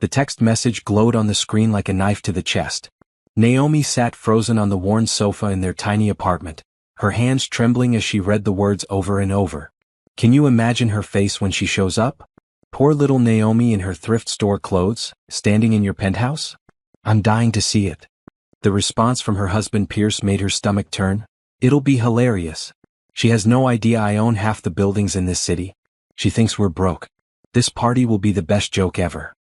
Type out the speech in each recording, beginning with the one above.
The text message glowed on the screen like a knife to the chest. Naomi sat frozen on the worn sofa in their tiny apartment, her hands trembling as she read the words over and over. Can you imagine her face when she shows up? Poor little Naomi in her thrift store clothes, standing in your penthouse? I'm dying to see it. The response from her husband Pierce made her stomach turn. It'll be hilarious. She has no idea I own half the buildings in this city. She thinks we're broke. This party will be the best joke ever.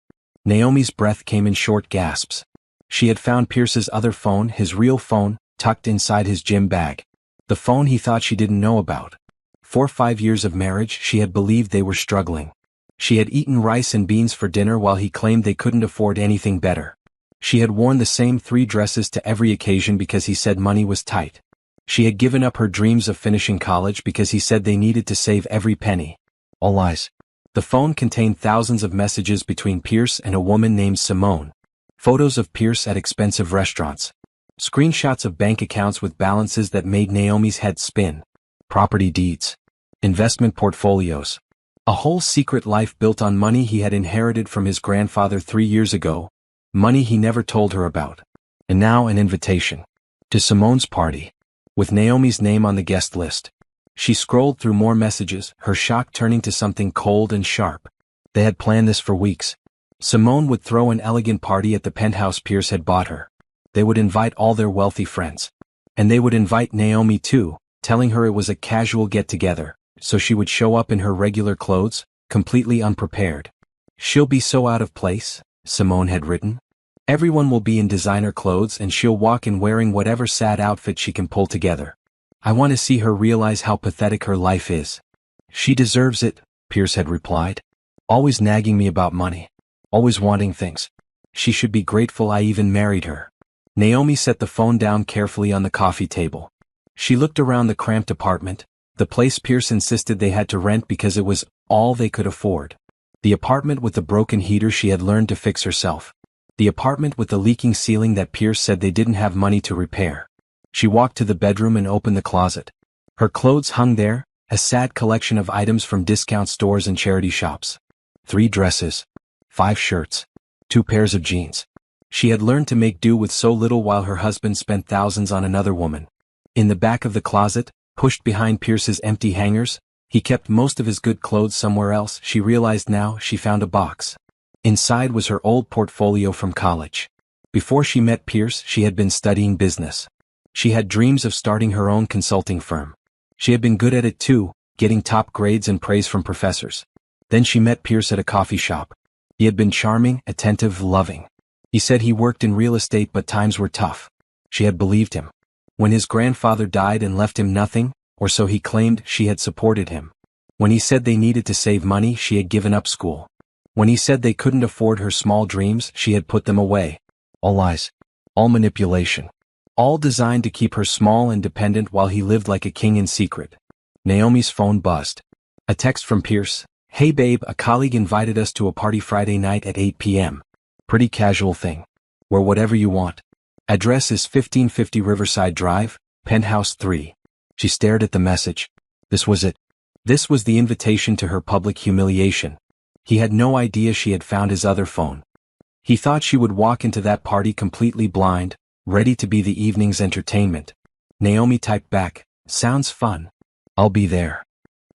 Naomi's breath came in short gasps. She had found Pierce's other phone, his real phone, tucked inside his gym bag. The phone he thought she didn't know about. For 5 years of marriage, she had believed they were struggling. She had eaten rice and beans for dinner while he claimed they couldn't afford anything better. She had worn the same 3 dresses to every occasion because he said money was tight. She had given up her dreams of finishing college because he said they needed to save every penny. All lies. The phone contained thousands of messages between Pierce and a woman named Simone. Photos of Pierce at expensive restaurants. Screenshots of bank accounts with balances that made Naomi's head spin. Property deeds. Investment portfolios. A whole secret life built on money he had inherited from his grandfather 3 years ago. Money he never told her about. And now an invitation. To Simone's party. With Naomi's name on the guest list. She scrolled through more messages, her shock turning to something cold and sharp. They had planned this for weeks. Simone would throw an elegant party at the penthouse Pierce had bought her. They would invite all their wealthy friends. And they would invite Naomi too, telling her it was a casual get-together, so she would show up in her regular clothes, completely unprepared. She'll be so out of place, Simone had written. Everyone will be in designer clothes and she'll walk in wearing whatever sad outfit she can pull together. I want to see her realize how pathetic her life is. She deserves it, Pierce had replied. Always nagging me about money. Always wanting things. She should be grateful I even married her. Naomi set the phone down carefully on the coffee table. She looked around the cramped apartment, the place Pierce insisted they had to rent because it was all they could afford. The apartment with the broken heater she had learned to fix herself. The apartment with the leaking ceiling that Pierce said they didn't have money to repair. She walked to the bedroom and opened the closet. Her clothes hung there, a sad collection of items from discount stores and charity shops. 3 dresses. 5 shirts. 2 pairs of jeans. She had learned to make do with so little while her husband spent thousands on another woman. In the back of the closet, pushed behind Pierce's empty hangers, he kept most of his good clothes somewhere else. She realized now she found a box. Inside was her old portfolio from college. Before she met Pierce, she had been studying business. She had dreams of starting her own consulting firm. She had been good at it too, getting top grades and praise from professors. Then she met Pierce at a coffee shop. He had been charming, attentive, loving. He said he worked in real estate but times were tough. She had believed him. When his grandfather died and left him nothing, or so he claimed, she had supported him. When he said they needed to save money, she had given up school. When he said they couldn't afford her small dreams, she had put them away. All lies. All manipulation. All designed to keep her small and dependent while he lived like a king in secret. Naomi's phone buzzed. A text from Pierce. Hey babe, a colleague invited us to a party Friday night at 8 p.m. Pretty casual thing. Wear whatever you want. Address is 1550 Riverside Drive, Penthouse 3. She stared at the message. This was it. This was the invitation to her public humiliation. He had no idea she had found his other phone. He thought she would walk into that party completely blind, ready to be the evening's entertainment. Naomi typed back, sounds fun. I'll be there.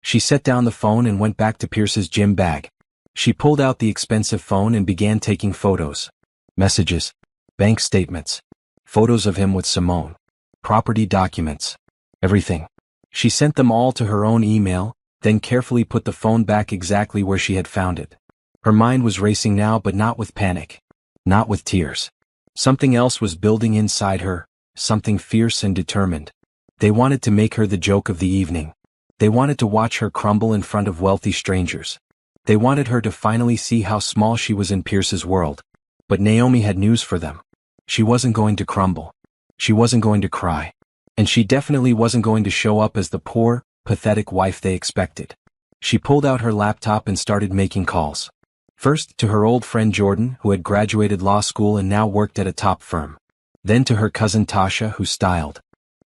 She set down the phone and went back to Pierce's gym bag. She pulled out the expensive phone and began taking photos. Messages. Bank statements. Photos of him with Simone. Property documents. Everything. She sent them all to her own email, then carefully put the phone back exactly where she had found it. Her mind was racing now, but not with panic. Not with tears. Something else was building inside her, something fierce and determined. They wanted to make her the joke of the evening. They wanted to watch her crumble in front of wealthy strangers. They wanted her to finally see how small she was in Pierce's world. But Naomi had news for them. She wasn't going to crumble. She wasn't going to cry. And she definitely wasn't going to show up as the poor, pathetic wife they expected. She pulled out her laptop and started making calls. First to her old friend Jordan, who had graduated law school and now worked at a top firm. Then to her cousin Tasha, who styled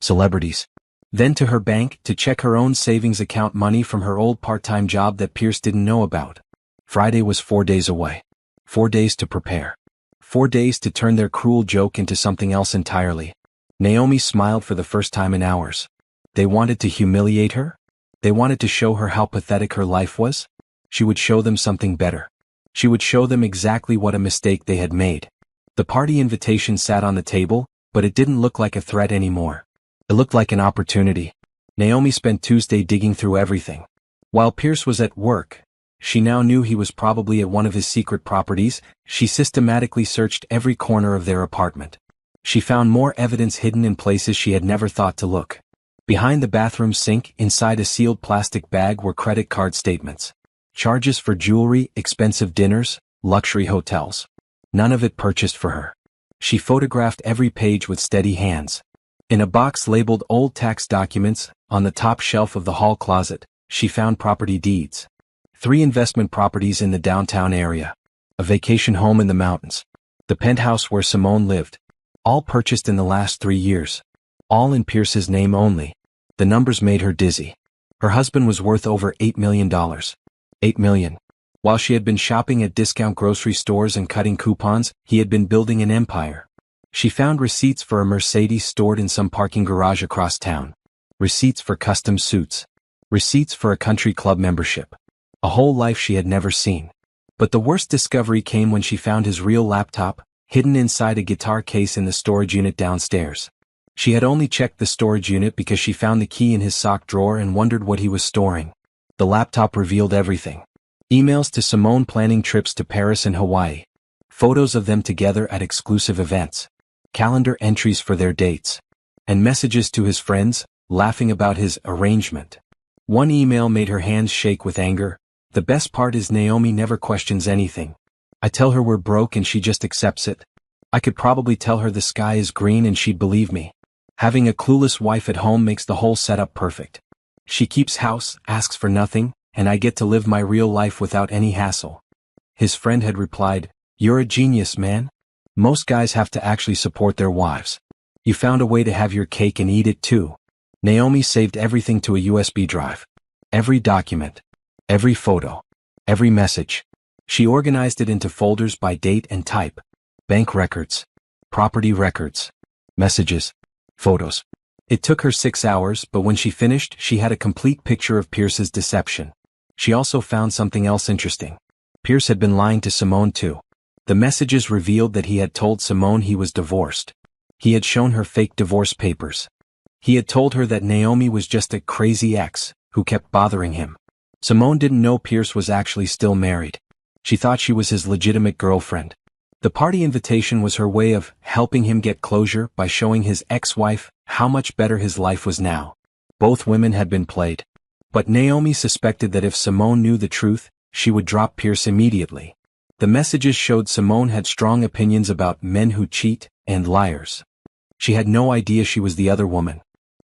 celebrities. Then to her bank to check her own savings account money from her old part-time job that Pierce didn't know about. Friday was 4 days away. 4 days to prepare. 4 days to turn their cruel joke into something else entirely. Naomi smiled for the first time in hours. They wanted to humiliate her? They wanted to show her how pathetic her life was? She would show them something better. She would show them exactly what a mistake they had made. The party invitation sat on the table, but it didn't look like a threat anymore. It looked like an opportunity. Naomi spent Tuesday digging through everything. While Pierce was at work, she now knew he was probably at one of his secret properties. She systematically searched every corner of their apartment. She found more evidence hidden in places she had never thought to look. Behind the bathroom sink, inside a sealed plastic bag, were credit card statements. Charges for jewelry, expensive dinners, luxury hotels. None of it purchased for her. She photographed every page with steady hands. In a box labeled Old Tax Documents, on the top shelf of the hall closet, she found property deeds. 3 investment properties in the downtown area. A vacation home in the mountains. The penthouse where Simone lived. All purchased in the last 3 years. All in Pierce's name only. The numbers made her dizzy. Her husband was worth over $8 million. $8 million. While she had been shopping at discount grocery stores and cutting coupons, he had been building an empire. She found receipts for a Mercedes stored in some parking garage across town. Receipts for custom suits. Receipts for a country club membership. A whole life she had never seen. But the worst discovery came when she found his real laptop, hidden inside a guitar case in the storage unit downstairs. She had only checked the storage unit because she found the key in his sock drawer and wondered what he was storing. The laptop revealed everything. Emails to Simone planning trips to Paris and Hawaii. Photos of them together at exclusive events. Calendar entries for their dates. And messages to his friends, laughing about his arrangement. One email made her hands shake with anger. The best part is Naomi never questions anything. I tell her we're broke and she just accepts it. I could probably tell her the sky is green and she'd believe me. Having a clueless wife at home makes the whole setup perfect. She keeps house, asks for nothing, and I get to live my real life without any hassle. His friend had replied, "You're a genius, man. Most guys have to actually support their wives. You found a way to have your cake and eat it too." Naomi saved everything to a USB drive. Every document. Every photo. Every message. She organized it into folders by date and type. Bank records. Property records. Messages. Photos. It took her 6 hours, but when she finished, she had a complete picture of Pierce's deception. She also found something else interesting. Pierce had been lying to Simone too. The messages revealed that he had told Simone he was divorced. He had shown her fake divorce papers. He had told her that Naomi was just a crazy ex, who kept bothering him. Simone didn't know Pierce was actually still married. She thought she was his legitimate girlfriend. The party invitation was her way of helping him get closure by showing his ex-wife how much better his life was now. Both women had been played. But Naomi suspected that if Simone knew the truth, she would drop Pierce immediately. The messages showed Simone had strong opinions about men who cheat and liars. She had no idea she was the other woman.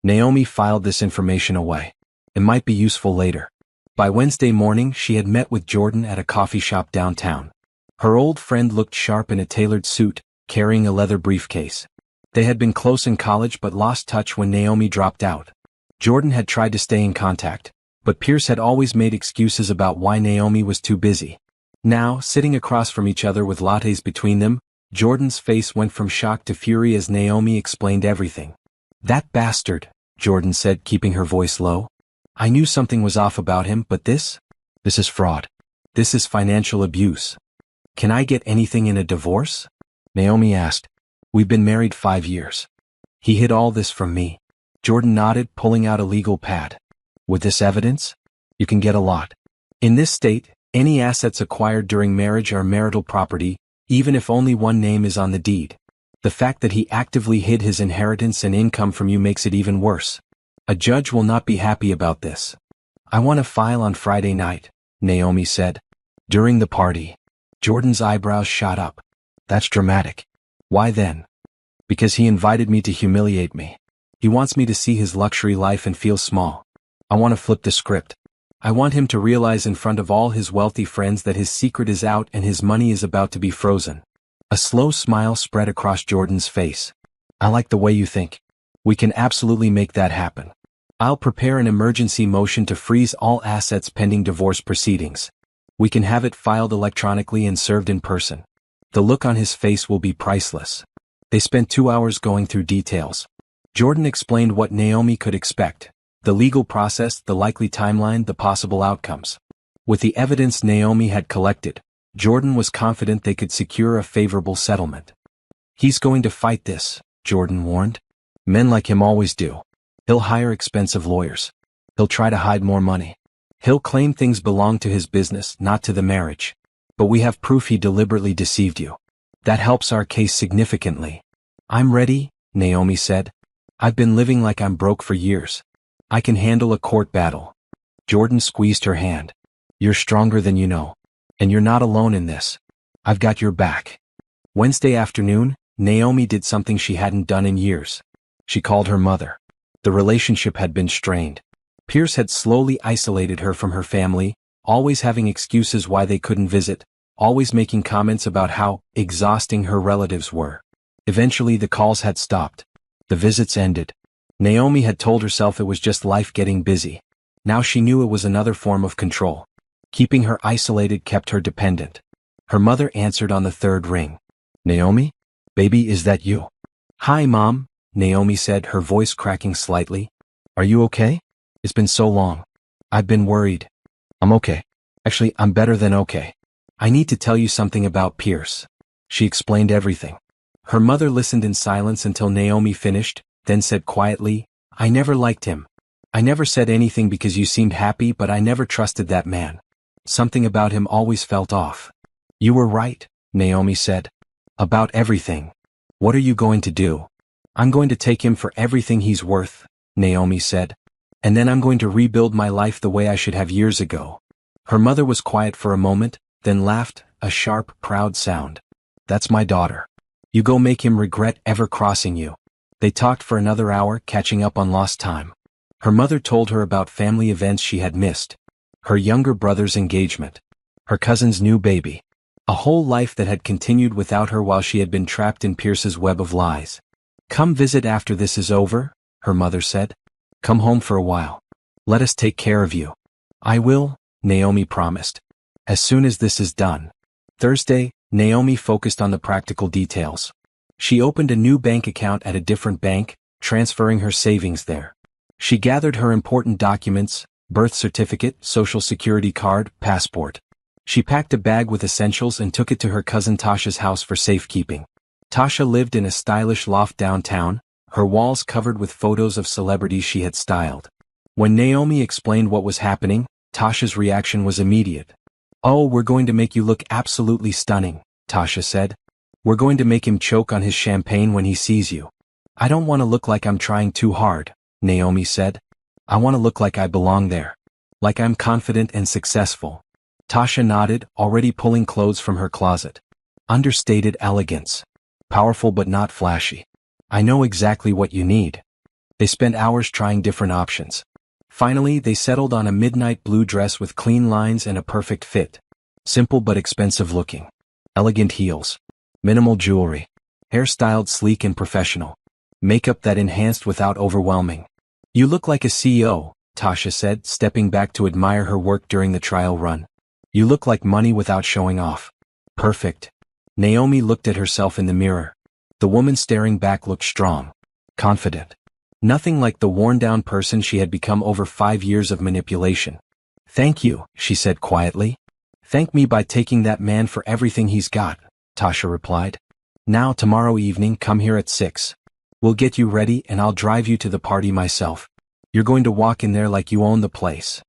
Naomi filed this information away. It might be useful later. By Wednesday morning, she had met with Jordan at a coffee shop downtown. Her old friend looked sharp in a tailored suit, carrying a leather briefcase. They had been close in college but lost touch when Naomi dropped out. Jordan had tried to stay in contact, but Pierce had always made excuses about why Naomi was too busy. Now, sitting across from each other with lattes between them, Jordan's face went from shock to fury as Naomi explained everything. "That bastard," Jordan said, keeping her voice low. "I knew something was off about him, but this is fraud. This is financial abuse. Can I get anything in a divorce?" Naomi asked. "We've been married 5 years. He hid all this from me." Jordan nodded, pulling out a legal pad. "With this evidence? You can get a lot. In this state, any assets acquired during marriage are marital property, even if only one name is on the deed. The fact that he actively hid his inheritance and income from you makes it even worse. A judge will not be happy about this." "I want to file on Friday night," Naomi said. During the party, Jordan's eyebrows shot up. "That's dramatic. Why then?" "Because he invited me to humiliate me. He wants me to see his luxury life and feel small. I want to flip the script. I want him to realize in front of all his wealthy friends that his secret is out and his money is about to be frozen." A slow smile spread across Jordan's face. "I like the way you think. We can absolutely make that happen. I'll prepare an emergency motion to freeze all assets pending divorce proceedings. We can have it filed electronically and served in person. The look on his face will be priceless. They spent 2 hours going through details. Jordan explained what Naomi could expect: the legal process, the likely timeline, the possible outcomes. With the evidence Naomi had collected, Jordan was confident they could secure a favorable settlement. He's going to fight this, Jordan warned. Men like him always do. He'll hire expensive lawyers. He'll try to hide more money. He'll claim things belong to his business, not to the marriage. But we have proof he deliberately deceived you. That helps our case significantly. I'm ready, Naomi said. I've been living like I'm broke for years. I can handle a court battle. Jordan squeezed her hand. You're stronger than you know. And you're not alone in this. I've got your back. Wednesday afternoon, Naomi did something she hadn't done in years. She called her mother. The relationship had been strained. Pierce had slowly isolated her from her family, always having excuses why they couldn't visit, always making comments about how exhausting her relatives were. Eventually the calls had stopped. The visits ended. Naomi had told herself it was just life getting busy. Now she knew it was another form of control. Keeping her isolated kept her dependent. Her mother answered on the third ring. Naomi? Baby, is that you? Hi, Mom, Naomi said, her voice cracking slightly. Are you okay? It's been so long. I've been worried. I'm okay. Actually, I'm better than okay. I need to tell you something about Pierce. She explained everything. Her mother listened in silence until Naomi finished, then said quietly, I never liked him. I never said anything because you seemed happy, but I never trusted that man. Something about him always felt off. You were right, Naomi said. About everything. What are you going to do? I'm going to take him for everything he's worth, Naomi said. And then I'm going to rebuild my life the way I should have years ago. Her mother was quiet for a moment, then laughed, a sharp, proud sound. That's my daughter. You go make him regret ever crossing you. They talked for another hour, catching up on lost time. Her mother told her about family events she had missed. Her younger brother's engagement. Her cousin's new baby. A whole life that had continued without her while she had been trapped in Pierce's web of lies. Come visit after this is over, her mother said. Come home for a while. Let us take care of you. I will, Naomi promised. As soon as this is done. Thursday, Naomi focused on the practical details. She opened a new bank account at a different bank, transferring her savings there. She gathered her important documents, birth certificate, social security card, passport. She packed a bag with essentials and took it to her cousin Tasha's house for safekeeping. Tasha lived in a stylish loft downtown, her walls covered with photos of celebrities she had styled. When Naomi explained what was happening, Tasha's reaction was immediate. Oh, we're going to make you look absolutely stunning, Tasha said. We're going to make him choke on his champagne when he sees you. I don't want to look like I'm trying too hard, Naomi said. I want to look like I belong there. Like I'm confident and successful. Tasha nodded, already pulling clothes from her closet. Understated elegance. Powerful but not flashy. I know exactly what you need. They spent hours trying different options. Finally, they settled on a midnight blue dress with clean lines and a perfect fit. Simple but expensive looking. Elegant heels. Minimal jewelry. Hair styled sleek and professional. Makeup that enhanced without overwhelming. You look like a CEO, Tasha said, stepping back to admire her work during the trial run. You look like money without showing off. Perfect. Naomi looked at herself in the mirror. The woman staring back looked strong. Confident. Nothing like the worn-down person she had become over 5 years of manipulation. Thank you, she said quietly. Thank me by taking that man for everything he's got, Tasha replied. Now tomorrow evening come here at 6. We'll get you ready and I'll drive you to the party myself. You're going to walk in there like you own the place.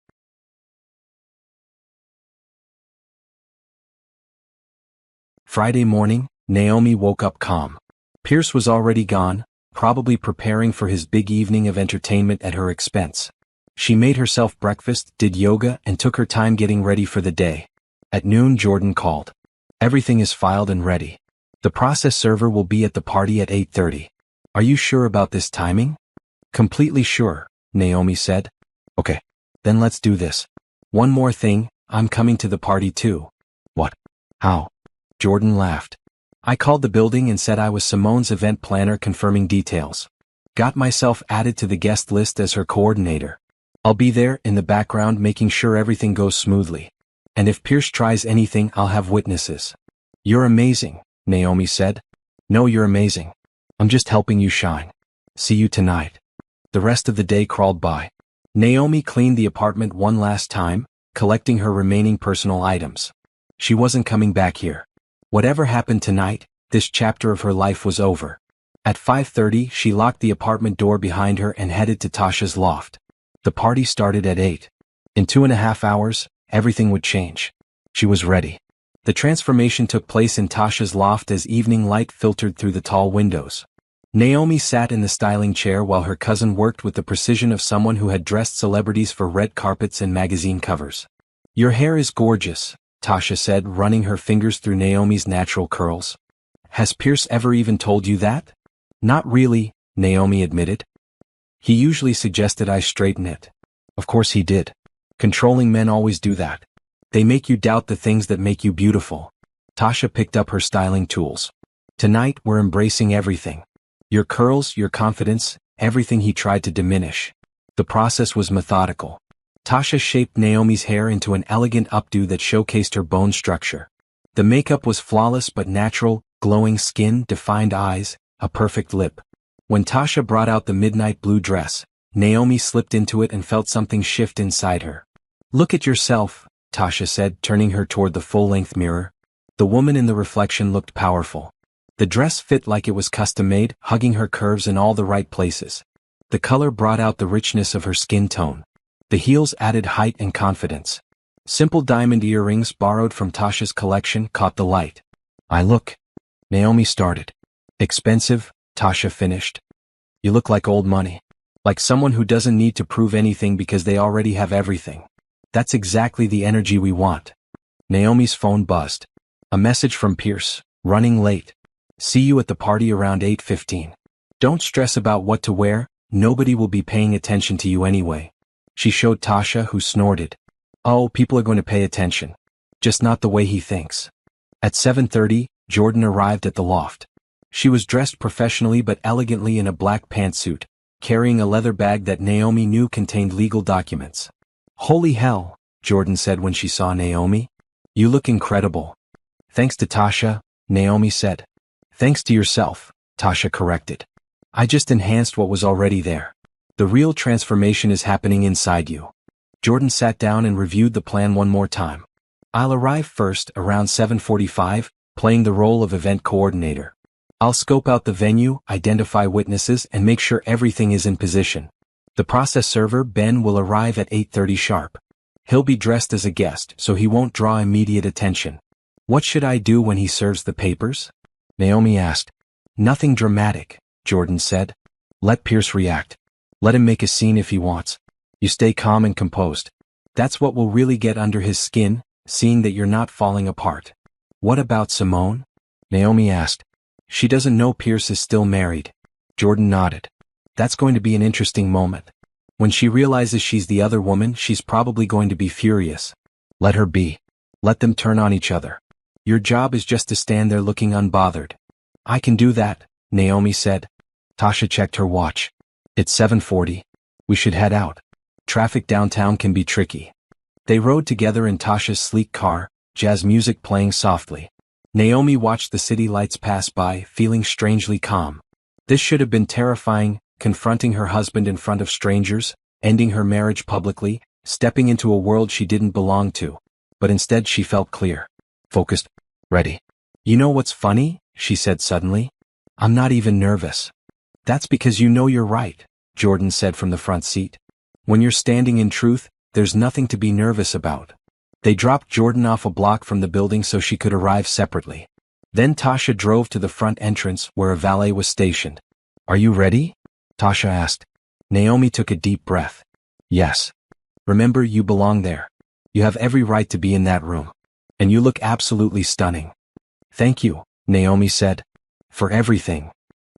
Friday morning, Naomi woke up calm. Pierce was already gone, probably preparing for his big evening of entertainment at her expense. She made herself breakfast, did yoga, and took her time getting ready for the day. At noon, Jordan called. Everything is filed and ready. The process server will be at the party at 8:30. Are you sure about this timing? Completely sure, Naomi said. Okay. Then let's do this. One more thing, I'm coming to the party too. What? How? Jordan laughed. I called the building and said I was Simone's event planner confirming details. Got myself added to the guest list as her coordinator. I'll be there in the background making sure everything goes smoothly. And if Pierce tries anything, I'll have witnesses. You're amazing, Naomi said. No, you're amazing. I'm just helping you shine. See you tonight. The rest of the day crawled by. Naomi cleaned the apartment one last time, collecting her remaining personal items. She wasn't coming back here. Whatever happened tonight, this chapter of her life was over. At 5:30, she locked the apartment door behind her and headed to Tasha's loft. The party started at 8. In 2.5 hours, everything would change. She was ready. The transformation took place in Tasha's loft as evening light filtered through the tall windows. Naomi sat in the styling chair while her cousin worked with the precision of someone who had dressed celebrities for red carpets and magazine covers. Your hair is gorgeous, Tasha said, running her fingers through Naomi's natural curls. Has Pierce ever even told you that? Not really, Naomi admitted. He usually suggested I straighten it. Of course he did. Controlling men always do that. They make you doubt the things that make you beautiful. Tasha picked up her styling tools. Tonight we're embracing everything. Your curls, your confidence, everything he tried to diminish. The process was methodical. Tasha shaped Naomi's hair into an elegant updo that showcased her bone structure. The makeup was flawless but natural, glowing skin, defined eyes, a perfect lip. When Tasha brought out the midnight blue dress, Naomi slipped into it and felt something shift inside her. Look at yourself, Tasha said, turning her toward the full-length mirror. The woman in the reflection looked powerful. The dress fit like it was custom-made, hugging her curves in all the right places. The color brought out the richness of her skin tone. The heels added height and confidence. Simple diamond earrings borrowed from Tasha's collection caught the light. Look. Naomi started. Expensive, Tasha finished. You look like old money. Like someone who doesn't need to prove anything because they already have everything. That's exactly the energy we want. Naomi's phone buzzed. A message from Pierce, running late. See you at the party around 8:15. Don't stress about what to wear, nobody will be paying attention to you anyway. She showed Tasha, who snorted. Oh, people are going to pay attention. Just not the way he thinks. At 7:30, Jordan arrived at the loft. She was dressed professionally but elegantly in a black pantsuit, carrying a leather bag that Naomi knew contained legal documents. Holy hell, Jordan said when she saw Naomi. You look incredible. Thanks to Tasha, Naomi said. Thanks to yourself, Tasha corrected. I just enhanced what was already there. The real transformation is happening inside you. Jordan sat down and reviewed the plan one more time. I'll arrive first, around 7:45, playing the role of event coordinator. I'll scope out the venue, identify witnesses, and make sure everything is in position. The process server, Ben, will arrive at 8:30 sharp. He'll be dressed as a guest, so he won't draw immediate attention. What should I do when he serves the papers? Naomi asked. Nothing dramatic, Jordan said. Let Pierce react. Let him make a scene if he wants. You stay calm and composed. That's what will really get under his skin, seeing that you're not falling apart. What about Simone? Naomi asked. She doesn't know Pierce is still married. Jordan nodded. That's going to be an interesting moment. When she realizes she's the other woman, she's probably going to be furious. Let her be. Let them turn on each other. Your job is just to stand there looking unbothered. I can do that, Naomi said. Tasha checked her watch. It's 7:40. We should head out. Traffic downtown can be tricky. They rode together in Tasha's sleek car, jazz music playing softly. Naomi watched the city lights pass by, feeling strangely calm. This should have been terrifying, confronting her husband in front of strangers, ending her marriage publicly, stepping into a world she didn't belong to. But instead she felt clear. Focused. Ready. You know what's funny? She said suddenly. I'm not even nervous. That's because you know you're right, Jordan said from the front seat. When you're standing in truth, there's nothing to be nervous about. They dropped Jordan off a block from the building so she could arrive separately. Then Tasha drove to the front entrance where a valet was stationed. Are you ready? Tasha asked. Naomi took a deep breath. Yes. Remember, you belong there. You have every right to be in that room. And you look absolutely stunning. Thank you, Naomi said. For everything.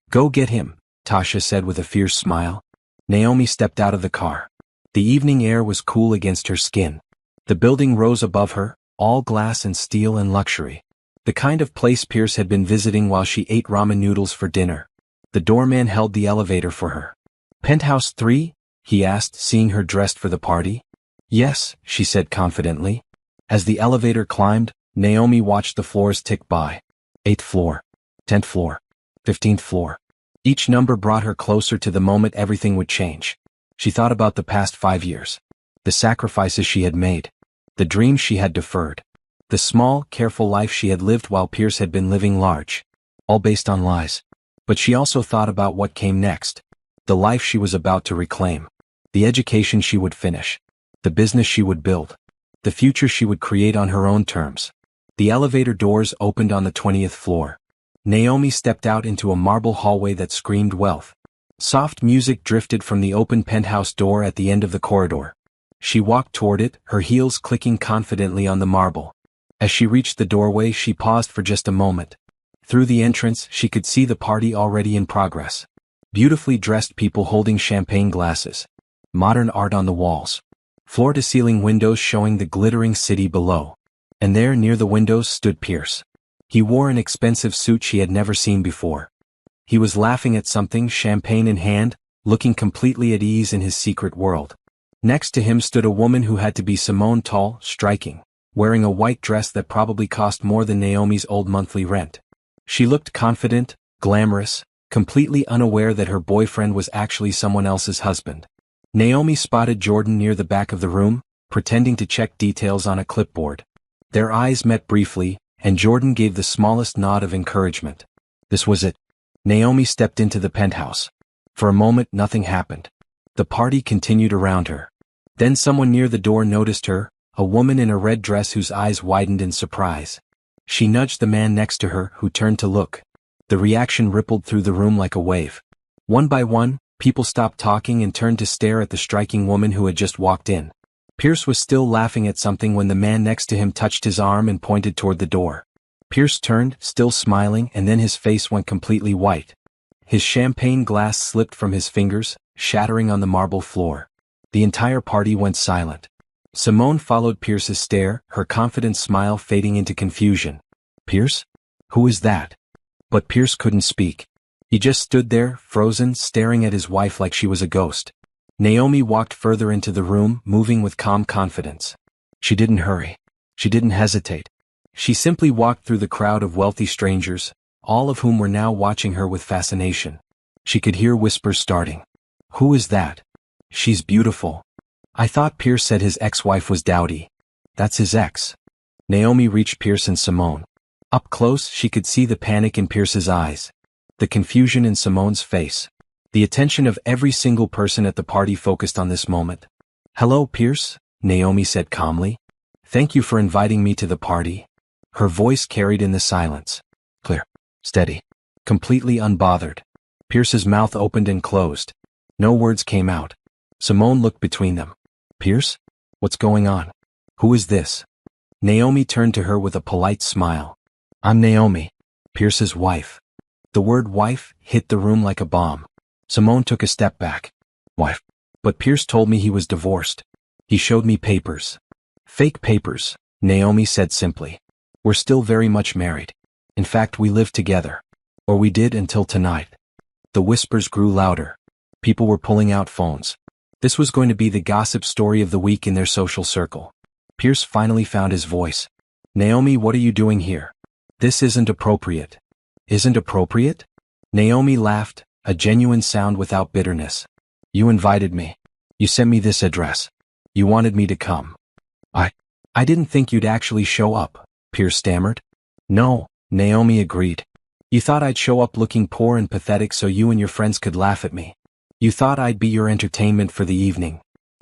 Go get him, Tasha said with a fierce smile. Naomi stepped out of the car. The evening air was cool against her skin. The building rose above her, all glass and steel and luxury. The kind of place Pierce had been visiting while she ate ramen noodles for dinner. The doorman held the elevator for her. Penthouse 3? He asked, seeing her dressed for the party. Yes, she said confidently. As the elevator climbed, Naomi watched the floors tick by. 8th floor, 10th floor, 15th floor. Each number brought her closer to the moment everything would change. She thought about the past 5 years. The sacrifices she had made. The dreams she had deferred. The small, careful life she had lived while Pierce had been living large. All based on lies. But she also thought about what came next. The life she was about to reclaim. The education she would finish. The business she would build. The future she would create on her own terms. The elevator doors opened on the 20th floor. Naomi stepped out into a marble hallway that screamed wealth. Soft music drifted from the open penthouse door at the end of the corridor. She walked toward it, her heels clicking confidently on the marble. As she reached the doorway, she paused for just a moment. Through the entrance, she could see the party already in progress. Beautifully dressed people holding champagne glasses. Modern art on the walls. Floor-to-ceiling windows showing the glittering city below. And there, near the windows, stood Pierce. He wore an expensive suit she had never seen before. He was laughing at something, champagne in hand, looking completely at ease in his secret world. Next to him stood a woman who had to be Simone, tall, striking, wearing a white dress that probably cost more than Naomi's old monthly rent. She looked confident, glamorous, completely unaware that her boyfriend was actually someone else's husband. Naomi spotted Jordan near the back of the room, pretending to check details on a clipboard. Their eyes met briefly, and Jordan gave the smallest nod of encouragement. This was it. Naomi stepped into the penthouse. For a moment, nothing happened. The party continued around her. Then someone near the door noticed her, a woman in a red dress whose eyes widened in surprise. She nudged the man next to her, who turned to look. The reaction rippled through the room like a wave. One by one, people stopped talking and turned to stare at the striking woman who had just walked in. Pierce was still laughing at something when the man next to him touched his arm and pointed toward the door. Pierce turned, still smiling, and then his face went completely white. His champagne glass slipped from his fingers, shattering on the marble floor. The entire party went silent. Simone followed Pierce's stare, her confident smile fading into confusion. Pierce? Who is that? But Pierce couldn't speak. He just stood there, frozen, staring at his wife like she was a ghost. Naomi walked further into the room, moving with calm confidence. She didn't hurry. She didn't hesitate. She simply walked through the crowd of wealthy strangers, all of whom were now watching her with fascination. She could hear whispers starting. Who is that? She's beautiful. I thought Pierce said his ex-wife was dowdy. That's his ex. Naomi reached Pierce and Simone. Up close, she could see the panic in Pierce's eyes. The confusion in Simone's face. The attention of every single person at the party focused on this moment. Hello, Pierce, Naomi said calmly. Thank you for inviting me to the party. Her voice carried in the silence. Clear. Steady. Completely unbothered. Pierce's mouth opened and closed. No words came out. Simone looked between them. Pierce? What's going on? Who is this? Naomi turned to her with a polite smile. I'm Naomi, Pierce's wife. The word wife hit the room like a bomb. Simone took a step back. Wife. But Pierce told me he was divorced. He showed me papers. Fake papers, Naomi said simply. We're still very much married. In fact, we live together. Or we did until tonight. The whispers grew louder. People were pulling out phones. This was going to be the gossip story of the week in their social circle. Pierce finally found his voice. Naomi, what are you doing here? This isn't appropriate. Isn't appropriate? Naomi laughed, a genuine sound without bitterness. You invited me. You sent me this address. You wanted me to come. I didn't think you'd actually show up, Pierce stammered. No, Naomi agreed. You thought I'd show up looking poor and pathetic so you and your friends could laugh at me. You thought I'd be your entertainment for the evening.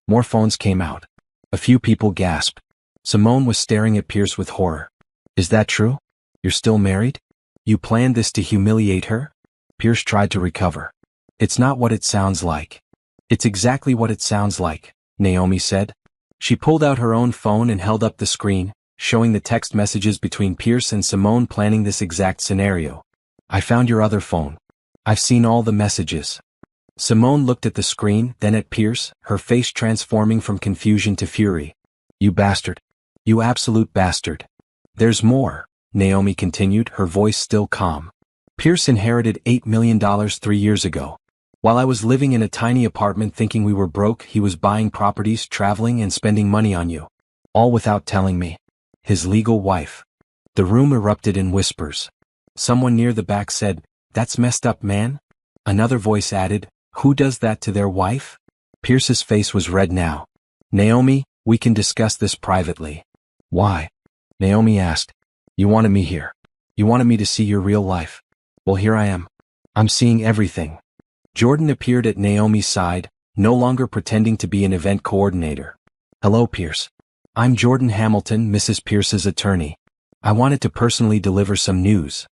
More phones came out. A few people gasped. Simone was staring at Pierce with horror. Is that true? You're still married? You planned this to humiliate her? Pierce tried to recover. It's not what it sounds like. It's exactly what it sounds like, Naomi said. She pulled out her own phone and held up the screen, showing the text messages between Pierce and Simone planning this exact scenario. I found your other phone. I've seen all the messages. Simone looked at the screen, then at Pierce, her face transforming from confusion to fury. You bastard. You absolute bastard. There's more, Naomi continued, her voice still calm. Pierce inherited $8 million 3 years ago. While I was living in a tiny apartment thinking we were broke, he was buying properties, traveling, and spending money on you. All without telling me. his legal wife. The room erupted in whispers. Someone near the back said, "That's messed up, man." Another voice added, "Who does that to their wife?" Pierce's face was red now. "Naomi, we can discuss this privately." "Why?" Naomi asked. "You wanted me here. You wanted me to see your real life. Well, here I am. I'm seeing everything." Jordan appeared at Naomi's side, no longer pretending to be an event coordinator. "Hello, Pierce. I'm Jordan Hamilton, Mrs. Pierce's attorney. I wanted to personally deliver some news."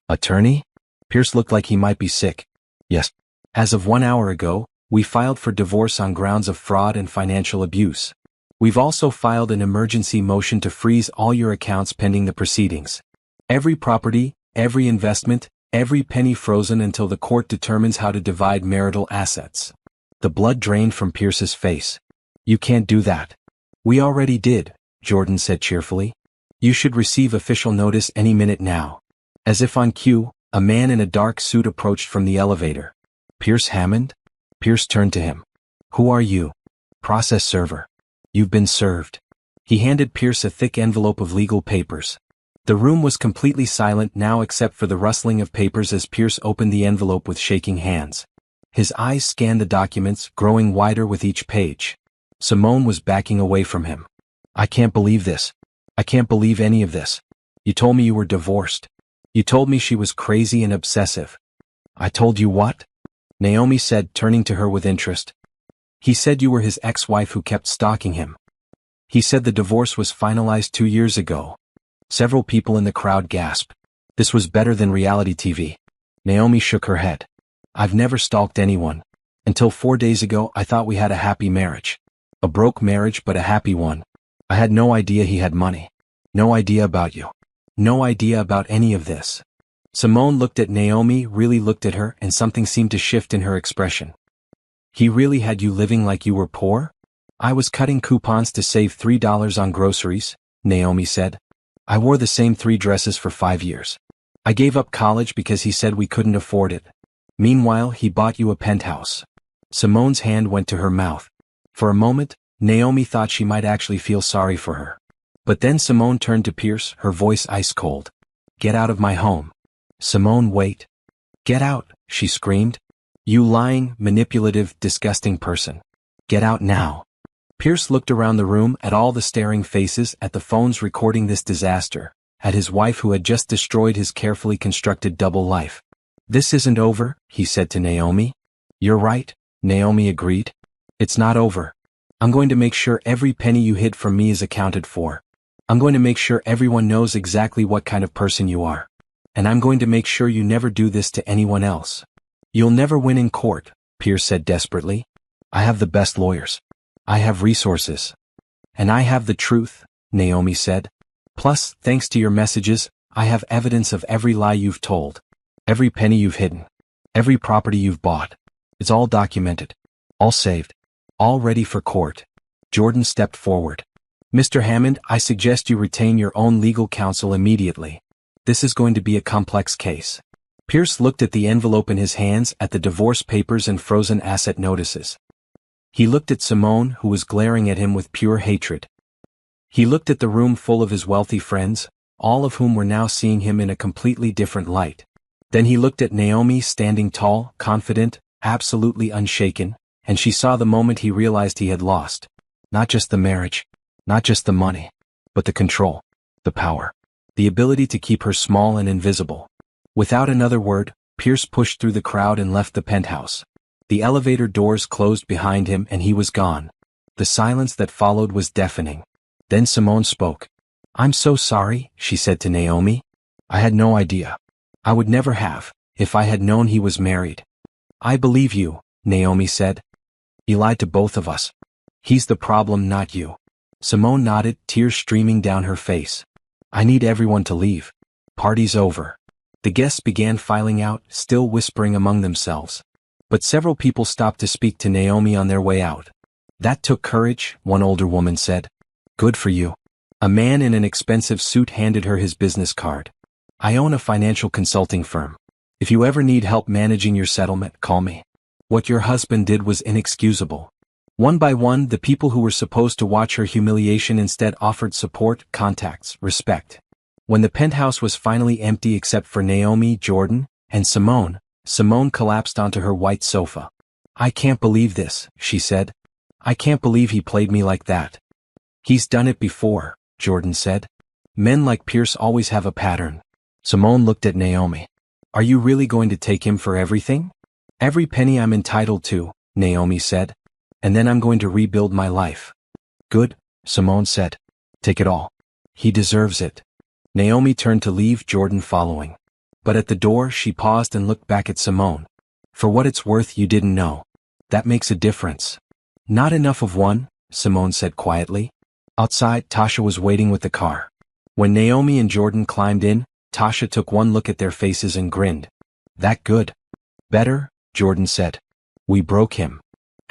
"Attorney?" Pierce looked like he might be sick. "Yes. As of 1 hour ago, we filed for divorce on grounds of fraud and financial abuse. We've also filed an emergency motion to freeze all your accounts pending the proceedings. Every property, every investment, every penny frozen until the court determines how to divide marital assets." The blood drained from Pierce's face. "You can't do that." "We already did," Jordan said cheerfully. "You should receive official notice any minute now." As if on cue, a man in a dark suit approached from the elevator. "Pierce Hammond?" Pierce turned to him. "Who are you?" "Process server. You've been served." He handed Pierce a thick envelope of legal papers. The room was completely silent now except for the rustling of papers as Pierce opened the envelope with shaking hands. His eyes scanned the documents, growing wider with each page. Simone was backing away from him. "I can't believe this. I can't believe any of this. You told me you were divorced. You told me she was crazy and obsessive." "I told you what?" Naomi said, turning to her with interest. "He said you were his ex-wife who kept stalking him. He said the divorce was finalized 2 years ago." Several people in the crowd gasped. This was better than reality TV. Naomi shook her head. "I've never stalked anyone. Until 4 days ago I thought we had a happy marriage. A broke marriage but a happy one. I had no idea he had money. No idea about you. No idea about any of this." Simone looked at Naomi, really looked at her, and something seemed to shift in her expression. "He really had you living like you were poor?" "I was cutting coupons to save $3 on groceries," Naomi said. "I wore the same 3 dresses for 5 years. I gave up college because he said we couldn't afford it. Meanwhile, he bought you a penthouse." Simone's hand went to her mouth. For a moment, Naomi thought she might actually feel sorry for her. But then Simone turned to Pierce, her voice ice cold. "Get out of my home." "Simone, wait." "Get out," she screamed. "You lying, manipulative, disgusting person. Get out now." Pierce looked around the room at all the staring faces, at the phones recording this disaster, at his wife who had just destroyed his carefully constructed double life. "This isn't over," he said to Naomi. "You're right," Naomi agreed. "It's not over. I'm going to make sure every penny you hid from me is accounted for. I'm going to make sure everyone knows exactly what kind of person you are. And I'm going to make sure you never do this to anyone else." "You'll never win in court," Pierce said desperately. "I have the best lawyers. I have resources. And I have the truth," Naomi said. "Plus, thanks to your messages, I have evidence of every lie you've told. Every penny you've hidden. Every property you've bought. It's all documented. All saved. All ready for court." Jordan stepped forward. "Mr. Hammond, I suggest you retain your own legal counsel immediately. This is going to be a complex case." Pierce looked at the envelope in his hands, at the divorce papers and frozen asset notices. He looked at Simone, who was glaring at him with pure hatred. He looked at the room full of his wealthy friends, all of whom were now seeing him in a completely different light. Then he looked at Naomi, standing tall, confident, absolutely unshaken, and she saw the moment he realized he had lost. Not just the marriage, not just the money, but the control, the power, the ability to keep her small and invisible. Without another word, Pierce pushed through the crowd and left the penthouse. The elevator doors closed behind him and he was gone. The silence that followed was deafening. Then Simone spoke. "I'm so sorry," she said to Naomi. "I had no idea. I would never have, if I had known he was married." "I believe you," Naomi said. "He lied to both of us. He's the problem, not you." Simone nodded, tears streaming down her face. "I need everyone to leave. Party's over." The guests began filing out, still whispering among themselves. But several people stopped to speak to Naomi on their way out. "That took courage," one older woman said. "Good for you." A man in an expensive suit handed her his business card. "I own a financial consulting firm. If you ever need help managing your settlement, call me. What your husband did was inexcusable." One by one, the people who were supposed to watch her humiliation instead offered support, contacts, respect. When the penthouse was finally empty except for Naomi, Jordan, and Simone, Simone collapsed onto her white sofa. "I can't believe this," she said. "I can't believe he played me like that." "He's done it before," Jordan said. "Men like Pierce always have a pattern." Simone looked at Naomi. "Are you really going to take him for everything?" "Every penny I'm entitled to," Naomi said. "And then I'm going to rebuild my life." "Good," Simone said. "Take it all. He deserves it." Naomi turned to leave, Jordan following. But at the door she paused and looked back at Simone. "For what it's worth, you didn't know. That makes a difference." "Not enough of one," Simone said quietly. Outside, Tasha was waiting with the car. When Naomi and Jordan climbed in, Tasha took one look at their faces and grinned. "That good?" "Better," Jordan said. "We broke him."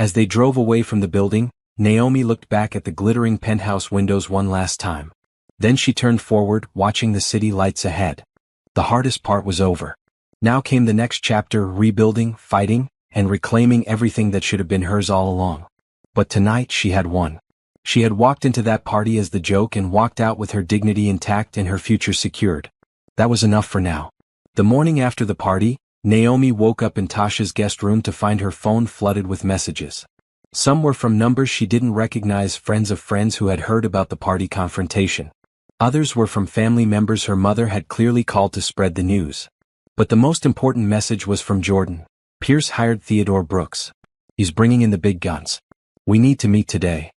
As they drove away from the building, Naomi looked back at the glittering penthouse windows one last time. Then she turned forward, watching the city lights ahead. The hardest part was over. Now came the next chapter, rebuilding, fighting, and reclaiming everything that should have been hers all along. But tonight she had won. She had walked into that party as the joke and walked out with her dignity intact and her future secured. That was enough for now. The morning after the party, Naomi woke up in Tasha's guest room to find her phone flooded with messages. Some were from numbers she didn't recognize, friends of friends who had heard about the party confrontation. Others were from family members her mother had clearly called to spread the news. But the most important message was from Jordan. "Pierce hired Theodore Brooks. He's bringing in the big guns. We need to meet today."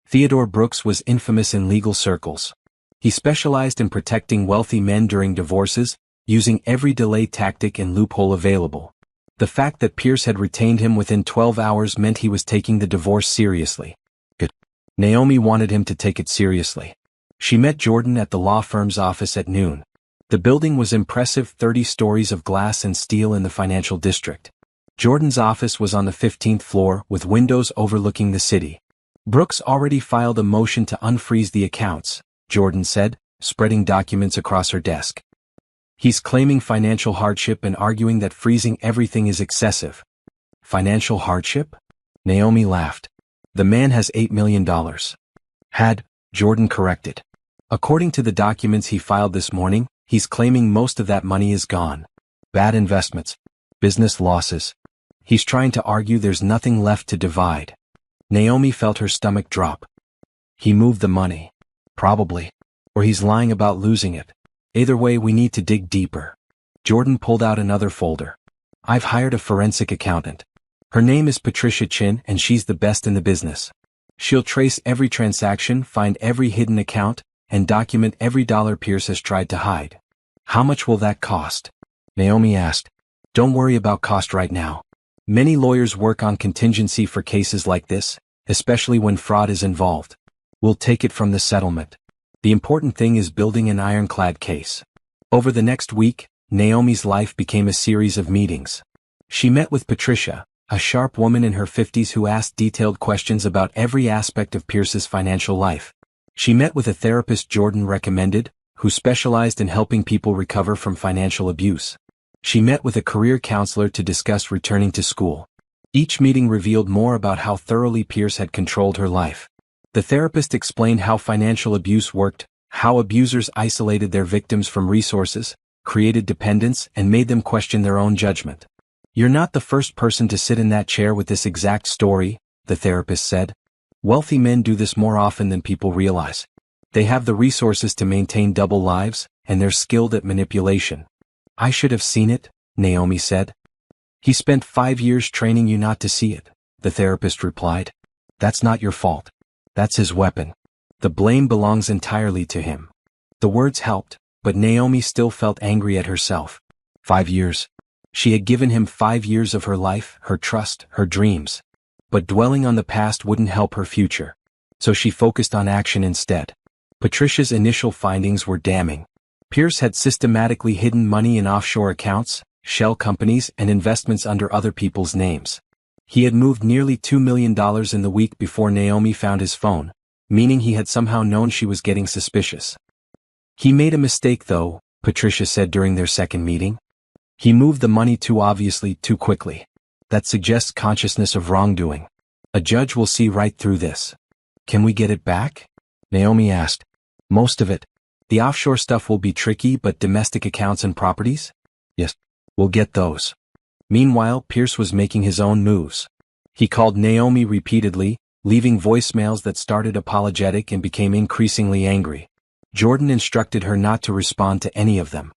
Theodore Brooks was infamous in legal circles. He specialized in protecting wealthy men during divorces, using every delay tactic and loophole available. The fact that Pierce had retained him within 12 hours meant he was taking the divorce seriously. Good. Naomi wanted him to take it seriously. She met Jordan at the law firm's office at noon. The building was impressive, 30 stories of glass and steel in the financial district. Jordan's office was on the 15th floor, with windows overlooking the city. "Brooks already filed a motion to unfreeze the accounts," Jordan said, spreading documents across her desk. "He's claiming financial hardship and arguing that freezing everything is excessive." "Financial hardship?" Naomi laughed. "The man has $8 million. Had," Jordan corrected. "According to the documents he filed this morning, he's claiming most of that money is gone. Bad investments. Business losses. He's trying to argue there's nothing left to divide." Naomi felt her stomach drop. "He moved the money. Probably. Or he's lying about losing it. Either way, we need to dig deeper." Jordan pulled out another folder. "I've hired a forensic accountant. Her name is Patricia Chin and she's the best in the business. She'll trace every transaction, find every hidden account, and document every dollar Pierce has tried to hide." "How much will that cost?" Naomi asked. "Don't worry about cost right now. Many lawyers work on contingency for cases like this, especially when fraud is involved. We'll take it from the settlement. The important thing is building an ironclad case." Over the next week, Naomi's life became a series of meetings. She met with Patricia, a sharp woman in her 50s who asked detailed questions about every aspect of Pierce's financial life. She met with a therapist Jordan recommended, who specialized in helping people recover from financial abuse. She met with a career counselor to discuss returning to school. Each meeting revealed more about how thoroughly Pierce had controlled her life. The therapist explained how financial abuse worked, how abusers isolated their victims from resources, created dependence, and made them question their own judgment. "You're not the first person to sit in that chair with this exact story," the therapist said. "Wealthy men do this more often than people realize. They have the resources to maintain double lives, and they're skilled at manipulation." "I should have seen it," Naomi said. "He spent 5 years training you not to see it," the therapist replied. "That's not your fault. That's his weapon. The blame belongs entirely to him." The words helped, but Naomi still felt angry at herself. 5 years. She had given him 5 years of her life, her trust, her dreams. But dwelling on the past wouldn't help her future. So she focused on action instead. Patricia's initial findings were damning. Pierce had systematically hidden money in offshore accounts, shell companies, and investments under other people's names. He had moved nearly $2 million in the week before Naomi found his phone, meaning he had somehow known she was getting suspicious. "He made a mistake though," Patricia said during their second meeting. "He moved the money too obviously, too quickly. That suggests consciousness of wrongdoing." A judge will see right through this. Can we get it back? Naomi asked. Most of it. The offshore stuff will be tricky, but domestic accounts and properties? Yes, we'll get those. Meanwhile, Pierce was making his own moves. He called Naomi repeatedly, leaving voicemails that started apologetic and became increasingly angry. Jordan instructed her not to respond to any of them.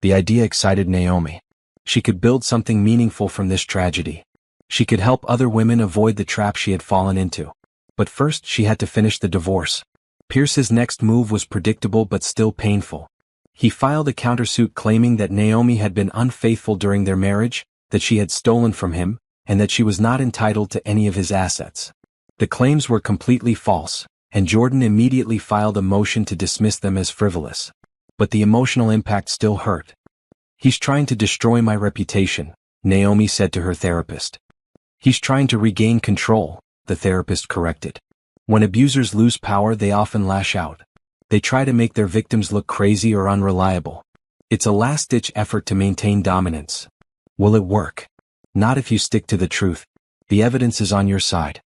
The idea excited Naomi. She could build something meaningful from this tragedy. She could help other women avoid the trap she had fallen into. But first she had to finish the divorce. Pierce's next move was predictable but still painful. He filed a countersuit claiming that Naomi had been unfaithful during their marriage, that she had stolen from him, and that she was not entitled to any of his assets. The claims were completely false, and Jordan immediately filed a motion to dismiss them as frivolous. But the emotional impact still hurt. He's trying to destroy my reputation, Naomi said to her therapist. He's trying to regain control, the therapist corrected. When abusers lose power, they often lash out. They try to make their victims look crazy or unreliable. It's a last-ditch effort to maintain dominance. Will it work? Not if you stick to the truth. The evidence is on your side.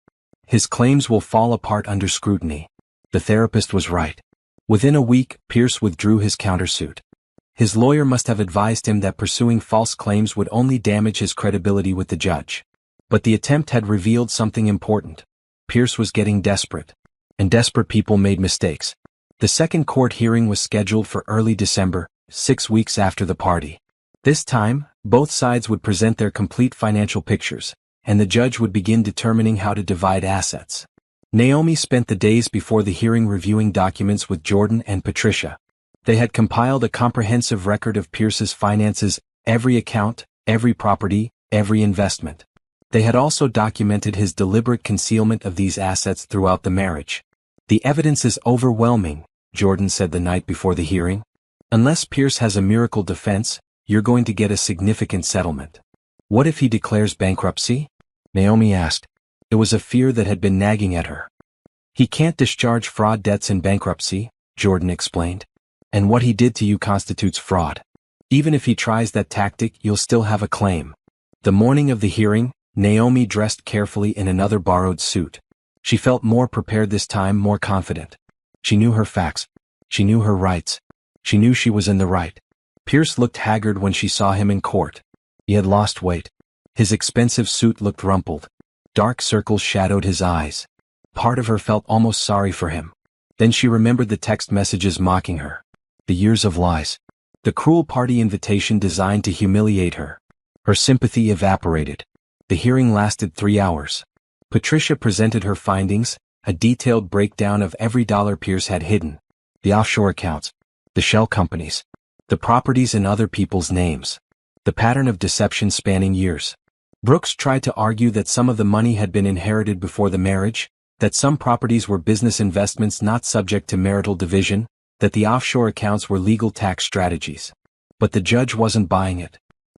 His claims will fall apart under scrutiny. The therapist was right. Within a week, Pierce withdrew his countersuit. His lawyer must have advised him that pursuing false claims would only damage his credibility with the judge. But the attempt had revealed something important. Pierce was getting desperate. And desperate people made mistakes. The second court hearing was scheduled for early December, 6 weeks after the party. This time, both sides would present their complete financial pictures, and the judge would begin determining how to divide assets. Naomi spent the days before the hearing reviewing documents with Jordan and Patricia. They had compiled a comprehensive record of Pierce's finances, every account, every property, every investment. They had also documented his deliberate concealment of these assets throughout the marriage. The evidence is overwhelming, Jordan said the night before the hearing. Unless Pierce has a miracle defense, you're going to get a significant settlement. What if he declares bankruptcy? Naomi asked. It was a fear that had been nagging at her. He can't discharge fraud debts in bankruptcy, Jordan explained. And what he did to you constitutes fraud. Even if he tries that tactic, you'll still have a claim. The morning of the hearing, Naomi dressed carefully in another borrowed suit. She felt more prepared this time, more confident. She knew her facts. She knew her rights. She knew she was in the right. Pierce looked haggard when she saw him in court. He had lost weight. His expensive suit looked rumpled. Dark circles shadowed his eyes. Part of her felt almost sorry for him. Then she remembered the text messages mocking her. The years of lies. The cruel party invitation designed to humiliate her. Her sympathy evaporated. The hearing lasted 3 hours. Patricia presented her findings, a detailed breakdown of every dollar Pierce had hidden. The offshore accounts. The shell companies. The properties in other people's names. The pattern of deception spanning years. Brooks tried to argue that some of the money had been inherited before the marriage, that some properties were business investments not subject to marital division, that the offshore accounts were legal tax strategies. But the judge wasn't buying it.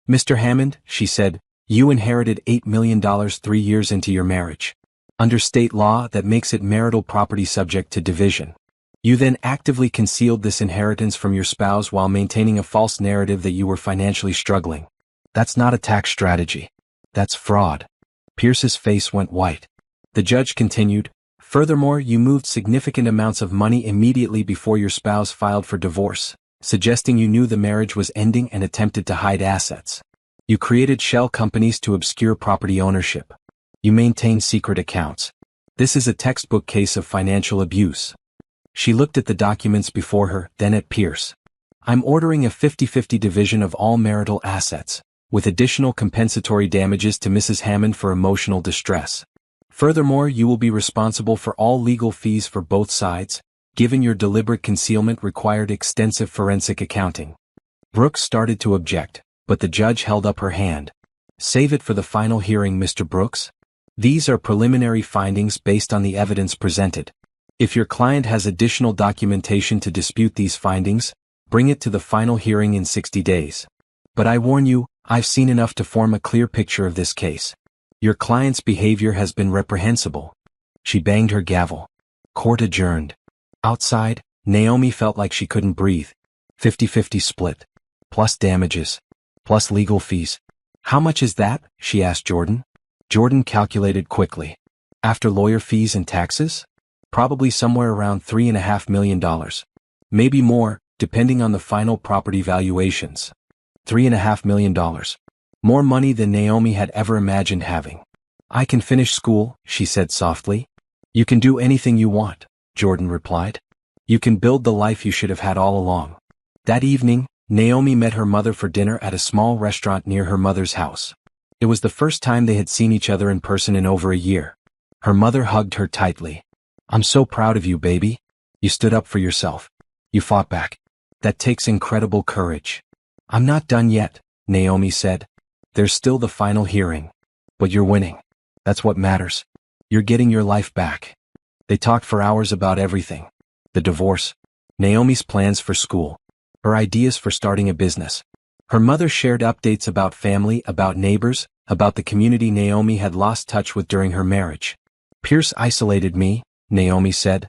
Mr. Hammond, she said, you inherited $8 million 3 years into your marriage. Under state law, that makes it marital property subject to division. You then actively concealed this inheritance from your spouse while maintaining a false narrative that you were financially struggling. That's not a tax strategy. That's fraud. Pierce's face went white. The judge continued, furthermore, you moved significant amounts of money immediately before your spouse filed for divorce, suggesting you knew the marriage was ending and attempted to hide assets. You created shell companies to obscure property ownership. You maintained secret accounts. This is a textbook case of financial abuse. She looked at the documents before her, then at Pierce. I'm ordering a 50-50 division of all marital assets, with additional compensatory damages to Mrs. Hammond for emotional distress. Furthermore, you will be responsible for all legal fees for both sides, given your deliberate concealment required extensive forensic accounting. Brooks started to object, but the judge held up her hand. Save it for the final hearing, Mr. Brooks. These are preliminary findings based on the evidence presented. If your client has additional documentation to dispute these findings, bring it to the final hearing in 60 days. But I warn you, I've seen enough to form a clear picture of this case. Your client's behavior has been reprehensible. She banged her gavel. Court adjourned. Outside, Naomi felt like she couldn't breathe. 50-50 split. Plus damages. plus legal fees. How much is that? She asked Jordan. Jordan calculated quickly. After lawyer fees and taxes? Probably somewhere around $3.5 million. Maybe more, depending on the final property valuations. $3.5 million. More money than Naomi had ever imagined having. I can finish school, she said softly. You can do anything you want, Jordan replied. You can build the life you should have had all along. That evening, Naomi met her mother for dinner at a small restaurant near her mother's house. It was the first time they had seen each other in person in over a year. Her mother hugged her tightly. I'm so proud of you, baby. You stood up for yourself. You fought back. That takes incredible courage. I'm not done yet, Naomi said. There's still the final hearing. But you're winning. That's what matters. You're getting your life back. They talked for hours about everything. The divorce. Naomi's plans for school. Her ideas for starting a business. Her mother shared updates about family, about neighbors, about the community Naomi had lost touch with during her marriage. Pierce isolated me, Naomi said.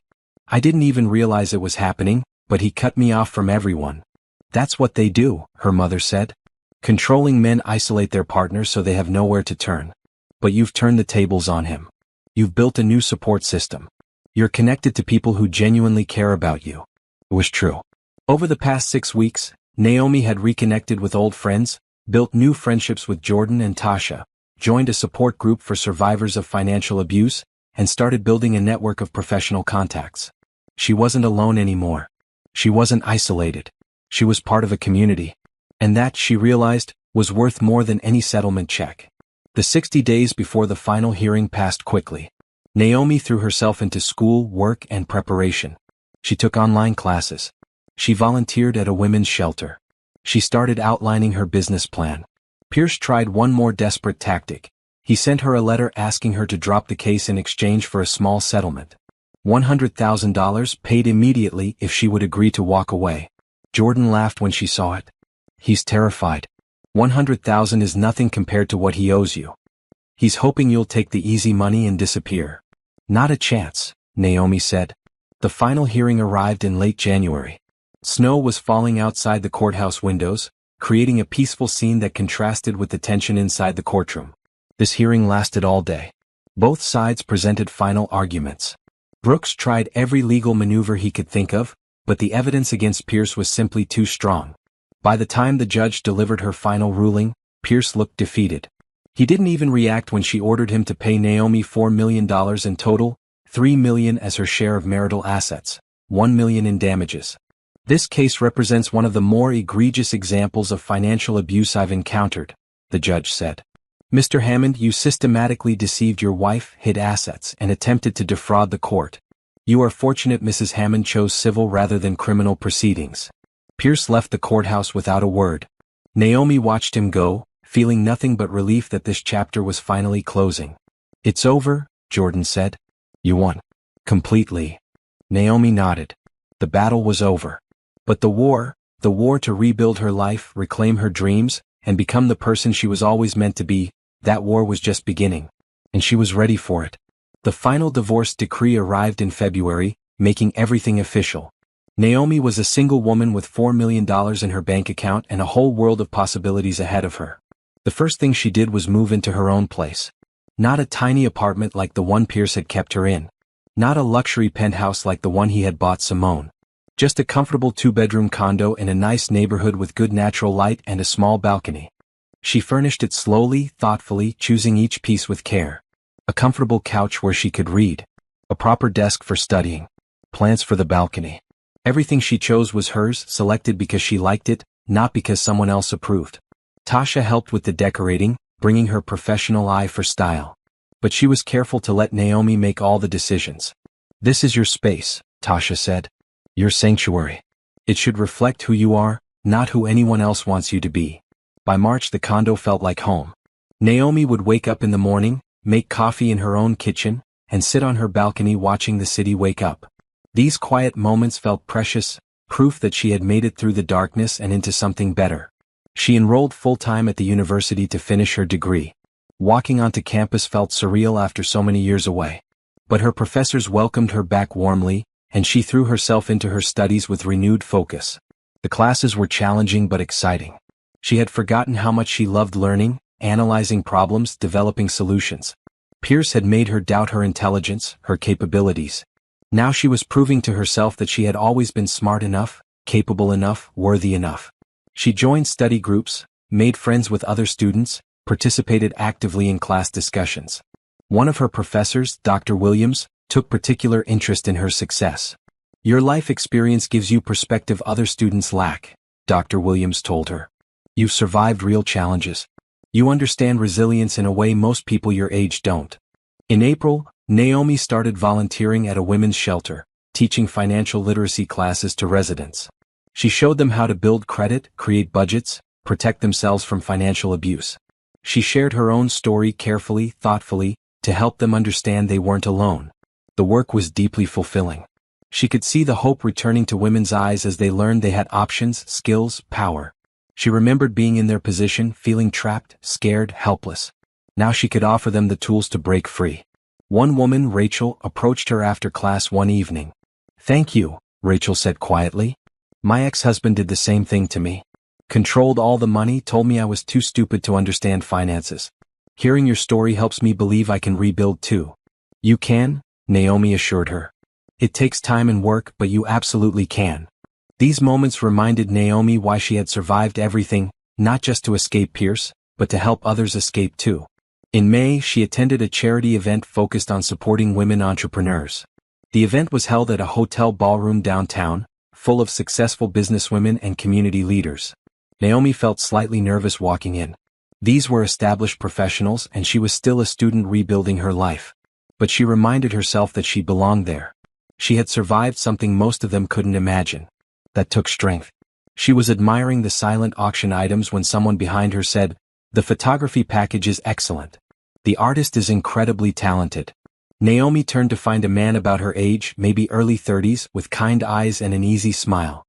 I didn't even realize it was happening, but he cut me off from everyone. That's what they do, her mother said. Controlling men isolate their partners so they have nowhere to turn. But you've turned the tables on him. You've built a new support system. You're connected to people who genuinely care about you. It was true. Over the past 6 weeks, Naomi had reconnected with old friends, built new friendships with Jordan and Tasha, joined a support group for survivors of financial abuse, and started building a network of professional contacts. She wasn't alone anymore. She wasn't isolated. She was part of a community. And that, she realized, was worth more than any settlement check. The 60 days before the final hearing passed quickly. Naomi threw herself into school, work, and preparation. She took online classes. She volunteered at a women's shelter. She started outlining her business plan. Pierce tried one more desperate tactic. He sent her a letter asking her to drop the case in exchange for a small settlement. $100,000 paid immediately if she would agree to walk away. Jordan laughed when she saw it. He's terrified. $100,000 is nothing compared to what he owes you. He's hoping you'll take the easy money and disappear. Not a chance, Naomi said. The final hearing arrived in late January. Snow was falling outside the courthouse windows, creating a peaceful scene that contrasted with the tension inside the courtroom. This hearing lasted all day. Both sides presented final arguments. Brooks tried every legal maneuver he could think of, but the evidence against Pierce was simply too strong. By the time the judge delivered her final ruling, Pierce looked defeated. He didn't even react when she ordered him to pay Naomi $4 million in total, $3 million as her share of marital assets, $1 million in damages. This case represents one of the more egregious examples of financial abuse I've encountered, the judge said. Mr. Hammond, you systematically deceived your wife, hid assets, and attempted to defraud the court. You are fortunate Mrs. Hammond chose civil rather than criminal proceedings. Pierce left the courthouse without a word. Naomi watched him go, feeling nothing but relief that this chapter was finally closing. It's over, Jordan said. You won. Completely. Naomi nodded. The battle was over. But the war to rebuild her life, reclaim her dreams, and become the person she was always meant to be, that war was just beginning. And she was ready for it. The final divorce decree arrived in February, making everything official. Naomi was a single woman with $4 million in her bank account and a whole world of possibilities ahead of her. The first thing she did was move into her own place. Not a tiny apartment like the one Pierce had kept her in. Not a luxury penthouse like the one he had bought Simone. Just a comfortable 2-bedroom condo in a nice neighborhood with good natural light and a small balcony. She furnished it slowly, thoughtfully, choosing each piece with care. A comfortable couch where she could read. A proper desk for studying. Plants for the balcony. Everything she chose was hers, selected because she liked it, not because someone else approved. Tasha helped with the decorating, bringing her professional eye for style. But she was careful to let Naomi make all the decisions. This is your space, Tasha said. Your sanctuary. It should reflect who you are, not who anyone else wants you to be. By March the condo felt like home. Naomi would wake up in the morning, make coffee in her own kitchen, and sit on her balcony watching the city wake up. These quiet moments felt precious, proof that she had made it through the darkness and into something better. She enrolled full-time at the university to finish her degree. Walking onto campus felt surreal after so many years away. But her professors welcomed her back warmly, and she threw herself into her studies with renewed focus. The classes were challenging but exciting. She had forgotten how much she loved learning, analyzing problems, developing solutions. Pierce had made her doubt her intelligence, her capabilities. Now she was proving to herself that she had always been smart enough, capable enough, worthy enough. She joined study groups, made friends with other students, participated actively in class discussions. One of her professors, Dr. Williams, took particular interest in her success. "Your life experience gives you perspective other students lack," Dr. Williams told her. "You've survived real challenges. You understand resilience in a way most people your age don't." In April, Naomi started volunteering at a women's shelter, teaching financial literacy classes to residents. She showed them how to build credit, create budgets, protect themselves from financial abuse. She shared her own story carefully, thoughtfully, to help them understand they weren't alone. The work was deeply fulfilling. She could see the hope returning to women's eyes as they learned they had options, skills, power. She remembered being in their position, feeling trapped, scared, helpless. Now she could offer them the tools to break free. One woman, Rachel, approached her after class one evening. "Thank you," Rachel said quietly. "My ex-husband did the same thing to me. Controlled all the money, told me I was too stupid to understand finances. Hearing your story helps me believe I can rebuild too." "You can," Naomi assured her. "It takes time and work, but you absolutely can." These moments reminded Naomi why she had survived everything, not just to escape Pierce, but to help others escape too. In May, she attended a charity event focused on supporting women entrepreneurs. The event was held at a hotel ballroom downtown, full of successful businesswomen and community leaders. Naomi felt slightly nervous walking in. These were established professionals and she was still a student rebuilding her life. But she reminded herself that she belonged there. She had survived something most of them couldn't imagine. That took strength. She was admiring the silent auction items when someone behind her said, "The photography package is excellent. The artist is incredibly talented." Naomi turned to find a man about her age, maybe early 30s, with kind eyes and an easy smile.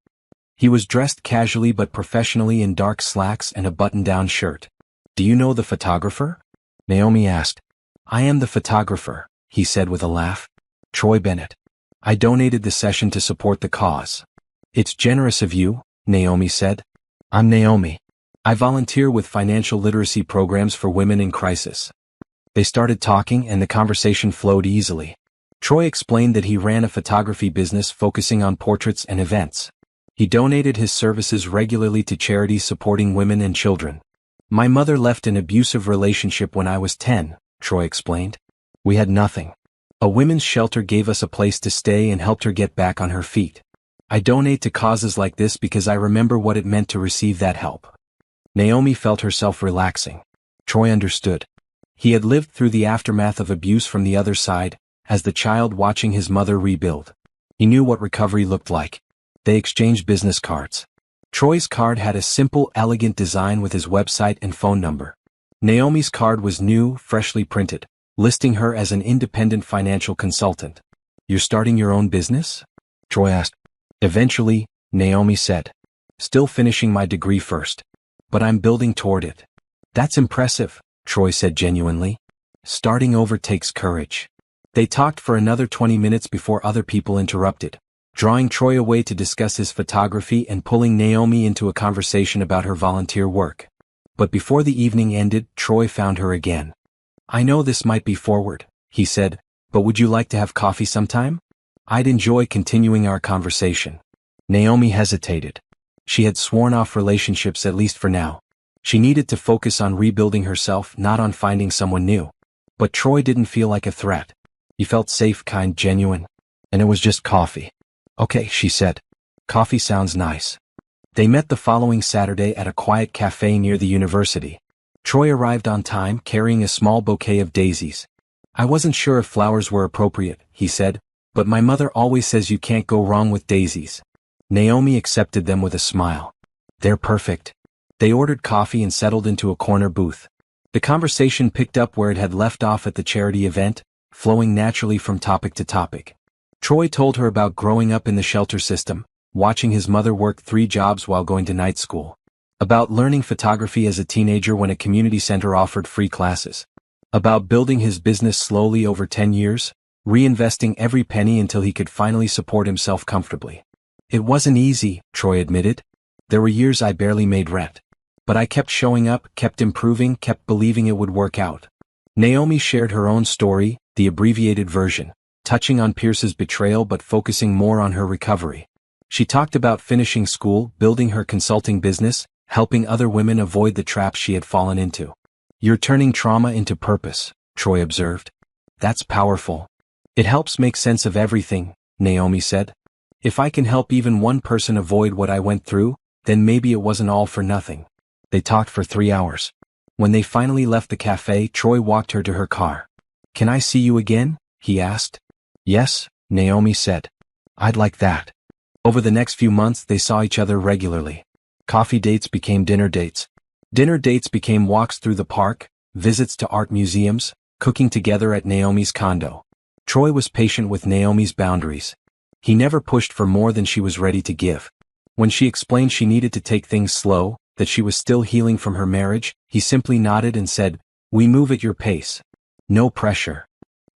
He was dressed casually but professionally in dark slacks and a button-down shirt. "Do you know the photographer?" Naomi asked. "I am the photographer," he said with a laugh. "Troy Bennett. I donated the session to support the cause." "It's generous of you," Naomi said. "I'm Naomi. I volunteer with financial literacy programs for women in crisis." They started talking and the conversation flowed easily. Troy explained that he ran a photography business focusing on portraits and events. He donated his services regularly to charities supporting women and children. "My mother left an abusive relationship when I was 10, Troy explained. "We had nothing. A women's shelter gave us a place to stay and helped her get back on her feet. I donate to causes like this because I remember what it meant to receive that help." Naomi felt herself relaxing. Troy understood. He had lived through the aftermath of abuse from the other side, as the child watching his mother rebuild. He knew what recovery looked like. They exchanged business cards. Troy's card had a simple, elegant design with his website and phone number. Naomi's card was new, freshly printed, listing her as an independent financial consultant. "You're starting your own business?" Troy asked. "Eventually," Naomi said. "Still finishing my degree first. But I'm building toward it." "That's impressive," Troy said genuinely. "Starting over takes courage." They talked for another 20 minutes before other people interrupted, drawing Troy away to discuss his photography and pulling Naomi into a conversation about her volunteer work. But before the evening ended, Troy found her again. "I know this might be forward," he said, "but would you like to have coffee sometime? I'd enjoy continuing our conversation." Naomi hesitated. She had sworn off relationships at least for now. She needed to focus on rebuilding herself, not on finding someone new. But Troy didn't feel like a threat. He felt safe, kind, genuine. And it was just coffee. "Okay," she said. "Coffee sounds nice." They met the following Saturday at a quiet cafe near the university. Troy arrived on time, carrying a small bouquet of daisies. "I wasn't sure if flowers were appropriate," he said, "but my mother always says you can't go wrong with daisies." Naomi accepted them with a smile. "They're perfect." They ordered coffee and settled into a corner booth. The conversation picked up where it had left off at the charity event, flowing naturally from topic to topic. Troy told her about growing up in the shelter system, watching his mother work 3 jobs while going to night school. About learning photography as a teenager when a community center offered free classes. About building his business slowly over 10 years, reinvesting every penny until he could finally support himself comfortably. "It wasn't easy," Troy admitted. "There were years I barely made rent. But I kept showing up, kept improving, kept believing it would work out. Naomi shared her own story, the abbreviated version, touching on Pierce's betrayal but focusing more on her recovery. She talked about finishing school, building her consulting business, helping other women avoid the traps she had fallen into. "You're turning trauma into purpose," Troy observed. "That's powerful. It helps make sense of everything," Naomi said. "If I can help even one person avoid what I went through, then maybe it wasn't all for nothing." They talked for 3 hours. When they finally left the cafe, Troy walked her to her car. "Can I see you again?" he asked. "Yes," Naomi said. "I'd like that." Over the next few months they saw each other regularly. Coffee dates became dinner dates. Dinner dates became walks through the park, visits to art museums, cooking together at Naomi's condo. Troy was patient with Naomi's boundaries. He never pushed for more than she was ready to give. When she explained she needed to take things slow, that she was still healing from her marriage, he simply nodded and said, "We move at your pace." No pressure.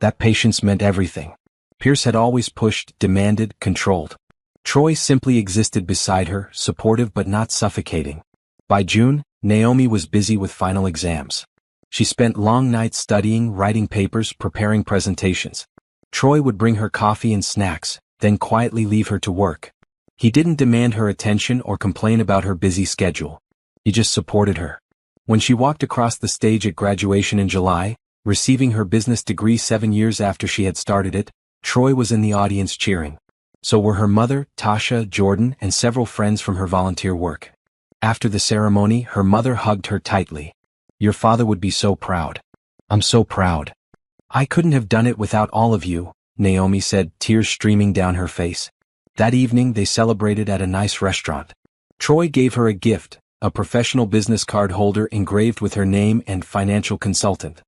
That patience meant everything. Pierce had always pushed, demanded, controlled. Troy simply existed beside her, supportive but not suffocating. By June, Naomi was busy with final exams. She spent long nights studying, writing papers, preparing presentations. Troy would bring her coffee and snacks, then quietly leave her to work. He didn't demand her attention or complain about her busy schedule. He just supported her. When she walked across the stage at graduation in July, receiving her business degree 7 years after she had started it, Troy was in the audience cheering. So were her mother, Tasha, Jordan, and several friends from her volunteer work. After the ceremony, her mother hugged her tightly. "Your father would be so proud." "I'm so proud. I couldn't have done it without all of you," Naomi said, tears streaming down her face. That evening they celebrated at a nice restaurant. Troy gave her a gift, a professional business card holder engraved with her name and financial consultant.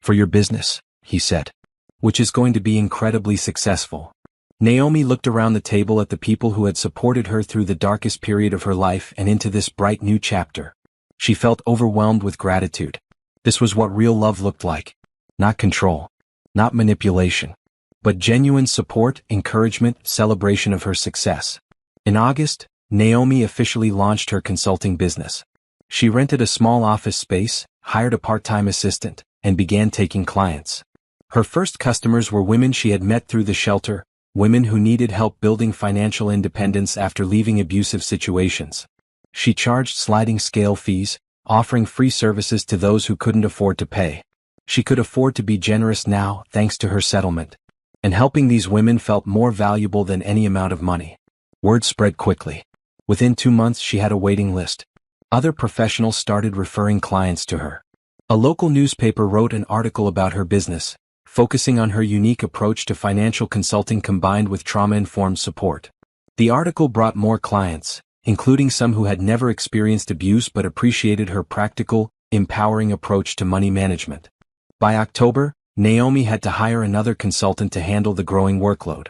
"For your business," he said, "which is going to be incredibly successful." Naomi looked around the table at the people who had supported her through the darkest period of her life and into this bright new chapter. She felt overwhelmed with gratitude. This was what real love looked like. Not control. Not manipulation. But genuine support, encouragement, celebration of her success. In August, Naomi officially launched her consulting business. She rented a small office space, hired a part-time assistant, and began taking clients. Her first customers were women she had met through the shelter, women who needed help building financial independence after leaving abusive situations. She charged sliding scale fees, offering free services to those who couldn't afford to pay. She could afford to be generous now, thanks to her settlement. And helping these women felt more valuable than any amount of money. Word spread quickly. Within 2 months she had a waiting list. Other professionals started referring clients to her. A local newspaper wrote an article about her business, focusing on her unique approach to financial consulting combined with trauma-informed support. The article brought more clients, including some who had never experienced abuse but appreciated her practical, empowering approach to money management. By October, Naomi had to hire another consultant to handle the growing workload.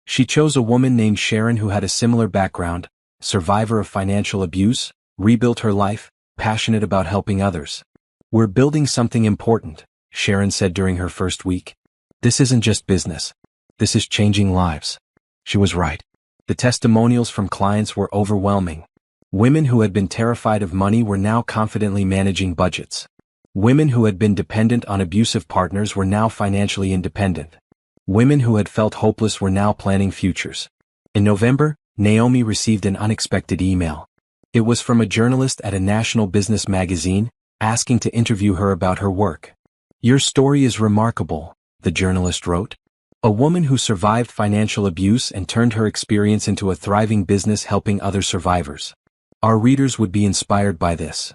She chose a woman named Sharon who had a similar background, survivor of financial abuse, rebuilt her life, passionate about helping others. "We're building something important," Sharon said during her first week. "This isn't just business. This is changing lives." She was right. The testimonials from clients were overwhelming. Women who had been terrified of money were now confidently managing budgets. Women who had been dependent on abusive partners were now financially independent. Women who had felt hopeless were now planning futures. In November, Naomi received an unexpected email. It was from a journalist at a national business magazine, asking to interview her about her work. "Your story is remarkable," the journalist wrote. "A woman who survived financial abuse and turned her experience into a thriving business helping other survivors. Our readers would be inspired by this."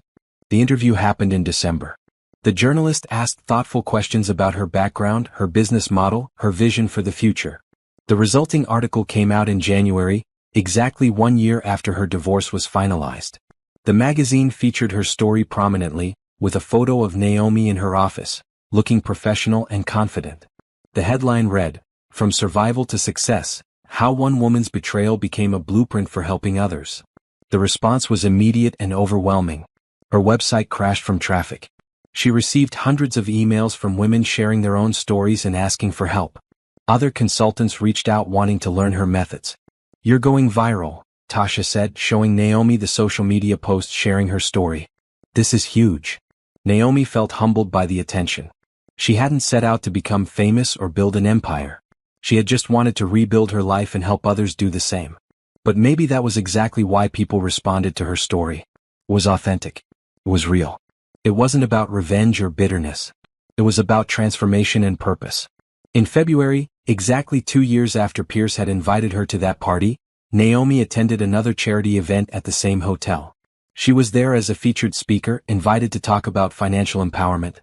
The interview happened in December. The journalist asked thoughtful questions about her background, her business model, her vision for the future. The resulting article came out in January, exactly 1 year after her divorce was finalized. The magazine featured her story prominently, with a photo of Naomi in her office, looking professional and confident. The headline read, "From Survival to Success, How One Woman's Betrayal Became a Blueprint for Helping Others." The response was immediate and overwhelming. Her website crashed from traffic. She received hundreds of emails from women sharing their own stories and asking for help. Other consultants reached out wanting to learn her methods. "You're going viral," Tasha said, showing Naomi the social media post sharing her story. This is huge. Naomi felt humbled by the attention. She hadn't set out to become famous or build an empire. She had just wanted to rebuild her life and help others do the same. But maybe that was exactly why people responded to her story. It was authentic. It was real. It wasn't about revenge or bitterness. It was about transformation and purpose. In February, exactly 2 years after Pierce had invited her to that party, Naomi attended another charity event at the same hotel. She was there as a featured speaker, invited to talk about financial empowerment.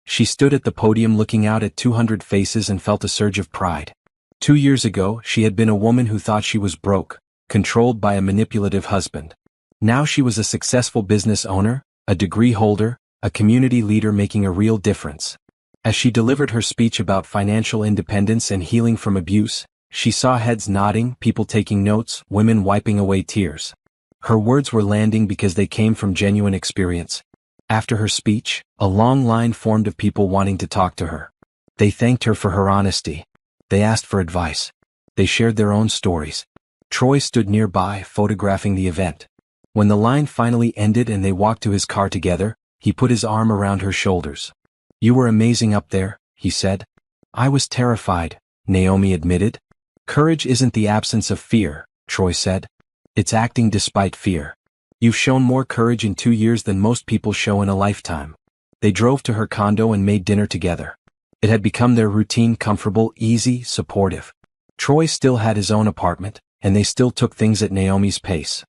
She stood at the podium looking out at 200 faces and felt a surge of pride. 2 years ago, she had been a woman who thought she was broke, controlled by a manipulative husband. Now she was a successful business owner, a degree holder, a community leader making a real difference. As she delivered her speech about financial independence and healing from abuse, she saw heads nodding, people taking notes, women wiping away tears. Her words were landing because they came from genuine experience. After her speech, a long line formed of people wanting to talk to her. They thanked her for her honesty. They asked for advice. They shared their own stories. Troy stood nearby, photographing the event. When the line finally ended and they walked to his car together, he put his arm around her shoulders. "You were amazing up there," he said. "I was terrified," Naomi admitted. "Courage isn't the absence of fear," Troy said. "It's acting despite fear. You've shown more courage in 2 years than most people show in a lifetime." They drove to her condo and made dinner together. It had become their routine, comfortable, easy, supportive. Troy still had his own apartment, and they still took things at Naomi's pace.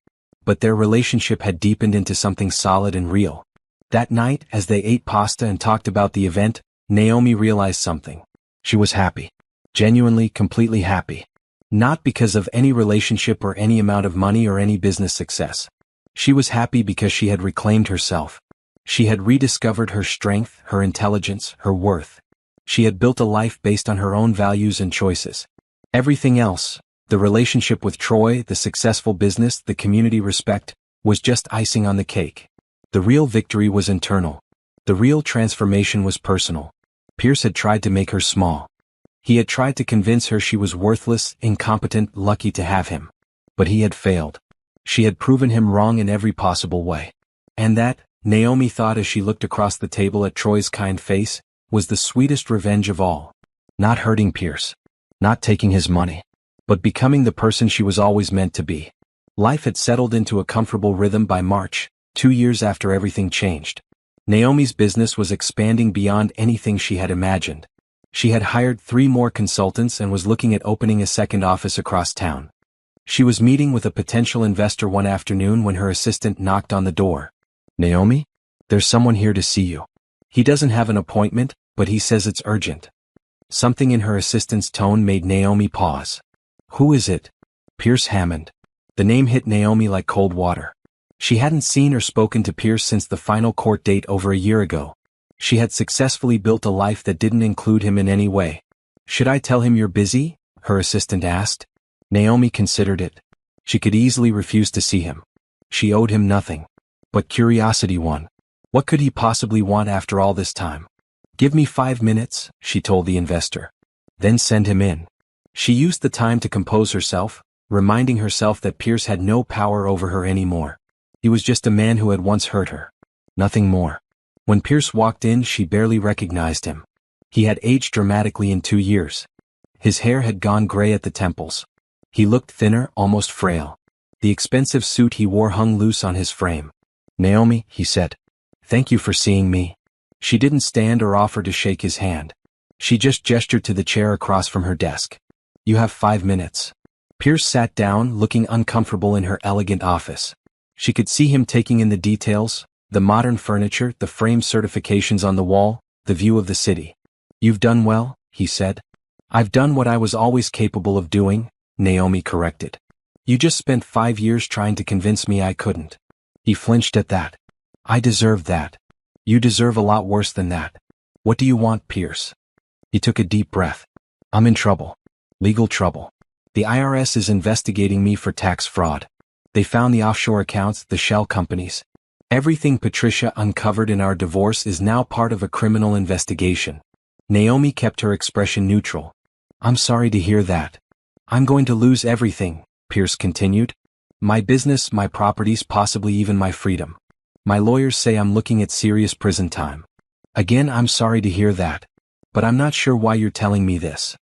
But their relationship had deepened into something solid and real. That night, as they ate pasta and talked about the event, Naomi realized something. She was happy. Genuinely, completely happy. Not because of any relationship or any amount of money or any business success. She was happy because she had reclaimed herself. She had rediscovered her strength, her intelligence, her worth. She had built a life based on her own values and choices. Everything else, the relationship with Troy, the successful business, the community respect, was just icing on the cake. The real victory was internal. The real transformation was personal. Pierce had tried to make her small. He had tried to convince her she was worthless, incompetent, lucky to have him. But he had failed. She had proven him wrong in every possible way. And that, Naomi thought as she looked across the table at Troy's kind face, was the sweetest revenge of all. Not hurting Pierce. Not taking his money. But becoming the person she was always meant to be. Life had settled into a comfortable rhythm by March, 2 years after everything changed. Naomi's business was expanding beyond anything she had imagined. She had hired 3 more consultants and was looking at opening a second office across town. She was meeting with a potential investor one afternoon when her assistant knocked on the door. "Naomi? There's someone here to see you. He doesn't have an appointment, but he says it's urgent." Something in her assistant's tone made Naomi pause. "Who is it?" "Pierce Hammond." The name hit Naomi like cold water. She hadn't seen or spoken to Pierce since the final court date over a year ago. She had successfully built a life that didn't include him in any way. "Should I tell him you're busy?" her assistant asked. Naomi considered it. She could easily refuse to see him. She owed him nothing. But curiosity won. What could he possibly want after all this time? "Give me 5 minutes," she told the investor. "Then send him in." She used the time to compose herself, reminding herself that Pierce had no power over her anymore. He was just a man who had once hurt her. Nothing more. When Pierce walked in, she barely recognized him. He had aged dramatically in 2 years. His hair had gone gray at the temples. He looked thinner, almost frail. The expensive suit he wore hung loose on his frame. "Naomi," he said. "Thank you for seeing me." She didn't stand or offer to shake his hand. She just gestured to the chair across from her desk. "You have 5 minutes." Pierce sat down, looking uncomfortable in her elegant office. She could see him taking in the details, the modern furniture, the frame certifications on the wall, the view of the city. "You've done well," he said. "I've done what I was always capable of doing," Naomi corrected. "You just spent 5 years trying to convince me I couldn't." He flinched at that. "I deserved that. You deserve a lot worse than that. What do you want, Pierce?" He took a deep breath. "I'm in trouble. Legal trouble. The IRS is investigating me for tax fraud. They found the offshore accounts, the shell companies. Everything Patricia uncovered in our divorce is now part of a criminal investigation." Naomi kept her expression neutral. "I'm sorry to hear that." "I'm going to lose everything," Pierce continued. "My business, my properties, possibly even my freedom. My lawyers say I'm looking at serious prison time. Again, I'm sorry to hear that. But I'm not sure why you're telling me this.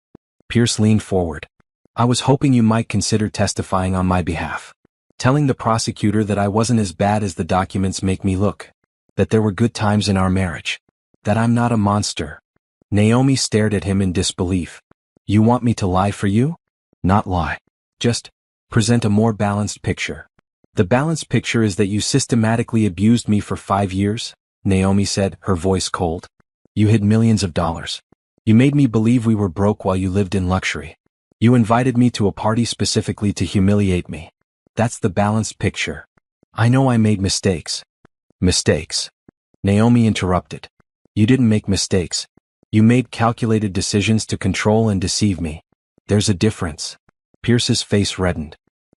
Pierce leaned forward. I was hoping you might consider testifying on my behalf. Telling the prosecutor that I wasn't as bad as the documents make me look. That there were good times in our marriage. That I'm not a monster. Naomi stared at him in disbelief. You want me to lie for you? Not lie. Just present a more balanced picture. The balanced picture is that you systematically abused me for 5 years, Naomi said, her voice cold. You hid millions of dollars. You made me believe we were broke while you lived in luxury. You invited me to a party specifically to humiliate me. That's the balanced picture. I know I made mistakes. Mistakes. Naomi interrupted. You didn't make mistakes. You made calculated decisions to control and deceive me. There's a difference. Pierce's face reddened.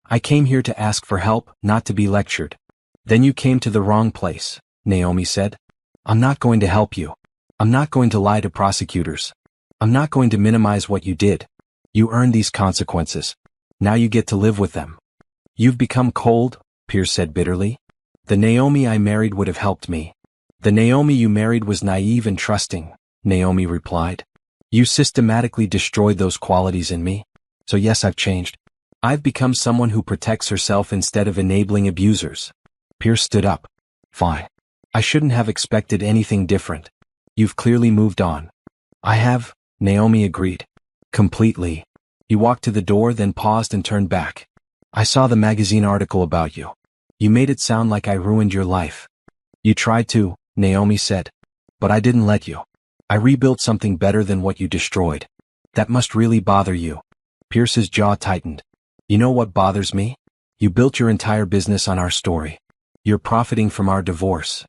I came here to ask for help, not to be lectured. Then you came to the wrong place, Naomi said. I'm not going to help you. I'm not going to lie to prosecutors. I'm not going to minimize what you did. You earned these consequences. Now you get to live with them. You've become cold, Pierce said bitterly. The Naomi I married would have helped me. The Naomi you married was naive and trusting, Naomi replied. You systematically destroyed those qualities in me. So yes, I've changed. I've become someone who protects herself instead of enabling abusers. Pierce stood up. Fine. I shouldn't have expected anything different. You've clearly moved on. I have, Naomi agreed. Completely. He walked to the door, then paused and turned back. I saw the magazine article about you. You made it sound like I ruined your life. You tried to, Naomi said. But I didn't let you. I rebuilt something better than what you destroyed. That must really bother you. Pierce's jaw tightened. You know what bothers me? You built your entire business on our story. You're profiting from our divorce.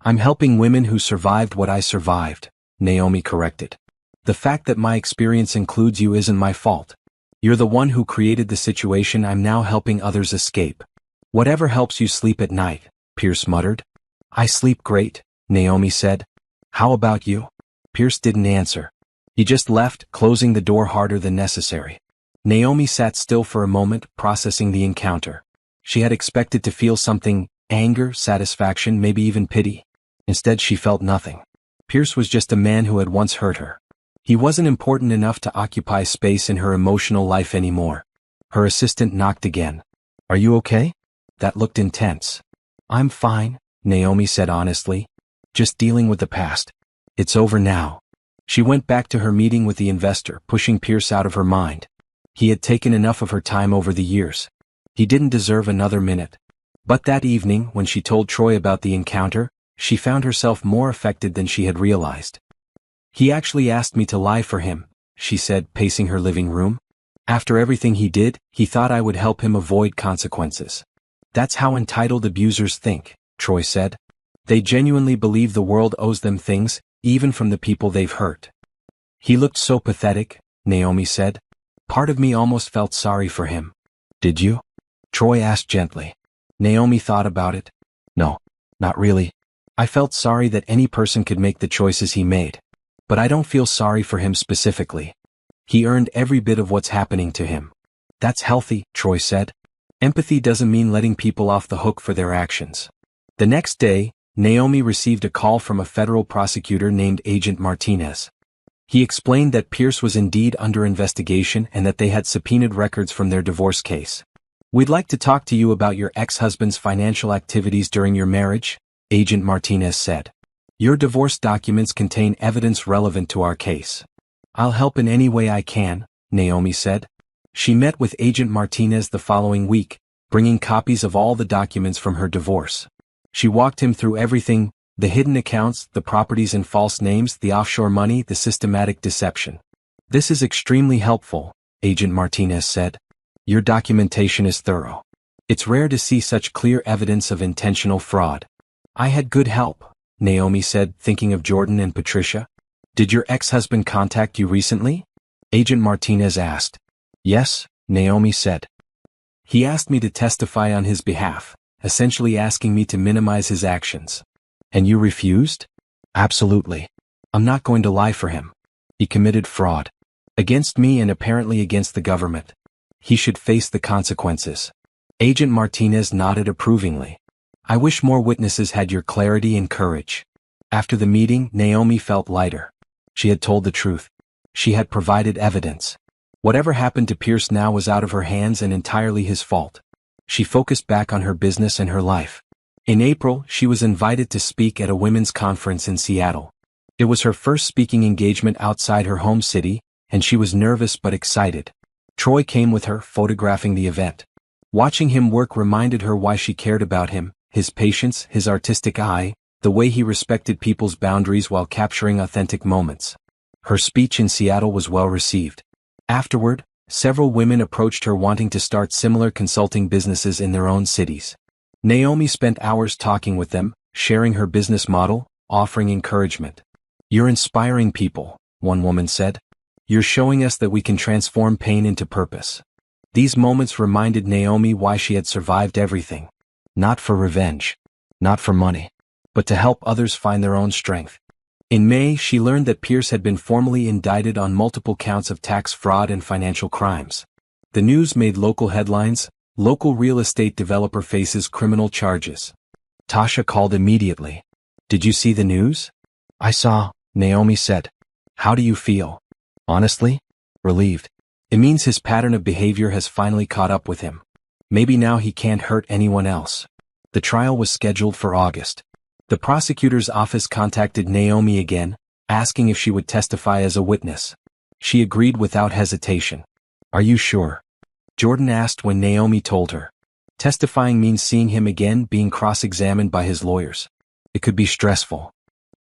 I'm helping women who survived what I survived, Naomi corrected. The fact that my experience includes you isn't my fault. You're the one who created the situation I'm now helping others escape. Whatever helps you sleep at night, Pierce muttered. I sleep great, Naomi said. How about you? Pierce didn't answer. He just left, closing the door harder than necessary. Naomi sat still for a moment, processing the encounter. She had expected to feel something, anger, satisfaction, maybe even pity. Instead she felt nothing. Pierce was just a man who had once hurt her. He wasn't important enough to occupy space in her emotional life anymore. Her assistant knocked again. Are you okay? That looked intense. I'm fine, Naomi said honestly. Just dealing with the past. It's over now. She went back to her meeting with the investor, pushing Pierce out of her mind. He had taken enough of her time over the years. He didn't deserve another minute. But that evening, when she told Troy about the encounter, she found herself more affected than she had realized. He actually asked me to lie for him, she said, pacing her living room. After everything he did, he thought I would help him avoid consequences. That's how entitled abusers think, Troy said. They genuinely believe the world owes them things, even from the people they've hurt. He looked so pathetic, Naomi said. Part of me almost felt sorry for him. Did you? Troy asked gently. Naomi thought about it. No, not really. I felt sorry that any person could make the choices he made. But I don't feel sorry for him specifically. He earned every bit of what's happening to him. That's healthy, Troy said. Empathy doesn't mean letting people off the hook for their actions. The next day, Naomi received a call from a federal prosecutor named Agent Martinez. He explained that Pierce was indeed under investigation and that they had subpoenaed records from their divorce case. We'd like to talk to you about your ex-husband's financial activities during your marriage, Agent Martinez said. Your divorce documents contain evidence relevant to our case. I'll help in any way I can, Naomi said. She met with Agent Martinez the following week, bringing copies of all the documents from her divorce. She walked him through everything, the hidden accounts, the properties and false names, the offshore money, the systematic deception. This is extremely helpful, Agent Martinez said. Your documentation is thorough. It's rare to see such clear evidence of intentional fraud. I had good help, Naomi said, thinking of Jordan and Patricia. Did your ex-husband contact you recently? Agent Martinez asked. Yes, Naomi said. He asked me to testify on his behalf, essentially asking me to minimize his actions. And you refused? Absolutely. I'm not going to lie for him. He committed fraud. Against me and apparently against the government. He should face the consequences. Agent Martinez nodded approvingly. I wish more witnesses had your clarity and courage. After the meeting, Naomi felt lighter. She had told the truth. She had provided evidence. Whatever happened to Pierce now was out of her hands and entirely his fault. She focused back on her business and her life. In April, she was invited to speak at a women's conference in Seattle. It was her first speaking engagement outside her home city, and she was nervous but excited. Troy came with her, photographing the event. Watching him work reminded her why she cared about him, his patience, his artistic eye, the way he respected people's boundaries while capturing authentic moments. Her speech in Seattle was well received. Afterward, several women approached her wanting to start similar consulting businesses in their own cities. Naomi spent hours talking with them, sharing her business model, offering encouragement. "You're inspiring people," one woman said. "You're showing us that we can transform pain into purpose." These moments reminded Naomi why she had survived everything. Not for revenge. Not for money. But to help others find their own strength. In May, she learned that Pierce had been formally indicted on multiple counts of tax fraud and financial crimes. The news made local headlines. Local real estate developer faces criminal charges. Tasha called immediately. "Did you see the news?" "I saw," Naomi said. "How do you feel?" "Honestly? Relieved. It means his pattern of behavior has finally caught up with him. Maybe now he can't hurt anyone else." The trial was scheduled for August. The prosecutor's office contacted Naomi again, asking if she would testify as a witness. She agreed without hesitation. "Are you sure?" Jordan asked when Naomi told her. "Testifying means seeing him again, being cross-examined by his lawyers. It could be stressful."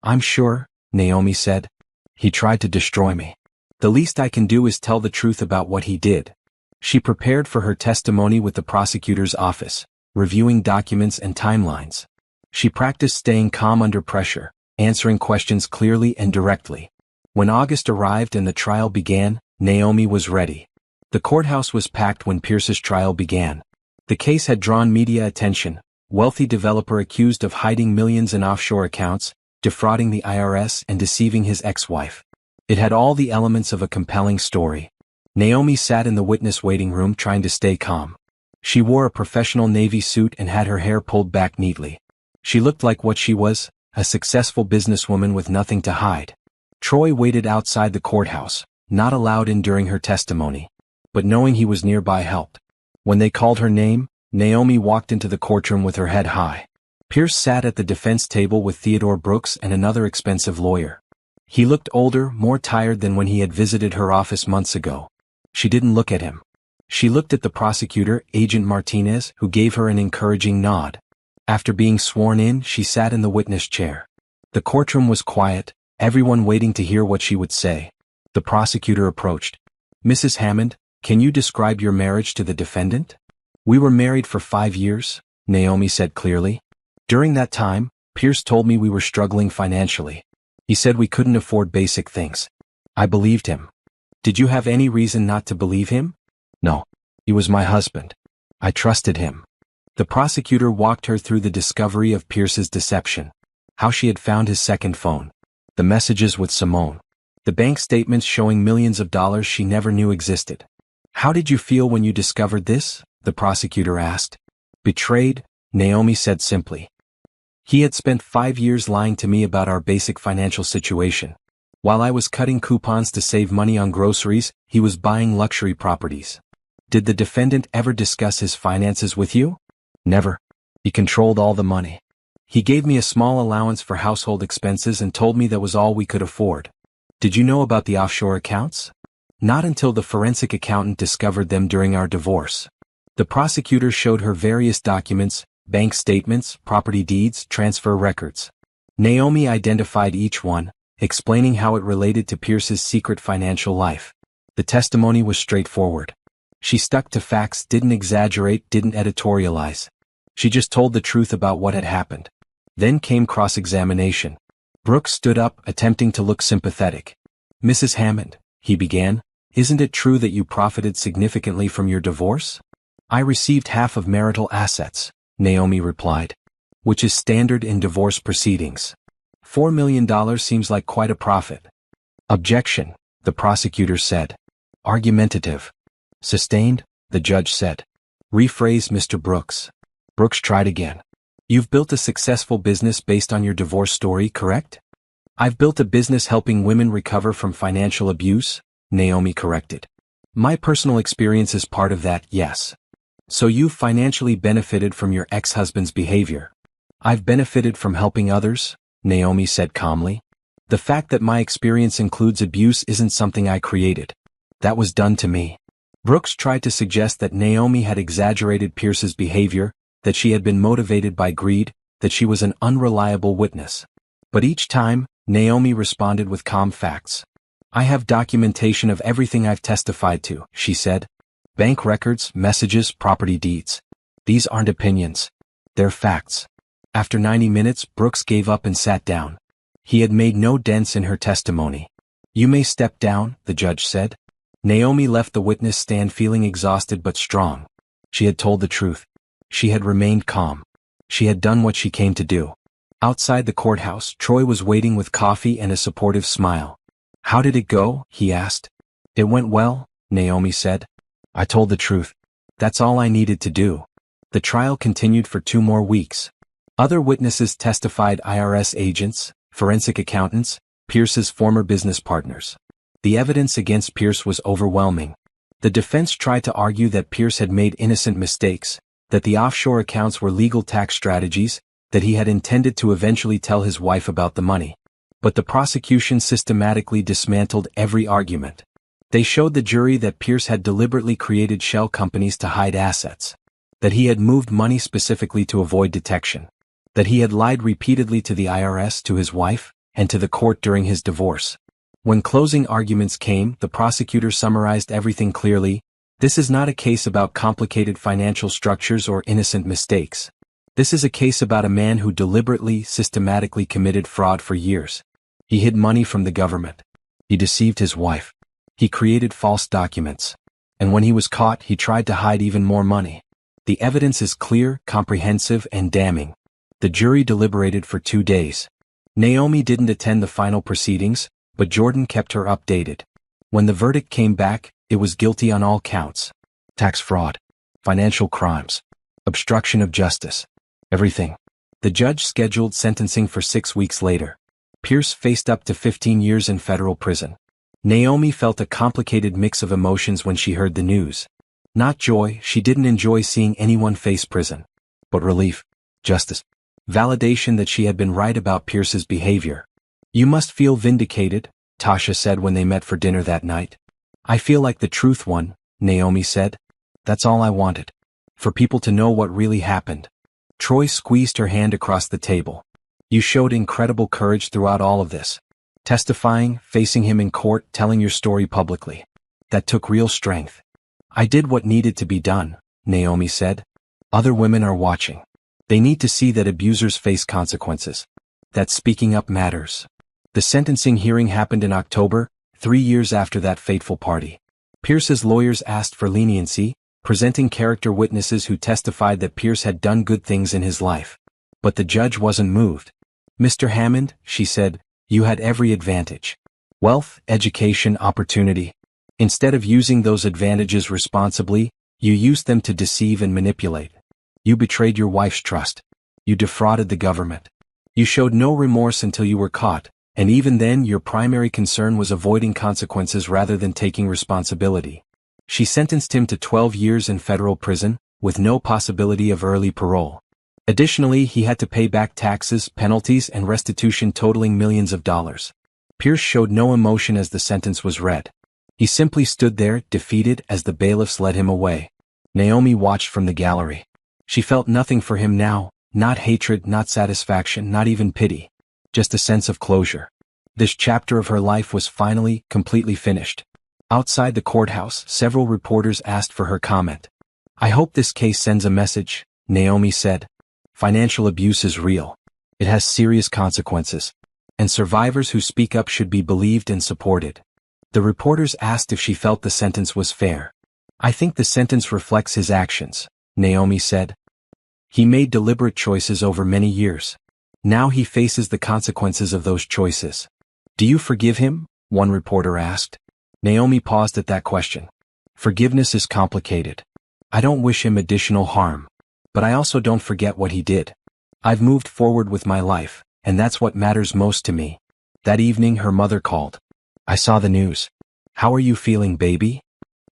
"I'm sure," Naomi said. "He tried to destroy me. The least I can do is tell the truth about what he did." She prepared for her testimony with the prosecutor's office, reviewing documents and timelines. She practiced staying calm under pressure, answering questions clearly and directly. When August arrived and the trial began, Naomi was ready. The courthouse was packed when Pierce's trial began. The case had drawn media attention. Wealthy developer accused of hiding millions in offshore accounts, defrauding the IRS and deceiving his ex-wife. It had all the elements of a compelling story. Naomi sat in the witness waiting room trying to stay calm. She wore a professional navy suit and had her hair pulled back neatly. She looked like what she was, a successful businesswoman with nothing to hide. Troy waited outside the courthouse, not allowed in during her testimony. But knowing he was nearby helped. When they called her name, Naomi walked into the courtroom with her head high. Pierce sat at the defense table with Theodore Brooks and another expensive lawyer. He looked older, more tired than when he had visited her office months ago. She didn't look at him. She looked at the prosecutor, Agent Martinez, who gave her an encouraging nod. After being sworn in, she sat in the witness chair. The courtroom was quiet, everyone waiting to hear what she would say. The prosecutor approached. "Mrs. Hammond, can you describe your marriage to the defendant?" "We were married for 5 years," Naomi said clearly. "During that time, Pierce told me we were struggling financially. He said we couldn't afford basic things. I believed him." "Did you have any reason not to believe him?" "No. He was my husband. I trusted him." The prosecutor walked her through the discovery of Pierce's deception. How she had found his second phone. The messages with Simone. The bank statements showing millions of dollars she never knew existed. "How did you feel when you discovered this?" the prosecutor asked. "Betrayed," Naomi said simply. "He had spent 5 years lying to me about our basic financial situation. While I was cutting coupons to save money on groceries, he was buying luxury properties." "Did the defendant ever discuss his finances with you?" "Never. He controlled all the money. He gave me a small allowance for household expenses and told me that was all we could afford." "Did you know about the offshore accounts?" "Not until the forensic accountant discovered them during our divorce." The prosecutor showed her various documents, bank statements, property deeds, transfer records. Naomi identified each one, explaining how it related to Pierce's secret financial life. The testimony was straightforward. She stuck to facts, didn't exaggerate, didn't editorialize. She just told the truth about what had happened. Then came cross-examination. Brooks stood up, attempting to look sympathetic. "Mrs. Hammond," he began, "isn't it true that you profited significantly from your divorce?" "I received half of marital assets," Naomi replied. "Which is standard in divorce proceedings. $4 million seems like quite a profit." "Objection," the prosecutor said. "Argumentative." "Sustained," the judge said. "Rephrase, Mr. Brooks." Brooks tried again. You've built a successful business based on your divorce story, correct? I've built a business helping women recover from financial abuse, Naomi corrected. My personal experience is part of that, yes. So you've financially benefited from your ex-husband's behavior. I've benefited from helping others, Naomi said calmly. The fact that my experience includes abuse isn't something I created. That was done to me. Brooks tried to suggest that Naomi had exaggerated Pierce's behavior, that she had been motivated by greed, that she was an unreliable witness. But each time, Naomi responded with calm facts. I have documentation of everything I've testified to, she said. Bank records, messages, property deeds. These aren't opinions. They're facts. After 90 minutes, Brooks gave up and sat down. He had made no dents in her testimony. You may step down, the judge said. Naomi left the witness stand feeling exhausted but strong. She had told the truth. She had remained calm. She had done what she came to do. Outside the courthouse, Troy was waiting with coffee and a supportive smile. How did it go? He asked. It went well, Naomi said. I told the truth. That's all I needed to do. The trial continued for 2 more weeks. Other witnesses testified: IRS agents, forensic accountants, Pierce's former business partners. The evidence against Pierce was overwhelming. The defense tried to argue that Pierce had made innocent mistakes, that the offshore accounts were legal tax strategies, that he had intended to eventually tell his wife about the money. But the prosecution systematically dismantled every argument. They showed the jury that Pierce had deliberately created shell companies to hide assets, that he had moved money specifically to avoid detection, that he had lied repeatedly to the IRS, to his wife, and to the court during his divorce. When closing arguments came, the prosecutor summarized everything clearly. This is not a case about complicated financial structures or innocent mistakes. This is a case about a man who deliberately, systematically committed fraud for years. He hid money from the government. He deceived his wife. He created false documents. And when he was caught, he tried to hide even more money. The evidence is clear, comprehensive, and damning. The jury deliberated for 2 days. Naomi didn't attend the final proceedings, but Jordan kept her updated. When the verdict came back, it was guilty on all counts. Tax fraud, financial crimes, obstruction of justice, everything. The judge scheduled sentencing for 6 weeks later. Pierce faced up to 15 years in federal prison. Naomi felt a complicated mix of emotions when she heard the news. Not joy, she didn't enjoy seeing anyone face prison. But relief, justice, validation that she had been right about Pierce's behavior. You must feel vindicated, Tasha said when they met for dinner that night. I feel like the truth won, Naomi said. That's all I wanted. For people to know what really happened. Troy squeezed her hand across the table. You showed incredible courage throughout all of this. Testifying, facing him in court, telling your story publicly. That took real strength. I did what needed to be done, Naomi said. Other women are watching. They need to see that abusers face consequences. That speaking up matters. The sentencing hearing happened in October, 3 years after that fateful party. Pierce's lawyers asked for leniency, presenting character witnesses who testified that Pierce had done good things in his life. But the judge wasn't moved. Mr. Hammond, she said, you had every advantage. Wealth, education, opportunity. Instead of using those advantages responsibly, you used them to deceive and manipulate. You betrayed your wife's trust. You defrauded the government. You showed no remorse until you were caught, and even then your primary concern was avoiding consequences rather than taking responsibility. She sentenced him to 12 years in federal prison, with no possibility of early parole. Additionally, he had to pay back taxes, penalties, and restitution totaling millions of dollars. Pierce showed no emotion as the sentence was read. He simply stood there, defeated, as the bailiffs led him away. Naomi watched from the gallery. She felt nothing for him now, not hatred, not satisfaction, not even pity. Just a sense of closure. This chapter of her life was finally, completely finished. Outside the courthouse, several reporters asked for her comment. I hope this case sends a message, Naomi said. Financial abuse is real. It has serious consequences. And survivors who speak up should be believed and supported. The reporters asked if she felt the sentence was fair. I think the sentence reflects his actions, Naomi said. He made deliberate choices over many years. Now he faces the consequences of those choices. Do you forgive him? One reporter asked. Naomi paused at that question. Forgiveness is complicated. I don't wish him additional harm. But I also don't forget what he did. I've moved forward with my life, and that's what matters most to me. That evening her mother called. I saw the news. How are you feeling, baby?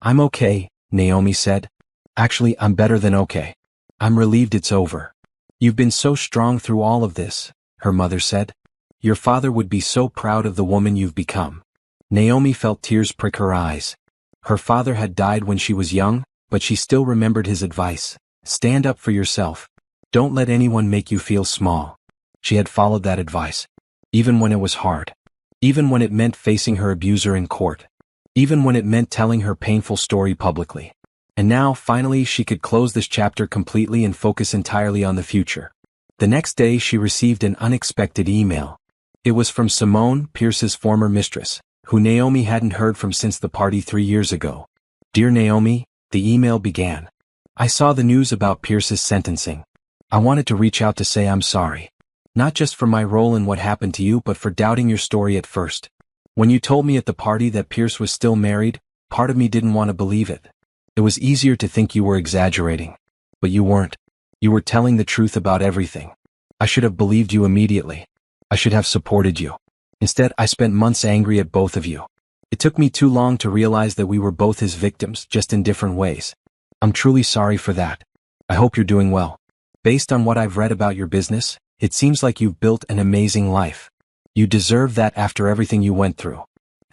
I'm okay, Naomi said. Actually, I'm better than okay. I'm relieved it's over. You've been so strong through all of this, her mother said. Your father would be so proud of the woman you've become. Naomi felt tears prick her eyes. Her father had died when she was young, but she still remembered his advice. Stand up for yourself. Don't let anyone make you feel small. She had followed that advice. Even when it was hard. Even when it meant facing her abuser in court. Even when it meant telling her painful story publicly. And now, finally, she could close this chapter completely and focus entirely on the future. The next day she received an unexpected email. It was from Simone, Pierce's former mistress, who Naomi hadn't heard from since the party 3 years ago. Dear Naomi, the email began. I saw the news about Pierce's sentencing. I wanted to reach out to say I'm sorry. Not just for my role in what happened to you but for doubting your story at first. When you told me at the party that Pierce was still married, part of me didn't want to believe it. It was easier to think you were exaggerating. But you weren't. You were telling the truth about everything. I should have believed you immediately. I should have supported you. Instead, I spent months angry at both of you. It took me too long to realize that we were both his victims, just in different ways. I'm truly sorry for that. I hope you're doing well. Based on what I've read about your business, it seems like you've built an amazing life. You deserve that after everything you went through.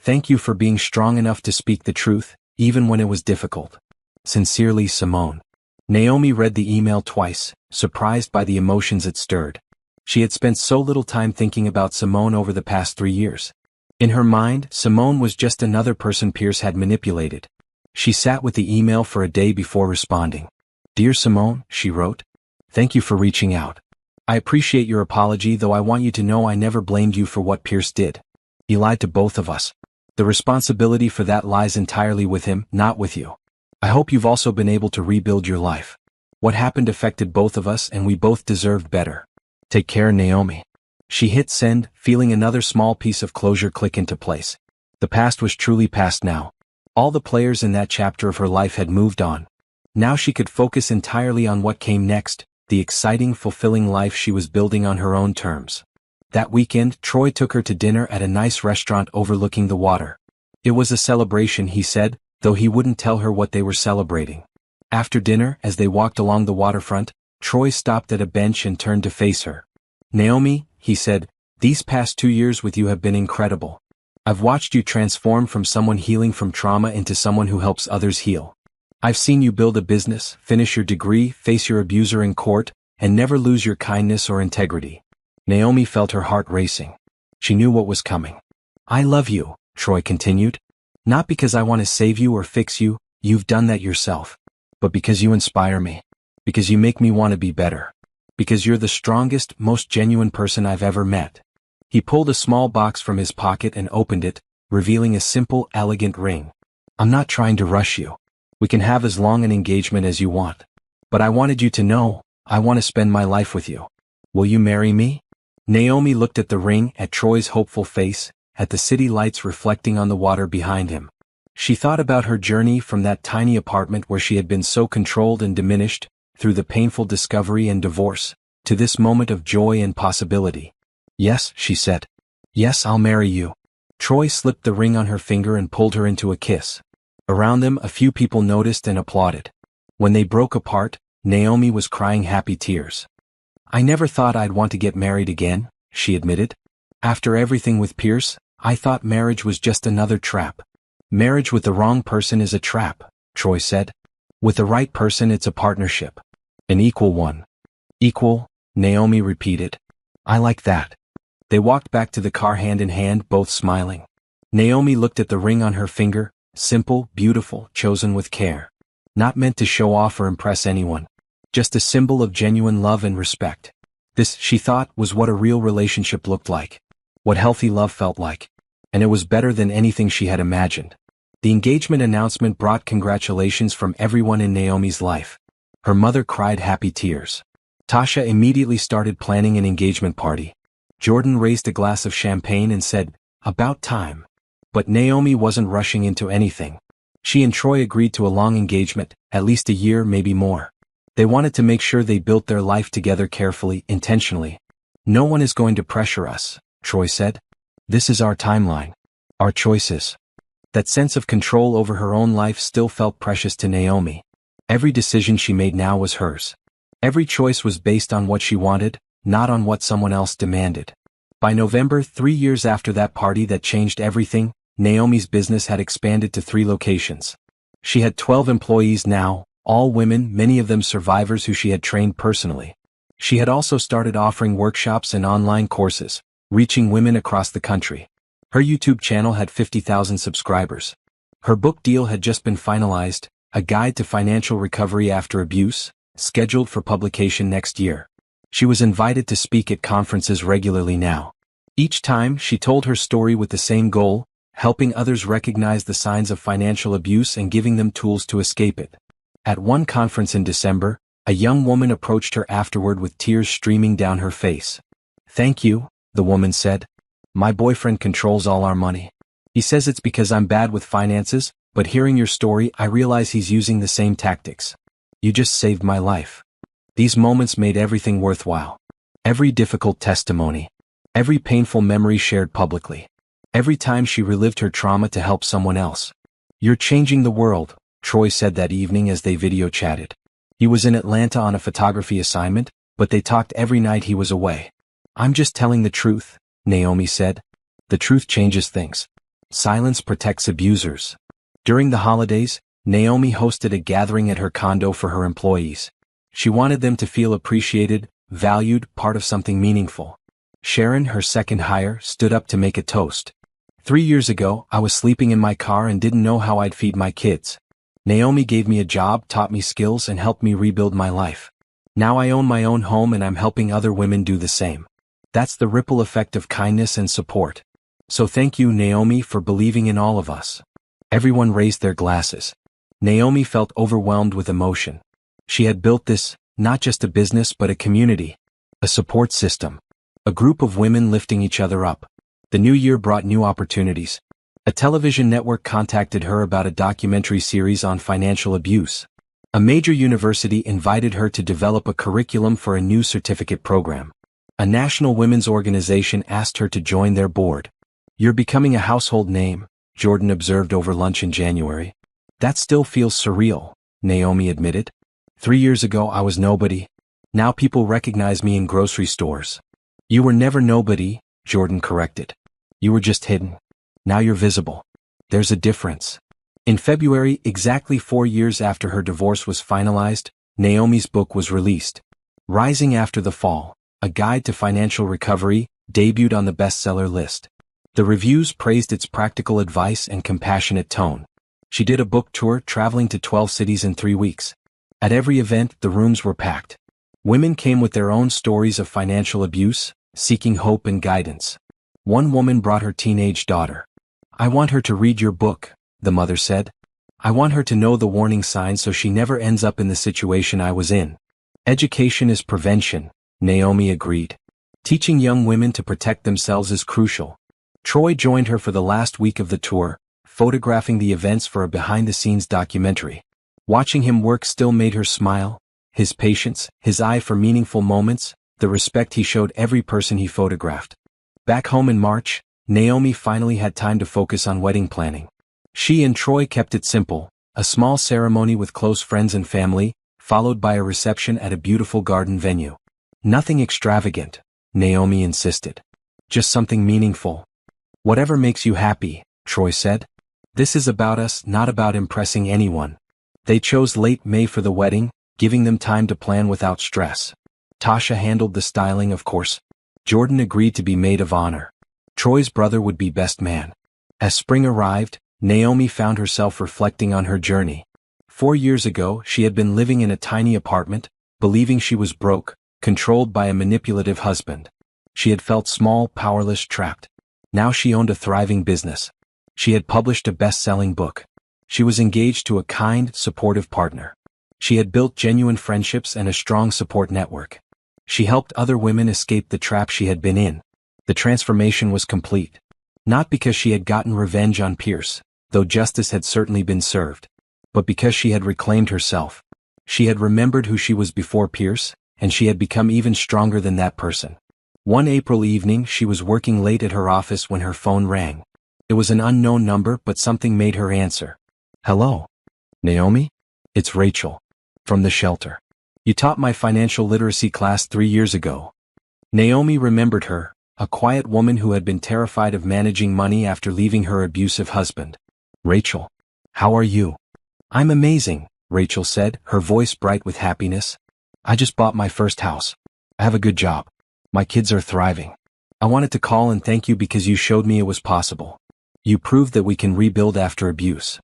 Thank you for being strong enough to speak the truth, even when it was difficult. Sincerely, Simone. Naomi read the email twice, surprised by the emotions it stirred. She had spent so little time thinking about Simone over the past 3 years. In her mind, Simone was just another person Pierce had manipulated. She sat with the email for a day before responding. Dear Simone, she wrote. Thank you for reaching out. I appreciate your apology, though I want you to know I never blamed you for what Pierce did. He lied to both of us. The responsibility for that lies entirely with him, not with you. I hope you've also been able to rebuild your life. What happened affected both of us and we both deserved better. Take care, Naomi. She hit send, feeling another small piece of closure click into place. The past was truly past now. All the players in that chapter of her life had moved on. Now she could focus entirely on what came next, the exciting, fulfilling life she was building on her own terms. That weekend, Troy took her to dinner at a nice restaurant overlooking the water. It was a celebration, he said, though he wouldn't tell her what they were celebrating. After dinner, as they walked along the waterfront, Troy stopped at a bench and turned to face her. Naomi, he said, these past 2 years with you have been incredible. I've watched you transform from someone healing from trauma into someone who helps others heal. I've seen you build a business, finish your degree, face your abuser in court, and never lose your kindness or integrity. Naomi felt her heart racing. She knew what was coming. I love you, Troy continued. Not because I want to save you or fix you, you've done that yourself. But because you inspire me. Because you make me want to be better. Because you're the strongest, most genuine person I've ever met. He pulled a small box from his pocket and opened it, revealing a simple, elegant ring. I'm not trying to rush you. We can have as long an engagement as you want. But I wanted you to know, I want to spend my life with you. Will you marry me? Naomi looked at the ring, at Troy's hopeful face, at the city lights reflecting on the water behind him. She thought about her journey from that tiny apartment where she had been so controlled and diminished, through the painful discovery and divorce, to this moment of joy and possibility. Yes, she said. Yes, I'll marry you. Troy slipped the ring on her finger and pulled her into a kiss. Around them, a few people noticed and applauded. When they broke apart, Naomi was crying happy tears. I never thought I'd want to get married again, she admitted. After everything with Pierce, I thought marriage was just another trap. Marriage with the wrong person is a trap, Troy said. With the right person, it's a partnership. An equal one. Equal, Naomi repeated. I like that. They walked back to the car hand in hand, both smiling. Naomi looked at the ring on her finger, simple, beautiful, chosen with care. Not meant to show off or impress anyone. Just a symbol of genuine love and respect. This, she thought, was what a real relationship looked like. What healthy love felt like. And it was better than anything she had imagined. The engagement announcement brought congratulations from everyone in Naomi's life. Her mother cried happy tears. Tasha immediately started planning an engagement party. Jordan raised a glass of champagne and said, about time. But Naomi wasn't rushing into anything. She and Troy agreed to a long engagement, at least a year, maybe more. They wanted to make sure they built their life together carefully, intentionally. No one is going to pressure us, Troy said. This is our timeline. Our choices. That sense of control over her own life still felt precious to Naomi. Every decision she made now was hers. Every choice was based on what she wanted, not on what someone else demanded. By November, 3 years after that party that changed everything, Naomi's business had expanded to 3 locations. She had 12 employees now, all women, many of them survivors who she had trained personally. She had also started offering workshops and online courses, reaching women across the country. Her YouTube channel had 50,000 subscribers. Her book deal had just been finalized, A Guide to Financial Recovery After Abuse, scheduled for publication next year. She was invited to speak at conferences regularly now. Each time, she told her story with the same goal, helping others recognize the signs of financial abuse and giving them tools to escape it. At one conference in December, a young woman approached her afterward with tears streaming down her face. "Thank you," the woman said. "My boyfriend controls all our money. He says it's because I'm bad with finances, but hearing your story I realize he's using the same tactics. You just saved my life." These moments made everything worthwhile. Every difficult testimony. Every painful memory shared publicly. Every time she relived her trauma to help someone else. "You're changing the world," Troy said that evening as they video chatted. He was in Atlanta on a photography assignment, but they talked every night he was away. "I'm just telling the truth," Naomi said. "The truth changes things. Silence protects abusers." During the holidays, Naomi hosted a gathering at her condo for her employees. She wanted them to feel appreciated, valued, part of something meaningful. Sharon, her second hire, stood up to make a toast. 3 years ago, I was sleeping in my car and didn't know how I'd feed my kids. Naomi gave me a job, taught me skills, and helped me rebuild my life. Now I own my own home and I'm helping other women do the same. That's the ripple effect of kindness and support. So thank you, Naomi, for believing in all of us. Everyone raised their glasses. Naomi felt overwhelmed with emotion. She had built this, not just a business but a community. A support system. A group of women lifting each other up. The new year brought new opportunities. A television network contacted her about a documentary series on financial abuse. A major university invited her to develop a curriculum for a new certificate program. A national women's organization asked her to join their board. "You're becoming a household name," Jordan observed over lunch in January. "That still feels surreal," Naomi admitted. 3 years ago I was nobody. Now people recognize me in grocery stores." "You were never nobody," Jordan corrected. "You were just hidden. Now you're visible. There's a difference." In February, exactly 4 years after her divorce was finalized, Naomi's book was released. Rising After the Fall, A Guide to Financial Recovery, debuted on the bestseller list. The reviews praised its practical advice and compassionate tone. She did a book tour, traveling to 12 cities in 3 weeks. At every event, the rooms were packed. Women came with their own stories of financial abuse, seeking hope and guidance. One woman brought her teenage daughter. "I want her to read your book," the mother said. "I want her to know the warning signs so she never ends up in the situation I was in." Education is prevention, Naomi agreed. Teaching young women to protect themselves is crucial. Troy joined her for the last week of the tour, photographing the events for a behind-the-scenes documentary. Watching him work still made her smile. His patience, his eye for meaningful moments, the respect he showed every person he photographed. Back home in March, Naomi finally had time to focus on wedding planning. She and Troy kept it simple, a small ceremony with close friends and family, followed by a reception at a beautiful garden venue. "Nothing extravagant," Naomi insisted. "Just something meaningful. Whatever makes you happy," Troy said. "This is about us, not about impressing anyone." They chose late May for the wedding, giving them time to plan without stress. Tasha handled the styling, of course. Jordan agreed to be maid of honor. Troy's brother would be best man. As spring arrived, Naomi found herself reflecting on her journey. 4 years ago, she had been living in a tiny apartment, believing she was broke, controlled by a manipulative husband. She had felt small, powerless, trapped. Now she owned a thriving business. She had published a best-selling book. She was engaged to a kind, supportive partner. She had built genuine friendships and a strong support network. She helped other women escape the trap she had been in. The transformation was complete. Not because she had gotten revenge on Pierce, though justice had certainly been served, but because she had reclaimed herself. She had remembered who she was before Pierce, and she had become even stronger than that person. One April evening she was working late at her office when her phone rang. It was an unknown number, but something made her answer. "Hello? Naomi? It's Rachel. From the shelter. You taught my financial literacy class 3 years ago." Naomi remembered her, a quiet woman who had been terrified of managing money after leaving her abusive husband. "Rachel. How are you?" "I'm amazing," Rachel said, her voice bright with happiness. "I just bought my first house. I have a good job. My kids are thriving. I wanted to call and thank you because you showed me it was possible. You proved that we can rebuild after abuse."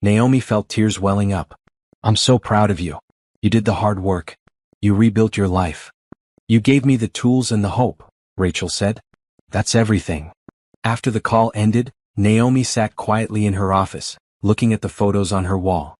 Naomi felt tears welling up. "I'm so proud of you. You did the hard work. You rebuilt your life. You gave me the tools and the hope," Rachel said. "That's everything." After the call ended, Naomi sat quietly in her office, looking at the photos on her wall.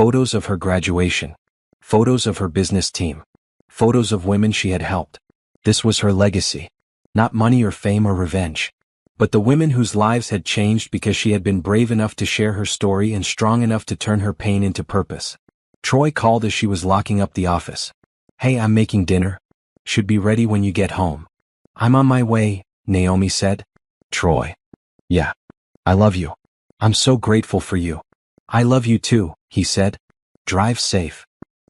Photos of her graduation. Photos of her business team. Photos of women she had helped. This was her legacy. Not money or fame or revenge, but the women whose lives had changed because she had been brave enough to share her story and strong enough to turn her pain into purpose. Troy called as she was locking up the office. "Hey, I'm making dinner. Should be ready when you get home." "I'm on my way," Naomi said. "Troy. Yeah. I love you. I'm so grateful for you." "I love you too," he said. "Drive safe."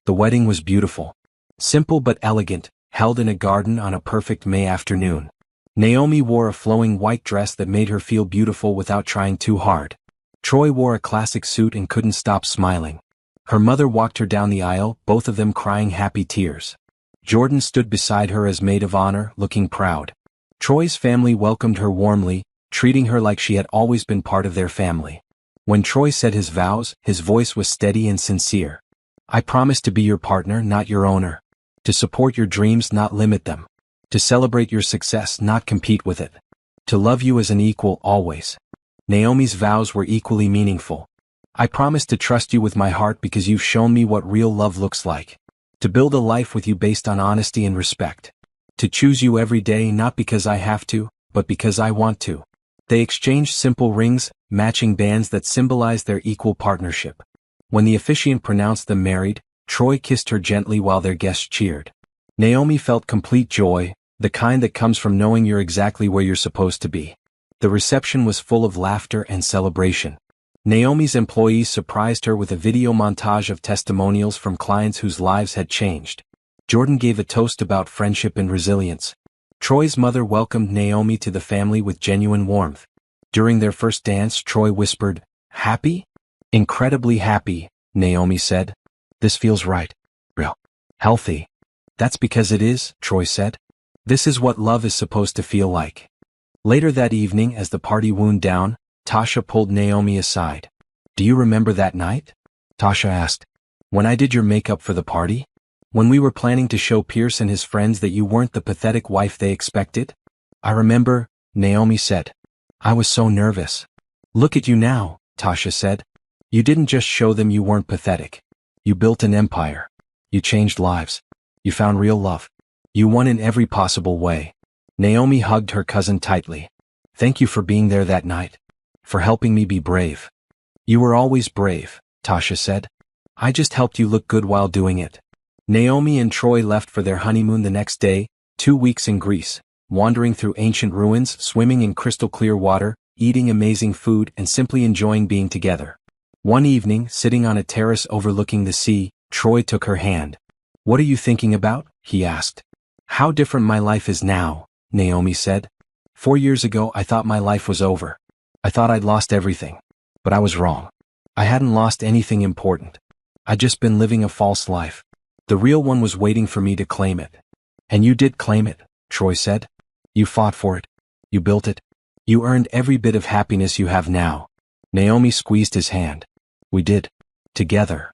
The wedding was beautiful. Simple but elegant, held in a garden on a perfect May afternoon. Naomi wore a flowing white dress that made her feel beautiful without trying too hard. Troy wore a classic suit and couldn't stop smiling. Her mother walked her down the aisle, both of them crying happy tears. Jordan stood beside her as maid of honor, looking proud. Troy's family welcomed her warmly, treating her like she had always been part of their family. When Troy said his vows, his voice was steady and sincere. "I promise to be your partner, not your owner. To support your dreams, not limit them. To celebrate your success, not compete with it. To love you as an equal, always." Naomi's vows were equally meaningful. "I promise to trust you with my heart because you've shown me what real love looks like. To build a life with you based on honesty and respect. To choose you every day not because I have to, but because I want to." They exchanged simple rings, matching bands that symbolized their equal partnership. When the officiant pronounced them married, Troy kissed her gently while their guests cheered. Naomi felt complete joy, the kind that comes from knowing you're exactly where you're supposed to be. The reception was full of laughter and celebration. Naomi's employees surprised her with a video montage of testimonials from clients whose lives had changed. Jordan gave a toast about friendship and resilience. Troy's mother welcomed Naomi to the family with genuine warmth. During their first dance, Troy whispered, "Happy?" "Incredibly happy," Naomi said. "This feels right. Real. Healthy." "That's because it is," Troy said. "This is what love is supposed to feel like." Later that evening, as the party wound down, Tasha pulled Naomi aside. "Do you remember that night?" Tasha asked. "When I did your makeup for the party? When we were planning to show Pierce and his friends that you weren't the pathetic wife they expected?" "I remember," Naomi said. "I was so nervous." "Look at you now," Tasha said. "You didn't just show them you weren't pathetic. You built an empire. You changed lives. You found real love. You won in every possible way." Naomi hugged her cousin tightly. "Thank you for being there that night. For helping me be brave." "You were always brave," Tasha said. "I just helped you look good while doing it." Naomi and Troy left for their honeymoon the next day, 2 weeks in Greece, wandering through ancient ruins, swimming in crystal clear water, eating amazing food, and simply enjoying being together. One evening, sitting on a terrace overlooking the sea, Troy took her hand. "What are you thinking about?" he asked. "How different my life is now," Naomi said. 4 years ago I thought my life was over. I thought I'd lost everything. But I was wrong. I hadn't lost anything important. I'd just been living a false life. The real one was waiting for me to claim it." "And you did claim it," Troy said. "You fought for it. You built it. You earned every bit of happiness you have now." Naomi squeezed his hand. "We did. Together."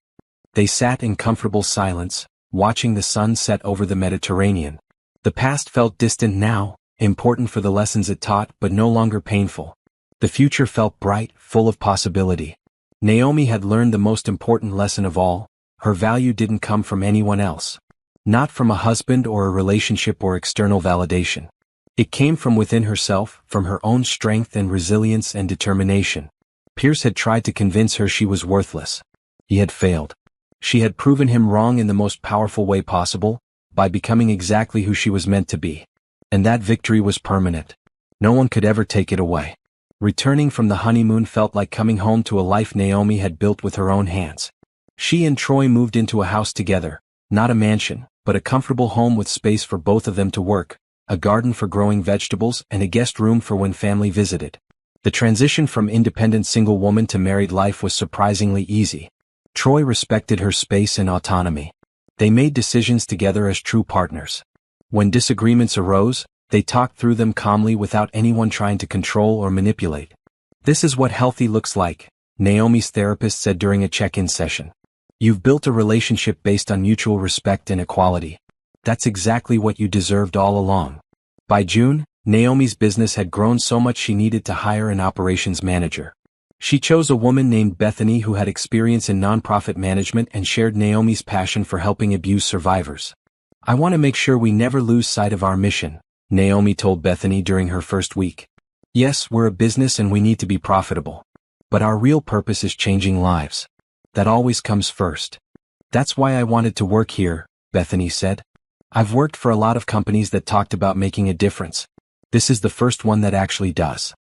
They sat in comfortable silence, watching the sun set over the Mediterranean. The past felt distant now, important for the lessons it taught but no longer painful. The future felt bright, full of possibility. Naomi had learned the most important lesson of all: her value didn't come from anyone else. Not from a husband or a relationship or external validation. It came from within herself, from her own strength and resilience and determination. Pierce had tried to convince her she was worthless. He had failed. She had proven him wrong in the most powerful way possible, by becoming exactly who she was meant to be. And that victory was permanent. No one could ever take it away. Returning from the honeymoon felt like coming home to a life Naomi had built with her own hands. She and Troy moved into a house together, not a mansion, but a comfortable home with space for both of them to work, a garden for growing vegetables and a guest room for when family visited. The transition from independent single woman to married life was surprisingly easy. Troy respected her space and autonomy. They made decisions together as true partners. When disagreements arose, they talked through them calmly without anyone trying to control or manipulate. "This is what healthy looks like," Naomi's therapist said during a check-in session. "You've built a relationship based on mutual respect and equality. That's exactly what you deserved all along." By June, Naomi's business had grown so much she needed to hire an operations manager. She chose a woman named Bethany who had experience in nonprofit management and shared Naomi's passion for helping abuse survivors. "I want to make sure we never lose sight of our mission," Naomi told Bethany during her first week. "Yes, we're a business and we need to be profitable. But our real purpose is changing lives. That always comes first. That's why I wanted to work here," Bethany said. "I've worked for a lot of companies that talked about making a difference. This is the first one that actually does."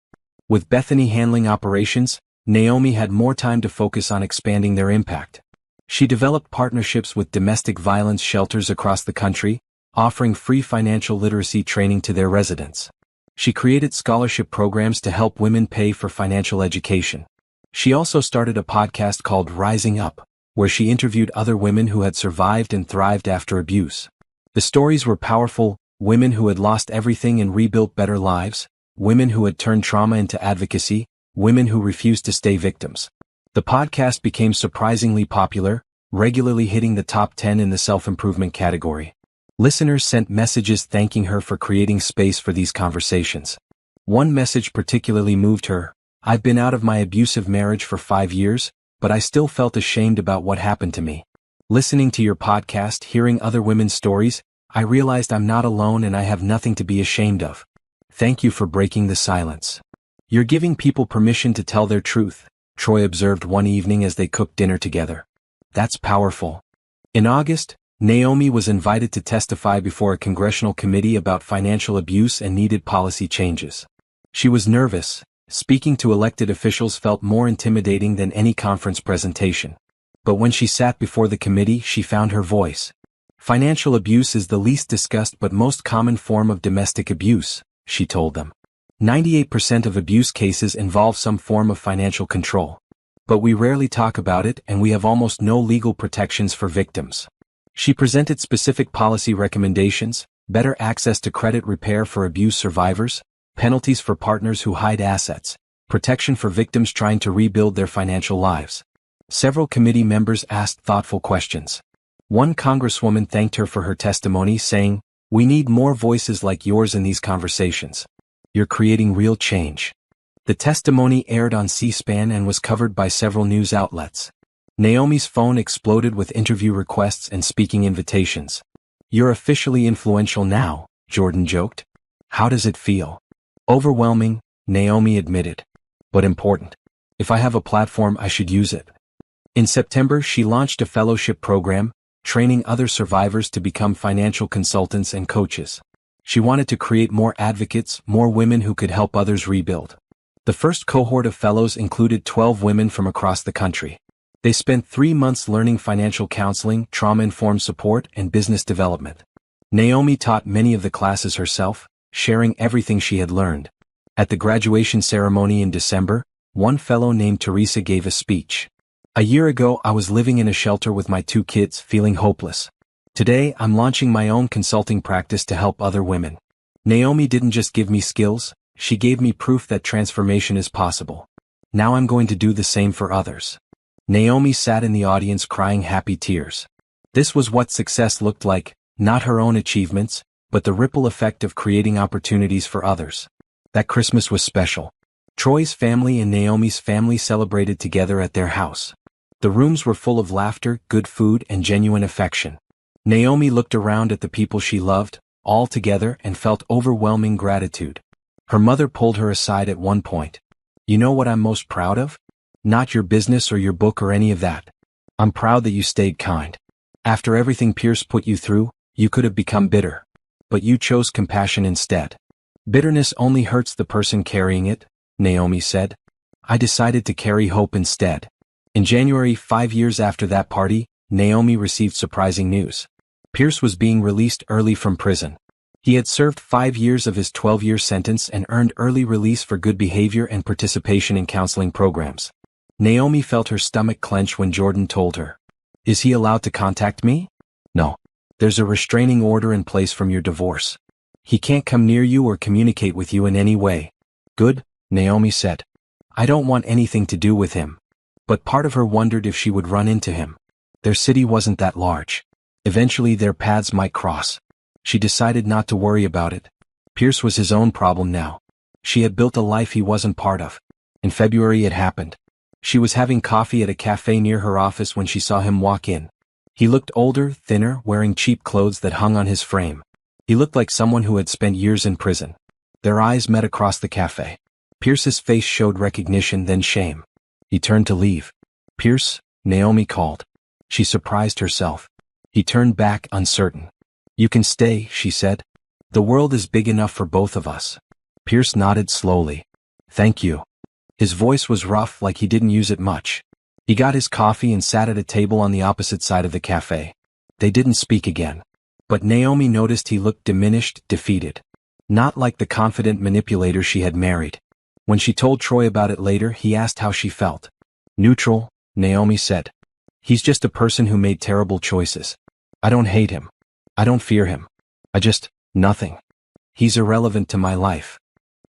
With Bethany handling operations, Naomi had more time to focus on expanding their impact. She developed partnerships with domestic violence shelters across the country, offering free financial literacy training to their residents. She created scholarship programs to help women pay for financial education. She also started a podcast called Rising Up, where she interviewed other women who had survived and thrived after abuse. The stories were powerful: women who had lost everything and rebuilt better lives, women who had turned trauma into advocacy, women who refused to stay victims. The podcast became surprisingly popular, regularly hitting the top 10 in the self-improvement category. Listeners sent messages thanking her for creating space for these conversations. One message particularly moved her: "I've been out of my abusive marriage for 5 years, but I still felt ashamed about what happened to me. Listening to your podcast, hearing other women's stories, I realized I'm not alone and I have nothing to be ashamed of. Thank you for breaking the silence. You're giving people permission to tell their truth," Troy observed one evening as they cooked dinner together. "That's powerful." In August, Naomi was invited to testify before a congressional committee about financial abuse and needed policy changes. She was nervous. Speaking to elected officials felt more intimidating than any conference presentation. But when she sat before the committee, she found her voice. "Financial abuse is the least discussed but most common form of domestic abuse," she told them. 98% of abuse cases involve some form of financial control. But we rarely talk about it and we have almost no legal protections for victims. She presented specific policy recommendations: better access to credit repair for abuse survivors, penalties for partners who hide assets, protection for victims trying to rebuild their financial lives. Several committee members asked thoughtful questions. One congresswoman thanked her for her testimony, saying, "We need more voices like yours in these conversations. You're creating real change." The testimony aired on C-SPAN and was covered by several news outlets. Naomi's phone exploded with interview requests and speaking invitations. "You're officially influential now," Jordan joked. "How does it feel?" "Overwhelming," Naomi admitted. "But important. If I have a platform, I should use it." In September, she launched a fellowship program, training other survivors to become financial consultants and coaches. She wanted to create more advocates, more women who could help others rebuild. The first cohort of fellows included 12 women from across the country. They spent 3 months learning financial counseling, trauma-informed support, and business development. Naomi taught many of the classes herself, sharing everything she had learned. At the graduation ceremony in December, one fellow named Teresa gave a speech. "A year ago, I was living in a shelter with my 2 kids, feeling hopeless. Today, I'm launching my own consulting practice to help other women. Naomi didn't just give me skills, she gave me proof that transformation is possible. Now I'm going to do the same for others." Naomi sat in the audience crying happy tears. This was what success looked like, not her own achievements, but the ripple effect of creating opportunities for others. That Christmas was special. Troy's family and Naomi's family celebrated together at their house. The rooms were full of laughter, good food, and genuine affection. Naomi looked around at the people she loved, all together, and felt overwhelming gratitude. Her mother pulled her aside at one point. "You know what I'm most proud of? Not your business or your book or any of that. I'm proud that you stayed kind. After everything Pierce put you through, you could have become bitter. But you chose compassion instead. Bitterness only hurts the person carrying it, Naomi said. I decided to carry hope instead. In January, 5 years after that party, Naomi received surprising news. Pierce was being released early from prison. He had served 5 years of his 12-year sentence and earned early release for good behavior and participation in counseling programs. Naomi felt her stomach clench when Jordan told her. Is he allowed to contact me? No. There's a restraining order in place from your divorce. He can't come near you or communicate with you in any way. Good, Naomi said. I don't want anything to do with him. But part of her wondered if she would run into him. Their city wasn't that large. Eventually their paths might cross. She decided not to worry about it. Pierce was his own problem now. She had built a life he wasn't part of. In February it happened. She was having coffee at a cafe near her office when she saw him walk in. He looked older, thinner, wearing cheap clothes that hung on his frame. He looked like someone who had spent years in prison. Their eyes met across the cafe. Pierce's face showed recognition, then shame. He turned to leave. Pierce, Naomi called. She surprised herself. He turned back, uncertain. You can stay, she said. The world is big enough for both of us. Pierce nodded slowly. Thank you. His voice was rough, like he didn't use it much. He got his coffee and sat at a table on the opposite side of the cafe. They didn't speak again. But Naomi noticed he looked diminished, defeated. Not like the confident manipulator she had married. When she told Troy about it later, he asked how she felt. Neutral, Naomi said. He's just a person who made terrible choices. I don't hate him. I don't fear him. Nothing. He's irrelevant to my life.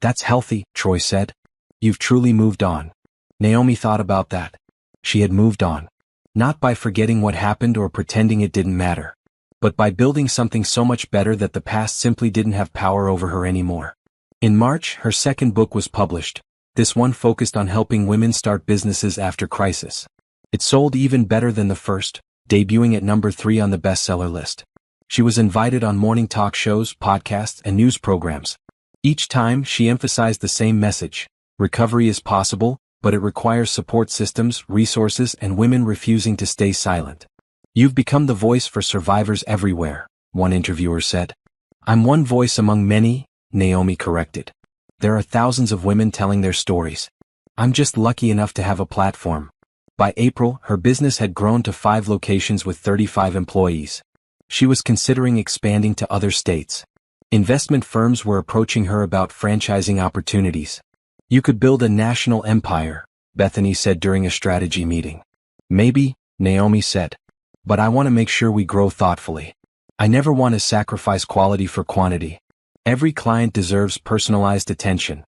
That's healthy, Troy said. You've truly moved on. Naomi thought about that. She had moved on. Not by forgetting what happened or pretending it didn't matter. But by building something so much better that the past simply didn't have power over her anymore. In March, her second book was published. This one focused on helping women start businesses after crisis. It sold even better than the first, debuting at number 3 on the bestseller list. She was invited on morning talk shows, podcasts, and news programs. Each time, she emphasized the same message. Recovery is possible, but it requires support systems, resources, and women refusing to stay silent. You've become the voice for survivors everywhere, one interviewer said. I'm one voice among many, Naomi corrected. There are thousands of women telling their stories. I'm just lucky enough to have a platform. By April, her business had grown to 5 locations with 35 employees. She was considering expanding to other states. Investment firms were approaching her about franchising opportunities. You could build a national empire, Bethany said during a strategy meeting. Maybe, Naomi said. But I want to make sure we grow thoughtfully. I never want to sacrifice quality for quantity. Every client deserves personalized attention.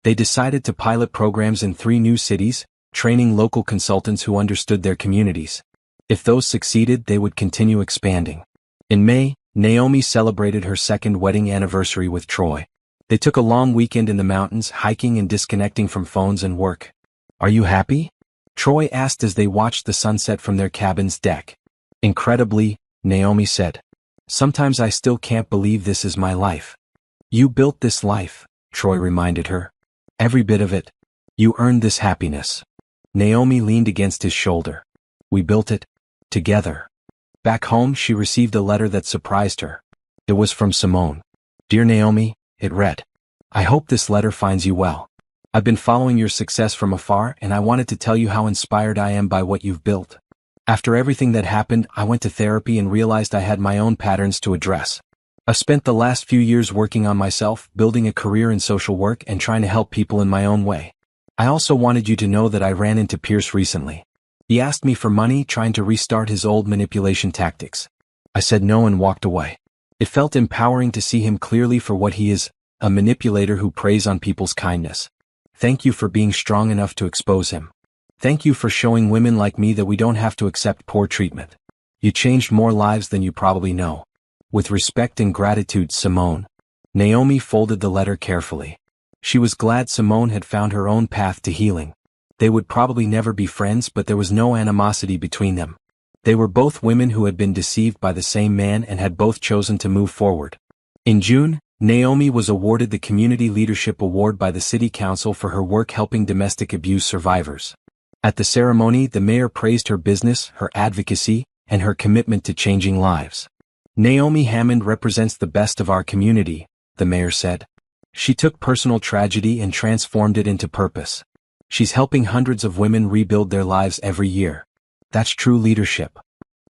They decided to pilot programs in 3 new cities, training local consultants who understood their communities. If those succeeded, they would continue expanding. In May, Naomi celebrated her 2nd wedding anniversary with Troy. They took a long weekend in the mountains, hiking and disconnecting from phones and work. Are you happy? Troy asked as they watched the sunset from their cabin's deck. Incredibly, Naomi said. Sometimes I still can't believe this is my life. You built this life, Troy reminded her. Every bit of it. You earned this happiness. Naomi leaned against his shoulder. We built it. Together. Back home, she received a letter that surprised her. It was from Simone. Dear Naomi, it read. I hope this letter finds you well. I've been following your success from afar and I wanted to tell you how inspired I am by what you've built. After everything that happened, I went to therapy and realized I had my own patterns to address. I spent the last few years working on myself, building a career in social work and trying to help people in my own way. I also wanted you to know that I ran into Pierce recently. He asked me for money, trying to restart his old manipulation tactics. I said no and walked away. It felt empowering to see him clearly for what he is, a manipulator who preys on people's kindness. Thank you for being strong enough to expose him. Thank you for showing women like me that we don't have to accept poor treatment. You changed more lives than you probably know. With respect and gratitude, Simone. Naomi folded the letter carefully. She was glad Simone had found her own path to healing. They would probably never be friends, but there was no animosity between them. They were both women who had been deceived by the same man and had both chosen to move forward. In June, Naomi was awarded the Community Leadership Award by the City Council for her work helping domestic abuse survivors. At the ceremony, the mayor praised her business, her advocacy, and her commitment to changing lives. Naomi Hammond represents the best of our community, the mayor said. She took personal tragedy and transformed it into purpose. She's helping hundreds of women rebuild their lives every year. That's true leadership.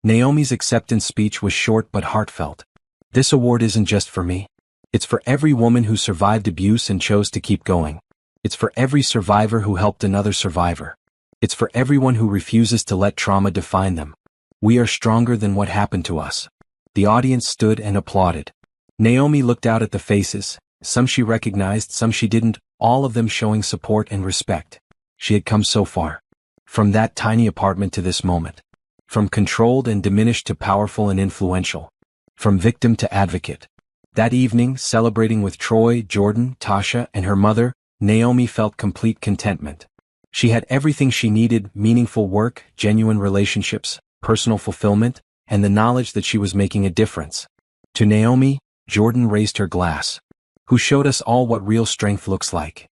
Naomi's acceptance speech was short but heartfelt. This award isn't just for me. It's for every woman who survived abuse and chose to keep going. It's for every survivor who helped another survivor. It's for everyone who refuses to let trauma define them. We are stronger than what happened to us. The audience stood and applauded. Naomi looked out at the faces, some she recognized, some she didn't, all of them showing support and respect. She had come so far. From that tiny apartment to this moment. From controlled and diminished to powerful and influential. From victim to advocate. That evening, celebrating with Troy, Jordan, Tasha, and her mother, Naomi felt complete contentment. She had everything she needed: meaningful work, genuine relationships, personal fulfillment, and the knowledge that she was making a difference. To Naomi, Jordan raised her glass. Who showed us all what real strength looks like.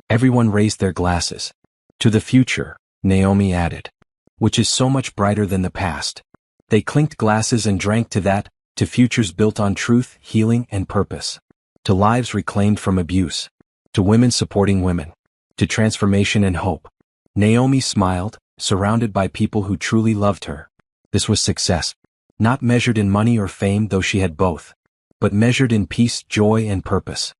Everyone raised their glasses. To the future, Naomi added. Which is so much brighter than the past. They clinked glasses and drank to that, to futures built on truth, healing, and purpose. To lives reclaimed from abuse. To women supporting women. To transformation and hope. Naomi smiled, surrounded by people who truly loved her. This was success. Not measured in money or fame, though she had both. But measured in peace, joy, and purpose.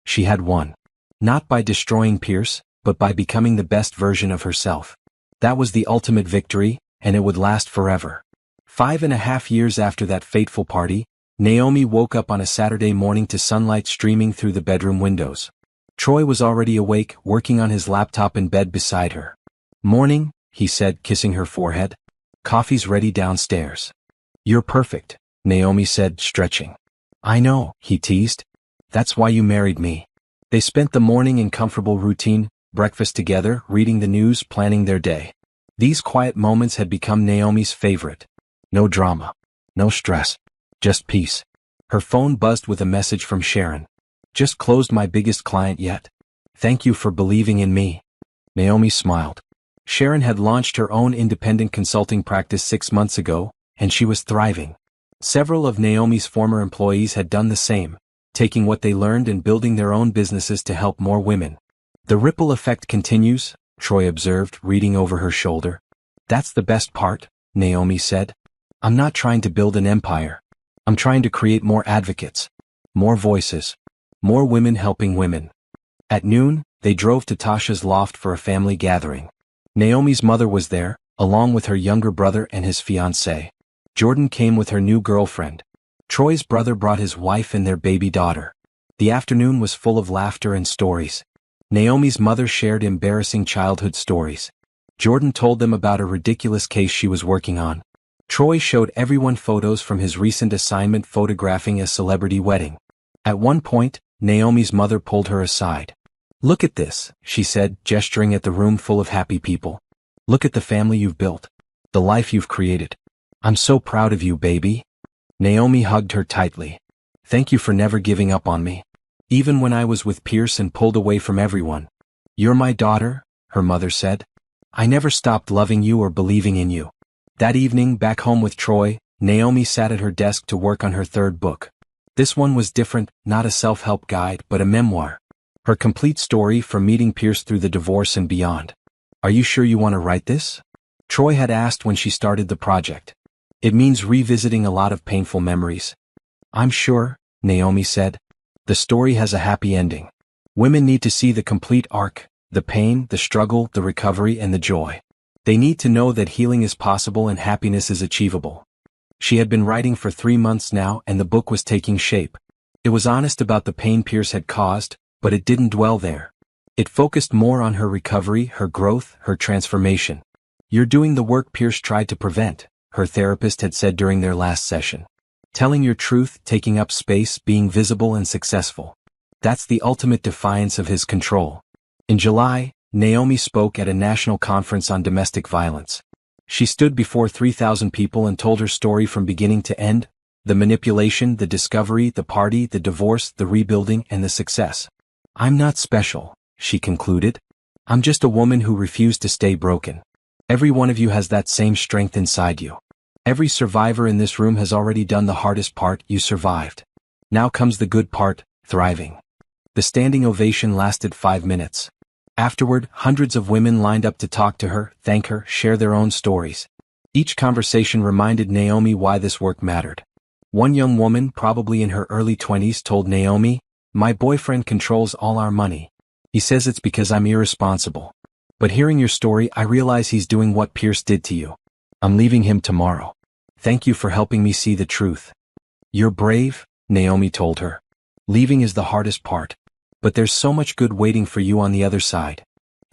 She had won. Not by destroying Pierce, but by becoming the best version of herself. That was the ultimate victory, and it would last forever. 5.5 years after that fateful party, Naomi woke up on a Saturday morning to sunlight streaming through the bedroom windows. Troy was already awake, working on his laptop in bed beside her. "Morning," he said, kissing her forehead. "Coffee's ready downstairs." "You're perfect," Naomi said, stretching. "I know," he teased. "That's why you married me." They spent the morning in comfortable routine, breakfast together, reading the news, planning their day. These quiet moments had become Naomi's favorite. No drama. No stress. Just peace. Her phone buzzed with a message from Sharon. "Just closed my biggest client yet. Thank you for believing in me." Naomi smiled. Sharon had launched her own independent consulting practice 6 months ago, and she was thriving. Several of Naomi's former employees had done the same, taking what they learned and building their own businesses to help more women. "The ripple effect continues," Troy observed, reading over her shoulder. "That's the best part," Naomi said. "I'm not trying to build an empire. I'm trying to create more advocates. More voices. More women helping women." At noon, they drove to Tasha's loft for a family gathering. Naomi's mother was there, along with her younger brother and his fiancée. Jordan came with her new girlfriend. Troy's brother brought his wife and their baby daughter. The afternoon was full of laughter and stories. Naomi's mother shared embarrassing childhood stories. Jordan told them about a ridiculous case she was working on. Troy showed everyone photos from his recent assignment photographing a celebrity wedding. At one point, Naomi's mother pulled her aside. "Look at this," she said, gesturing at the room full of happy people. "Look at the family you've built. The life you've created. I'm so proud of you, baby." Naomi hugged her tightly. "Thank you for never giving up on me. Even when I was with Pierce and pulled away from everyone. You're my daughter," her mother said. "I never stopped loving you or believing in you." That evening, back home with Troy, Naomi sat at her desk to work on her third book. This one was different, not a self-help guide, but a memoir. Her complete story from meeting Pierce through the divorce and beyond. "Are you sure you want to write this?" Troy had asked when she started the project. "It means revisiting a lot of painful memories." "I'm sure," Naomi said. "The story has a happy ending. Women need to see the complete arc, the pain, the struggle, the recovery, and the joy. They need to know that healing is possible and happiness is achievable." She had been writing for 3 months now, and the book was taking shape. It was honest about the pain Pierce had caused, but it didn't dwell there. It focused more on her recovery, her growth, her transformation. "You're doing the work Pierce tried to prevent," her therapist had said during their last session. "Telling your truth, taking up space, being visible and successful. That's the ultimate defiance of his control." In July, Naomi spoke at a national conference on domestic violence. She stood before 3,000 people and told her story from beginning to end, the manipulation, the discovery, the party, the divorce, the rebuilding, and the success. "I'm not special," she concluded. "I'm just a woman who refused to stay broken." Every one of you has that same strength inside you. Every survivor in this room has already done the hardest part. You survived. Now comes the good part, thriving. The standing ovation lasted 5 minutes. Afterward, hundreds of women lined up to talk to her, thank her, share their own stories. Each conversation reminded Naomi why this work mattered. One young woman, probably in her early 20s, told Naomi, "My boyfriend controls all our money. He says it's because I'm irresponsible. But hearing your story, I realize he's doing what Pierce did to you. I'm leaving him tomorrow. Thank you for helping me see the truth." "You're brave," Naomi told her. "Leaving is the hardest part. But there's so much good waiting for you on the other side."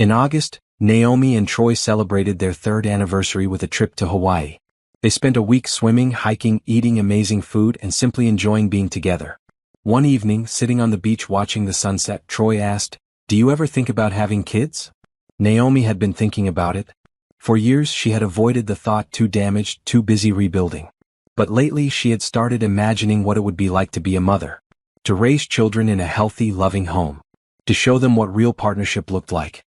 In August, Naomi and Troy celebrated their 3rd anniversary with a trip to Hawaii. They spent a week swimming, hiking, eating amazing food, and simply enjoying being together. One evening, sitting on the beach watching the sunset, Troy asked, "Do you ever think about having kids?" Naomi had been thinking about it. For years she had avoided the thought, too damaged, too busy rebuilding. But lately she had started imagining what it would be like to be a mother. To raise children in a healthy, loving home. To show them what real partnership looked like.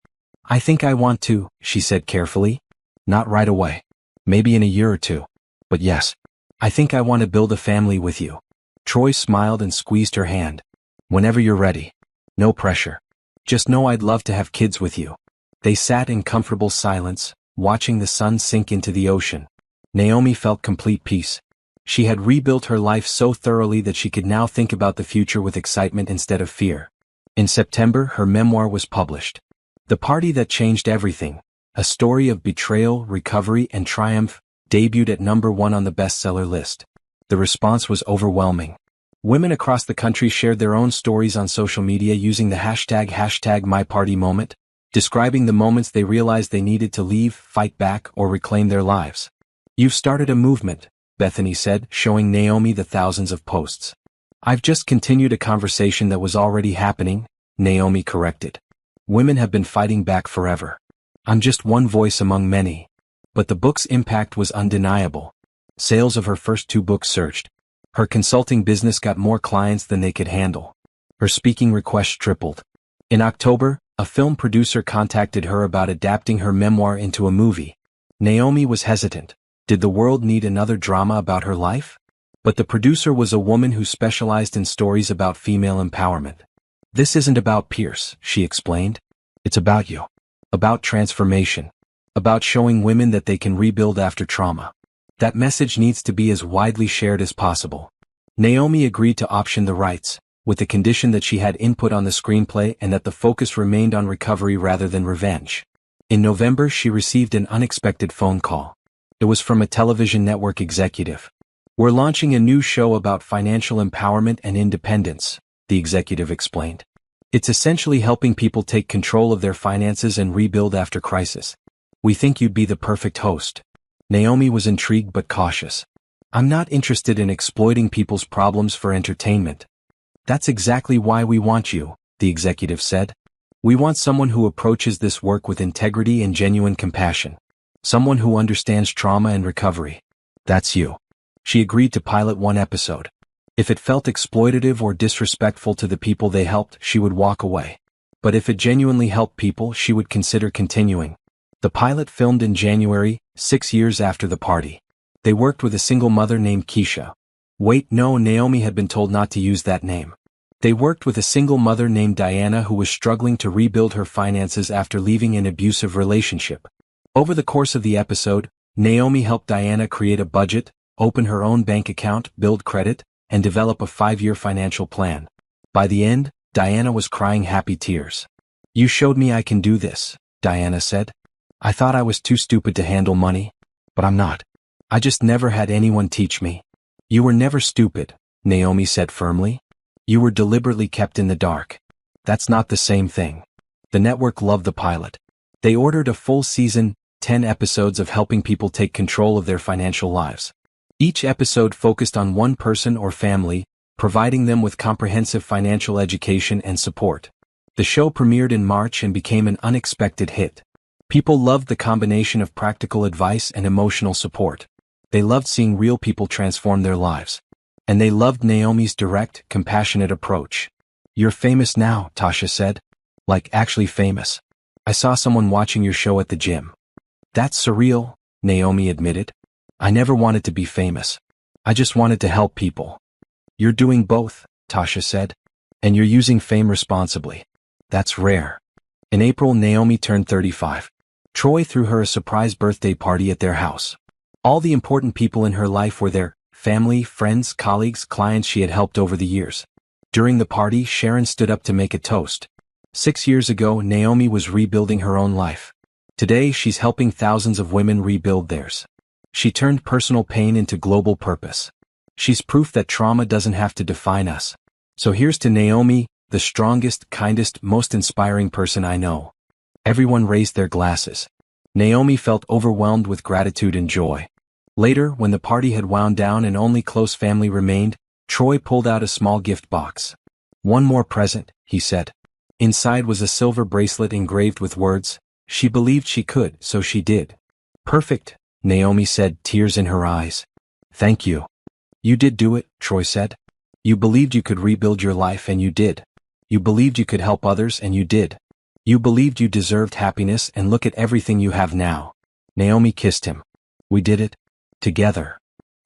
"I think I want to," she said carefully. "Not right away. Maybe in a year or 2. But yes, I think I want to build a family with you." Troy smiled and squeezed her hand. "Whenever you're ready. No pressure. Just know I'd love to have kids with you." They sat in comfortable silence, watching the sun sink into the ocean. Naomi felt complete peace. She had rebuilt her life so thoroughly that she could now think about the future with excitement instead of fear. In September, her memoir was published. The Party That Changed Everything, a story of betrayal, recovery, and triumph, debuted at #1 on the bestseller list. The response was overwhelming. Women across the country shared their own stories on social media using the hashtag #MyPartyMoment, describing the moments they realized they needed to leave, fight back, or reclaim their lives. "You've started a movement," Bethany said, showing Naomi the thousands of posts. "I've just continued a conversation that was already happening," Naomi corrected. "Women have been fighting back forever. I'm just one voice among many." But the book's impact was undeniable. Sales of her first 2 books surged. Her consulting business got more clients than they could handle. Her speaking requests tripled. In October, a film producer contacted her about adapting her memoir into a movie. Naomi was hesitant. Did the world need another drama about her life? But the producer was a woman who specialized in stories about female empowerment. "This isn't about Pierce," she explained. "It's about you. About transformation. About showing women that they can rebuild after trauma. That message needs to be as widely shared as possible." Naomi agreed to option the rights, with the condition that she had input on the screenplay and that the focus remained on recovery rather than revenge. In November, she received an unexpected phone call. It was from a television network executive. "We're launching a new show about financial empowerment and independence," the executive explained. "It's essentially helping people take control of their finances and rebuild after crisis. We think you'd be the perfect host." Naomi was intrigued but cautious. "I'm not interested in exploiting people's problems for entertainment." "That's exactly why we want you," the executive said. "We want someone who approaches this work with integrity and genuine compassion. Someone who understands trauma and recovery. That's you." She agreed to pilot 1 episode. If it felt exploitative or disrespectful to the people they helped, she would walk away. But if it genuinely helped people, she would consider continuing. The pilot filmed in January, 6 years after the party. They worked with a single mother named Keisha. Wait, no, Naomi had been told not to use that name. They worked with a single mother named Diana who was struggling to rebuild her finances after leaving an abusive relationship. Over the course of the episode, Naomi helped Diana create a budget, open her own bank account, build credit, and develop a 5-year financial plan. By the end, Diana was crying happy tears. "You showed me I can do this," Diana said. "I thought I was too stupid to handle money. But I'm not. I just never had anyone teach me." "You were never stupid," Naomi said firmly. "You were deliberately kept in the dark. That's not the same thing." The network loved the pilot. They ordered a full season, 10 episodes of helping people take control of their financial lives. Each episode focused on one person or family, providing them with comprehensive financial education and support. The show premiered in March and became an unexpected hit. People loved the combination of practical advice and emotional support. They loved seeing real people transform their lives. And they loved Naomi's direct, compassionate approach. "You're famous now," Tasha said. "Like actually famous. I saw someone watching your show at the gym." That's surreal, Naomi admitted. I never wanted to be famous. I just wanted to help people. You're doing both, Tasha said. And you're using fame responsibly. That's rare. In April, Naomi turned 35. Troy threw her a surprise birthday party at their house. All the important people in her life were there: family, friends, colleagues, clients she had helped over the years. During the party, Sharon stood up to make a toast. 6 years ago, Naomi was rebuilding her own life. Today, she's helping thousands of women rebuild theirs. She turned personal pain into global purpose. She's proof that trauma doesn't have to define us. So here's to Naomi, the strongest, kindest, most inspiring person I know. Everyone raised their glasses. Naomi felt overwhelmed with gratitude and joy. Later, when the party had wound down and only close family remained, Troy pulled out a small gift box. "One more present," he said. Inside was a silver bracelet engraved with words, "She believed she could, so she did." "Perfect," Naomi said, tears in her eyes. "Thank you." "You did do it," Troy said. "You believed you could rebuild your life and you did. You believed you could help others and you did. You believed you deserved happiness and look at everything you have now." Naomi kissed him. "We did it. Together."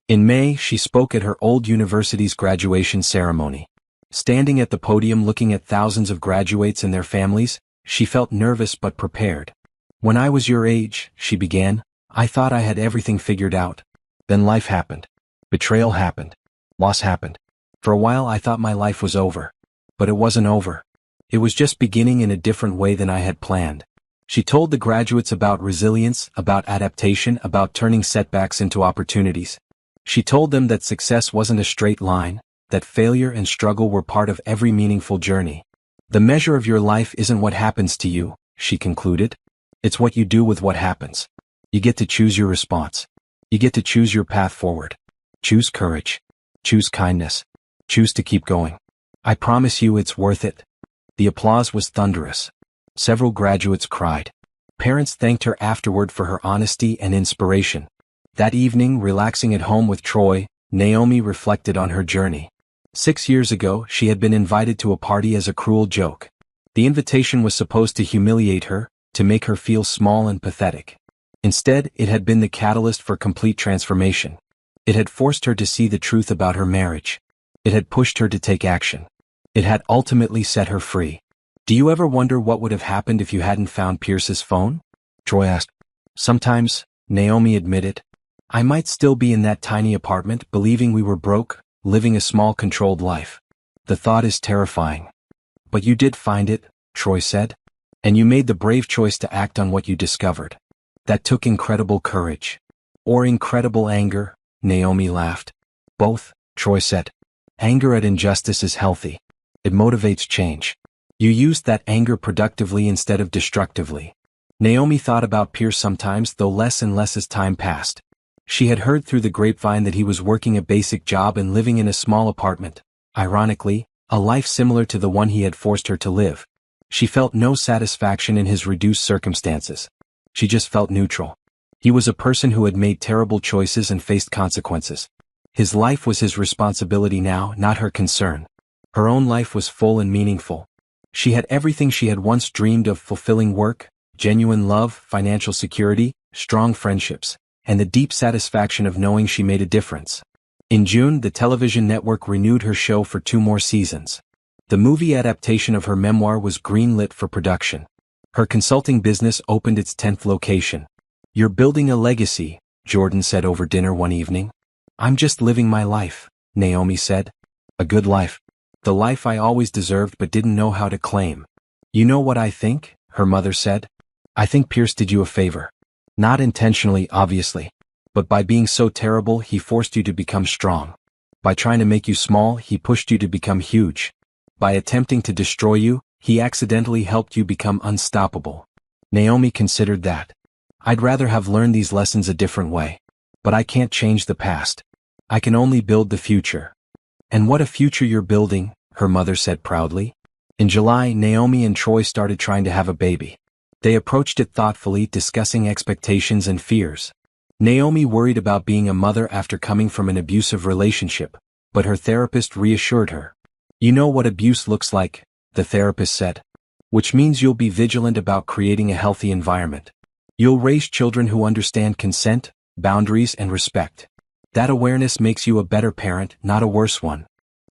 In May, she spoke at her old university's graduation ceremony. Standing at the podium looking at thousands of graduates and their families, she felt nervous but prepared. "When I was your age," she began, "I thought I had everything figured out. Then life happened. Betrayal happened. Loss happened. For a while I thought my life was over. But it wasn't over. It was just beginning in a different way than I had planned." She told the graduates about resilience, about adaptation, about turning setbacks into opportunities. She told them that success wasn't a straight line, that failure and struggle were part of every meaningful journey. "The measure of your life isn't what happens to you," she concluded. "It's what you do with what happens. You get to choose your response. You get to choose your path forward. Choose courage. Choose kindness. Choose to keep going. I promise you it's worth it." The applause was thunderous. Several graduates cried. Parents thanked her afterward for her honesty and inspiration. That evening, relaxing at home with Troy, Naomi reflected on her journey. 6 years ago, she had been invited to a party as a cruel joke. The invitation was supposed to humiliate her, to make her feel small and pathetic. Instead, it had been the catalyst for complete transformation. It had forced her to see the truth about her marriage. It had pushed her to take action. It had ultimately set her free. "Do you ever wonder what would have happened if you hadn't found Pierce's phone?" Troy asked. "Sometimes," Naomi admitted. "I might still be in that tiny apartment believing we were broke, living a small controlled life. The thought is terrifying." "But you did find it," Troy said. "And you made the brave choice to act on what you discovered. That took incredible courage." "Or incredible anger," Naomi laughed. "Both," Troy said. "Anger at injustice is healthy. It motivates change. You used that anger productively instead of destructively." Naomi thought about Pierce sometimes, though less and less as time passed. She had heard through the grapevine that he was working a basic job and living in a small apartment. Ironically, a life similar to the one he had forced her to live. She felt no satisfaction in his reduced circumstances. She just felt neutral. He was a person who had made terrible choices and faced consequences. His life was his responsibility now, not her concern. Her own life was full and meaningful. She had everything she had once dreamed of: fulfilling work, genuine love, financial security, strong friendships, and the deep satisfaction of knowing she made a difference. In June, the television network renewed her show for 2 more seasons. The movie adaptation of her memoir was greenlit for production. Her consulting business opened its 10th location. "You're building a legacy," Jordan said over dinner one evening. "I'm just living my life," Naomi said. "A good life. The life I always deserved but didn't know how to claim." "You know what I think?" her mother said. "I think Pierce did you a favor. Not intentionally, obviously. But by being so terrible, he forced you to become strong. By trying to make you small, he pushed you to become huge. By attempting to destroy you, he accidentally helped you become unstoppable." Naomi considered that. "I'd rather have learned these lessons a different way. But I can't change the past. I can only build the future." "And what a future you're building," her mother said proudly. In July, Naomi and Troy started trying to have a baby. They approached it thoughtfully, discussing expectations and fears. Naomi worried about being a mother after coming from an abusive relationship, but her therapist reassured her. "You know what abuse looks like," the therapist said. "Which means you'll be vigilant about creating a healthy environment. You'll raise children who understand consent, boundaries, and respect. That awareness makes you a better parent, not a worse one.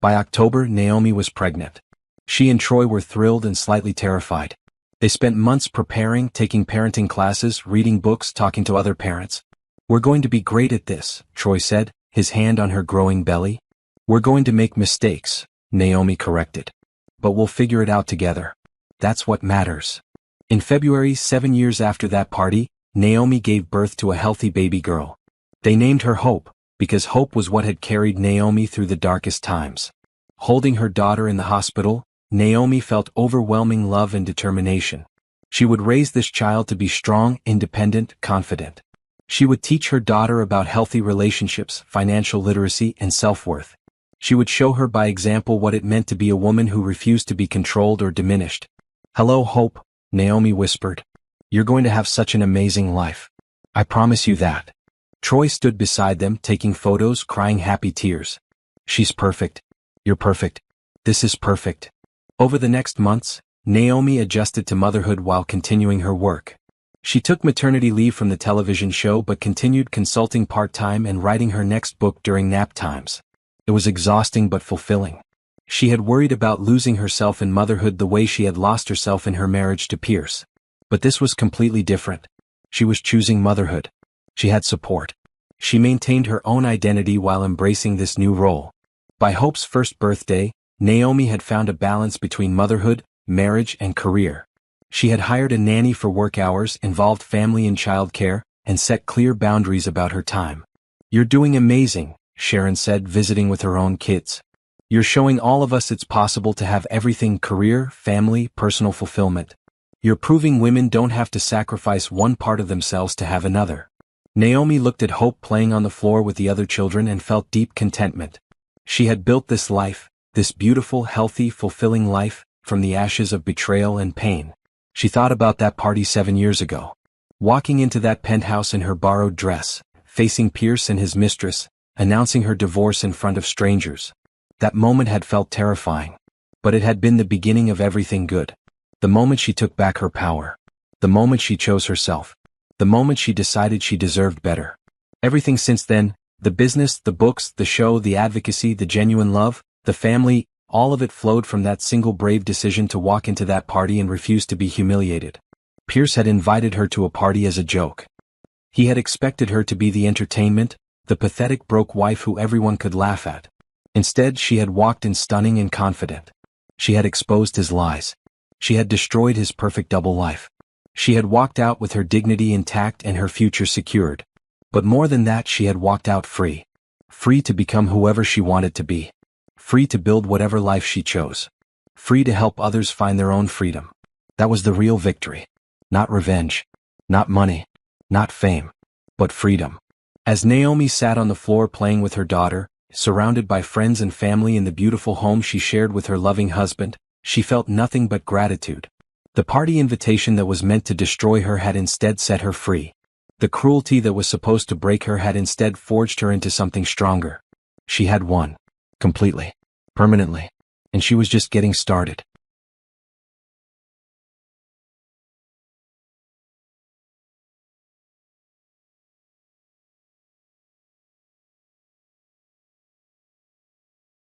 By October, Naomi was pregnant. She and Troy were thrilled and slightly terrified. They spent months preparing, taking parenting classes, reading books, talking to other parents. "We're going to be great at this," Troy said, his hand on her growing belly. "We're going to make mistakes," Naomi corrected. "But we'll figure it out together. That's what matters." In February, 7 years after that party, Naomi gave birth to a healthy baby girl. They named her Hope, because hope was what had carried Naomi through the darkest times. Holding her daughter in the hospital, Naomi felt overwhelming love and determination. She would raise this child to be strong, independent, confident. She would teach her daughter about healthy relationships, financial literacy, and self-worth. She would show her by example what it meant to be a woman who refused to be controlled or diminished. "Hello, Hope," Naomi whispered. "You're going to have such an amazing life. I promise you that." Troy stood beside them, taking photos, crying happy tears. "She's perfect. You're perfect. This is perfect." Over the next months, Naomi adjusted to motherhood while continuing her work. She took maternity leave from the television show but continued consulting part-time and writing her next book during nap times. It was exhausting but fulfilling. She had worried about losing herself in motherhood the way she had lost herself in her marriage to Pierce. But this was completely different. She was choosing motherhood. She had support. She maintained her own identity while embracing this new role. By Hope's first birthday, Naomi had found a balance between motherhood, marriage, and career. She had hired a nanny for work hours, involved family in childcare, and set clear boundaries about her time. "You're doing amazing," Sharon said, visiting with her own kids. "You're showing all of us it's possible to have everything: career, family, personal fulfillment. You're proving women don't have to sacrifice one part of themselves to have another." Naomi looked at Hope playing on the floor with the other children and felt deep contentment. She had built this life, this beautiful, healthy, fulfilling life, from the ashes of betrayal and pain. She thought about that party 7 years ago. Walking into that penthouse in her borrowed dress, facing Pierce and his mistress, announcing her divorce in front of strangers. That moment had felt terrifying. But it had been the beginning of everything good. The moment she took back her power. The moment she chose herself. The moment she decided she deserved better. Everything since then, the business, the books, the show, the advocacy, the genuine love, the family, all of it flowed from that single brave decision to walk into that party and refuse to be humiliated. Pierce had invited her to a party as a joke. He had expected her to be the entertainment, the pathetic broke wife who everyone could laugh at. Instead, she had walked in stunning and confident. She had exposed his lies. She had destroyed his perfect double life. She had walked out with her dignity intact and her future secured. But more than that, she had walked out free. Free to become whoever she wanted to be. Free to build whatever life she chose. Free to help others find their own freedom. That was the real victory. Not revenge. Not money. Not fame. But freedom. As Naomi sat on the floor playing with her daughter, surrounded by friends and family in the beautiful home she shared with her loving husband, she felt nothing but gratitude. The party invitation that was meant to destroy her had instead set her free. The cruelty that was supposed to break her had instead forged her into something stronger. She had won. Completely. Permanently. And she was just getting started.